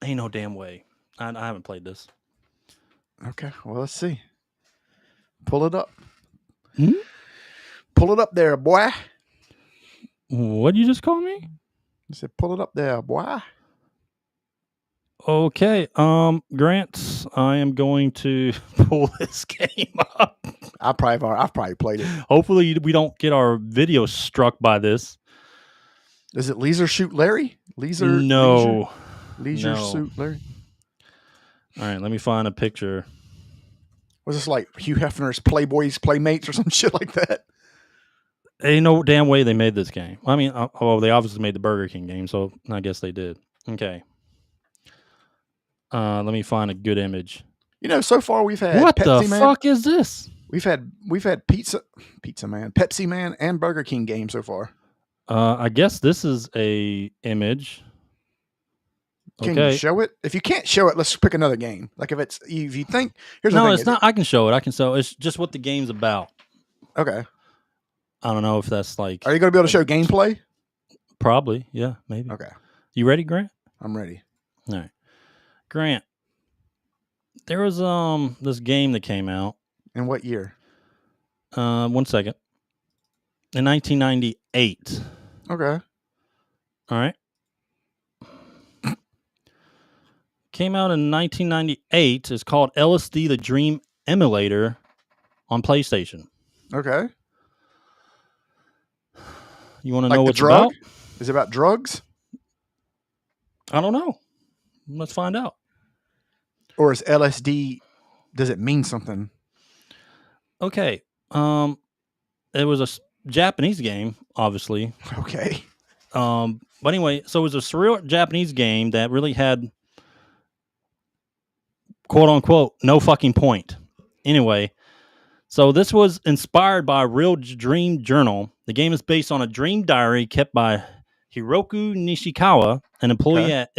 Ain't no damn way. I haven't played this.
Okay, well, let's see. Pull it up. Pull it up there, boy.
What'd you just call me?
I said, pull it up there, boy.
Okay, Grant, I am going to pull this game up.
I've probably played it.
Hopefully, we don't get our video struck by this.
Is it Leisure Suit Larry?
No.
Leisure Suit Larry.
All right, let me find a picture.
Was this like Hugh Hefner's Playboy's Playmates or some shit like that?
Ain't no damn way they made this game. I mean, they obviously made the Burger King game, so I guess they did. Okay. Let me find a good image.
You know, so far we've had
what
Pepsi
the
Man.
Fuck is this?
We've had Pizza Man, Pepsi Man, and Burger King games so far.
I guess this is a image.
Can you show it? If you can't show it, let's pick another game. Like if you think here's
no,
the thing,
it's not. I can show it. It's just what the game's about.
Okay.
I don't know if that's like.
Are you going to be able to show gameplay?
Probably. Yeah. Maybe.
Okay.
You ready, Grant?
I'm ready.
All right. Grant, there was this game that came out.
In what year?
1 second. In 1998.
Okay.
All right. Came out in 1998. It's called LSD The Dream Emulator on PlayStation.
Okay.
You want to know what it's about?
Is it about drugs?
I don't know. Let's find out.
Or is LSD, does it mean something?
Okay. It was a Japanese game, obviously.
Okay.
But anyway, so it was a surreal Japanese game that really had, quote unquote, no fucking point. Anyway, so this was inspired by a real dream journal. The game is based on a dream diary kept by Hiroki Nishikawa, an employee at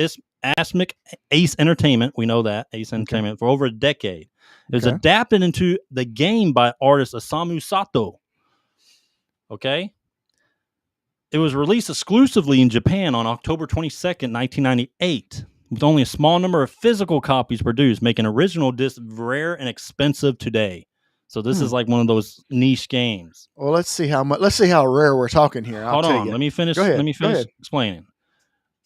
Ace Entertainment. We know that, Ace Entertainment, for over a decade. It was adapted into the game by artist Osamu Sato. Okay? It was released exclusively in Japan on October 22nd, 1998, with only a small number of physical copies produced, making original discs rare and expensive today. So this is like one of those niche games.
Well, let's see how rare we're talking here.
Hold on, let me finish. Let me finish explaining.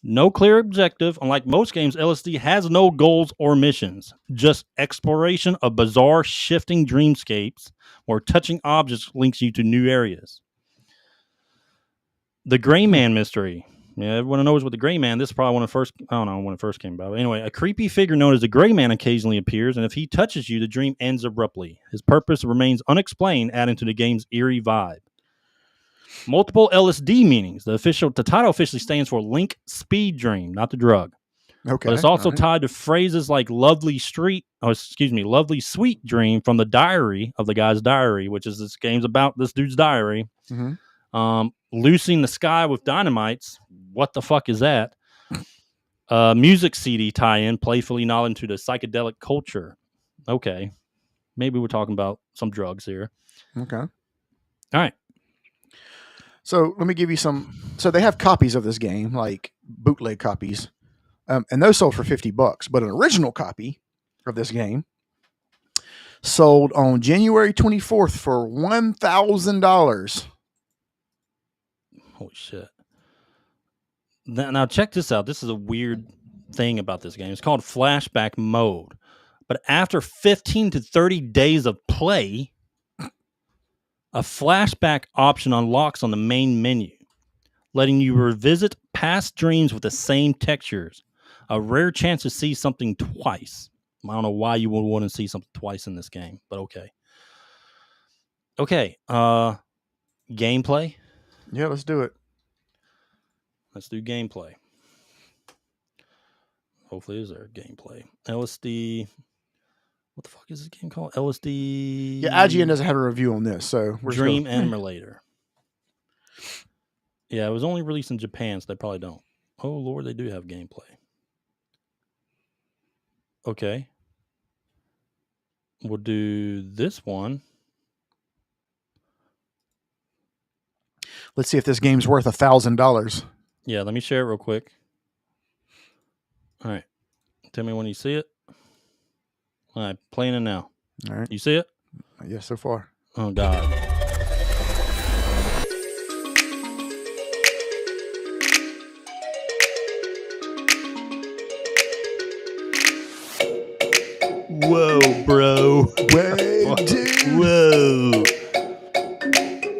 No clear objective. Unlike most games, LSD has no goals or missions, just exploration of bizarre, shifting dreamscapes where touching objects links you to new areas. The Gray Man mystery. Yeah, everyone knows what the Gray Man. This is probably I don't know when it first came about. But anyway, a creepy figure known as the Gray Man occasionally appears, and if he touches you, the dream ends abruptly. His purpose remains unexplained, adding to the game's eerie vibe. Multiple LSD meanings. The title officially stands for Link Speed Dream, not the drug.
Okay.
But it's also tied to phrases like lovely sweet dream from the diary of the guy's diary, which is this game's about this dude's diary.
Mm-hmm.
Loosing the sky with dynamites. What the fuck is that? Music CD tie-in, playfully nodding to the psychedelic culture. Okay. Maybe we're talking about some drugs here.
Okay.
All right.
So let me give you some. So they have copies of this game, like bootleg copies, and those sold for $50. But an original copy of this game sold on January 24th for $1,000.
Holy shit. Now check this out. This is a weird thing about this game. It's called flashback mode. But after 15 to 30 days of play, a flashback option unlocks on the main menu, letting you revisit past dreams with the same textures. A rare chance to see something twice. I don't know why you would want to see something twice in this game, but okay. Okay. Gameplay.
Yeah, let's do it.
Let's do gameplay. Hopefully, is there gameplay? LSD. What the fuck is this game called? LSD.
Yeah, IGN doesn't have a review on this, so we're
Dream Emulator. Yeah, it was only released in Japan, so they probably don't. Oh Lord, they do have gameplay. Okay. We'll do this one.
Let's see if this game's worth $1,000.
Yeah, let me share it real quick. All right. Tell me when you see it. All right, playing it now.
All right.
You see it?
Yeah, so far.
Oh, God. Whoa, bro. Whoa.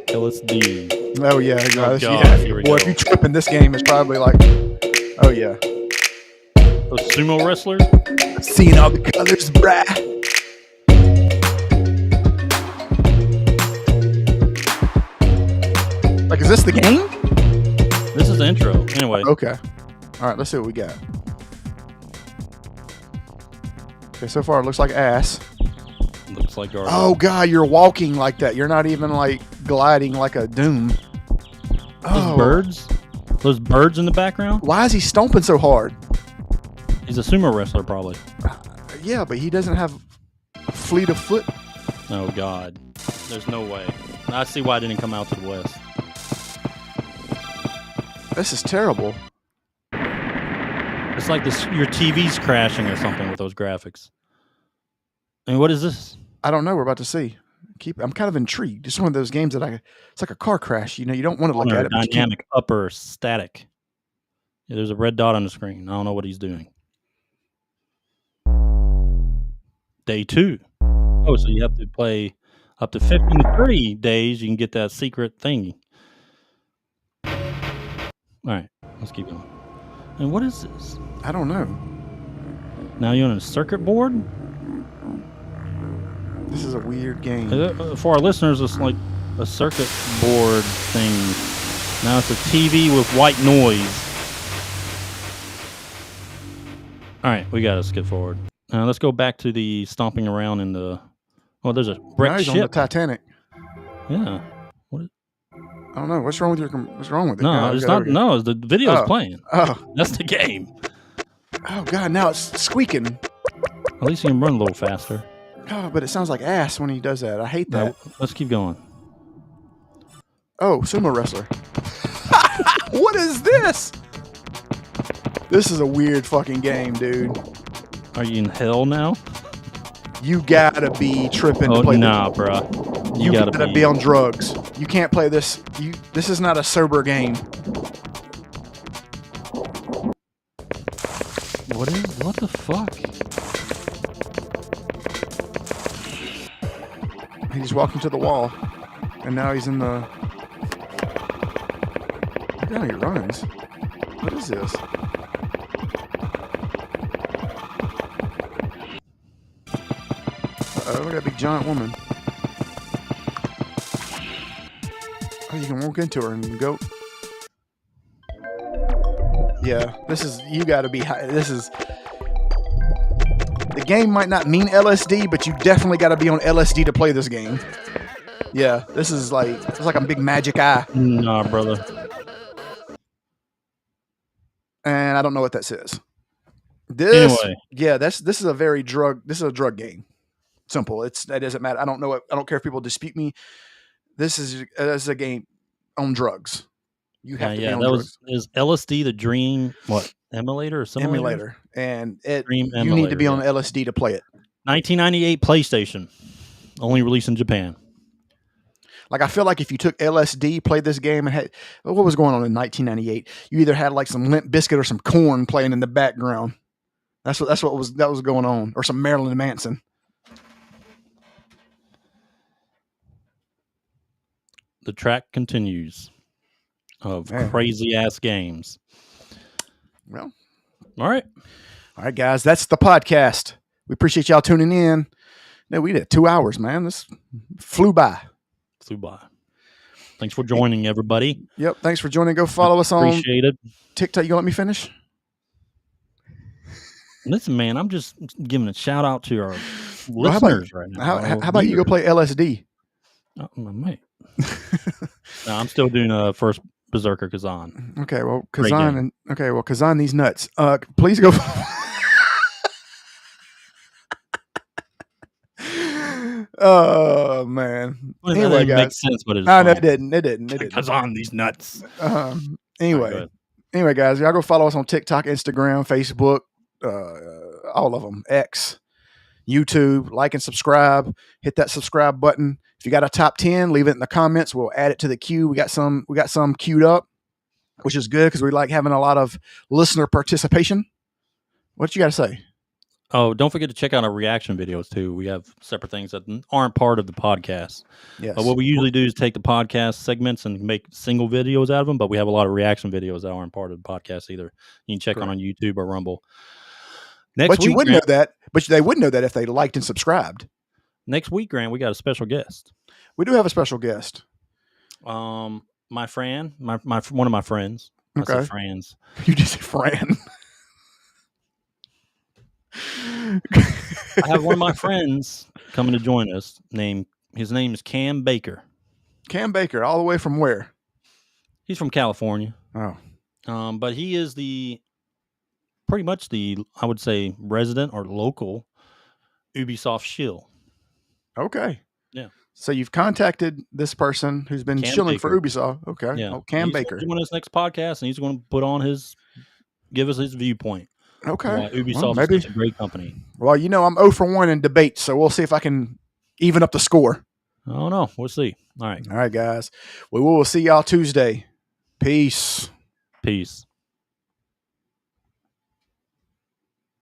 LSD.
Oh, yeah.
Oh, God.
Yeah.
Here we
Boy,
go.
if you trip in this game, it's probably like, oh, yeah.
Those sumo wrestlers?
Seeing all the colors, brah. Like, is this the game?
This is the intro. Anyway.
Okay. All right, let's see what we got. Okay, so far it looks like ass.
Looks like garbage.
Oh, God, you're walking like that. You're not even, like, gliding like a Doom.
Those birds? Those birds in the background?
Why is he stomping so hard?
He's a sumo wrestler, probably.
Yeah, but he doesn't have a fleet of foot.
Oh, God. There's no way. I see why it didn't come out to the West.
This is terrible.
It's like this. Your TV's crashing or something with those graphics. I mean, what is this?
I don't know. We're about to see. I'm kind of intrigued. It's one of those games that it's like a car crash. You know, you don't want to look at it.
Dynamic upper static. Yeah, there's a red dot on the screen. I don't know what he's doing. Day 2. Oh, so you have to play up to 15 to 30 days. You can get that secret thingy. All right, let's keep going. And what is this?
I don't know.
Now you're on a circuit board?
This is a weird game.
For our listeners, it's like a circuit board thing. Now it's a TV with white noise. All right, we got to skip forward. Let's go back to the stomping around in the... Oh, there's a wrecked ship.
On the Titanic.
Yeah.
I don't know. What's wrong with it?
No, it's not. No, the video's playing.
Oh.
That's the game.
Oh, God. Now it's squeaking.
At least you can run a little faster.
Oh, but it sounds like ass when he does that. I hate that.
No, let's keep going.
Oh, sumo wrestler. What is this? This is a weird fucking game, dude.
Are you in hell now?
You gotta be tripping to play
nah, bro.
You gotta be on drugs. You can't play this. This is not a sober game.
What the fuck?
He just walked into the wall, and now he's in the. Look how he runs. What is this? Uh-oh, look at that big giant woman. Oh, you can walk into her and go. Yeah, this is, you gotta be high. This is, the game might not mean LSD, but you definitely gotta be on LSD to play this game. Yeah, this is like, it's like a big magic eye.
Nah, brother.
And I don't know what that says. This,
Anyway.
yeah, this is a drug game. Simple. That doesn't matter. I don't know. I don't care if people dispute me. This is a game on drugs. You have to be on drugs.
Is LSD the dream emulator or something?
Emulator, and you need to be on LSD to play it.
1998 PlayStation, only released in Japan.
Like, I feel like if you took LSD, played this game, and had what was going on in 1998, you either had like some Limp Bizkit or some Korn playing in the background. That was going on, or some Marilyn Manson.
The track continues of crazy ass games.
Well,
all right,
guys, that's the podcast. We appreciate y'all tuning in. No, we did 2 hours, man. This flew by.
Thanks for joining, everybody.
Yep, thanks for joining. Go follow us on
Appreciate it.
TikTok. You gonna let me finish?
Listen, man, I'm just giving a shout out to our listeners right now.
How about you go play LSD?
Oh, I might. No, I'm still doing first Berserker Kazan.
Okay, well, Kazan these nuts. Please go. Oh man. Anyway, guys, makes
sense, but
no, it didn't.
Kazan these nuts.
Anyway, guys, y'all go follow us on TikTok, Instagram, Facebook, all of them, X, YouTube. Like and subscribe. Hit that subscribe button. If you got a top 10, leave it in the comments. We'll add it to the queue. We got some queued up, which is good because we like having a lot of listener participation. What you got to say?
Oh, don't forget to check out our reaction videos too. We have separate things that aren't part of the podcast.
Yes.
What we usually do is take the podcast segments and make single videos out of them, but we have a lot of reaction videos that aren't part of the podcast either. You can check on YouTube or Rumble.
But you wouldn't know that. But they would know that if they liked and subscribed.
Next week, Grant, we got a special guest.
We do have a special guest.
My friend, one of my friends.
Okay.
I said friends.
You just said friend.
I have one of my friends coming to join us. His name is Cam Baker.
Cam Baker, all the way from where?
He's from California.
Oh.
But he is pretty much I would say, resident or local Ubisoft shill.
Okay.
Yeah.
So you've contacted this person who's been shilling for Ubisoft. Okay.
Yeah.
Cam Baker.
He's doing his next podcast, and he's going to give us his viewpoint.
Okay.
Ubisoft is such a great company.
Well, I'm 0 for 1 in debate, so we'll see if I can even up the score.
I don't know. We'll see. All right.
All right, guys. We will see y'all Tuesday. Peace.
Peace.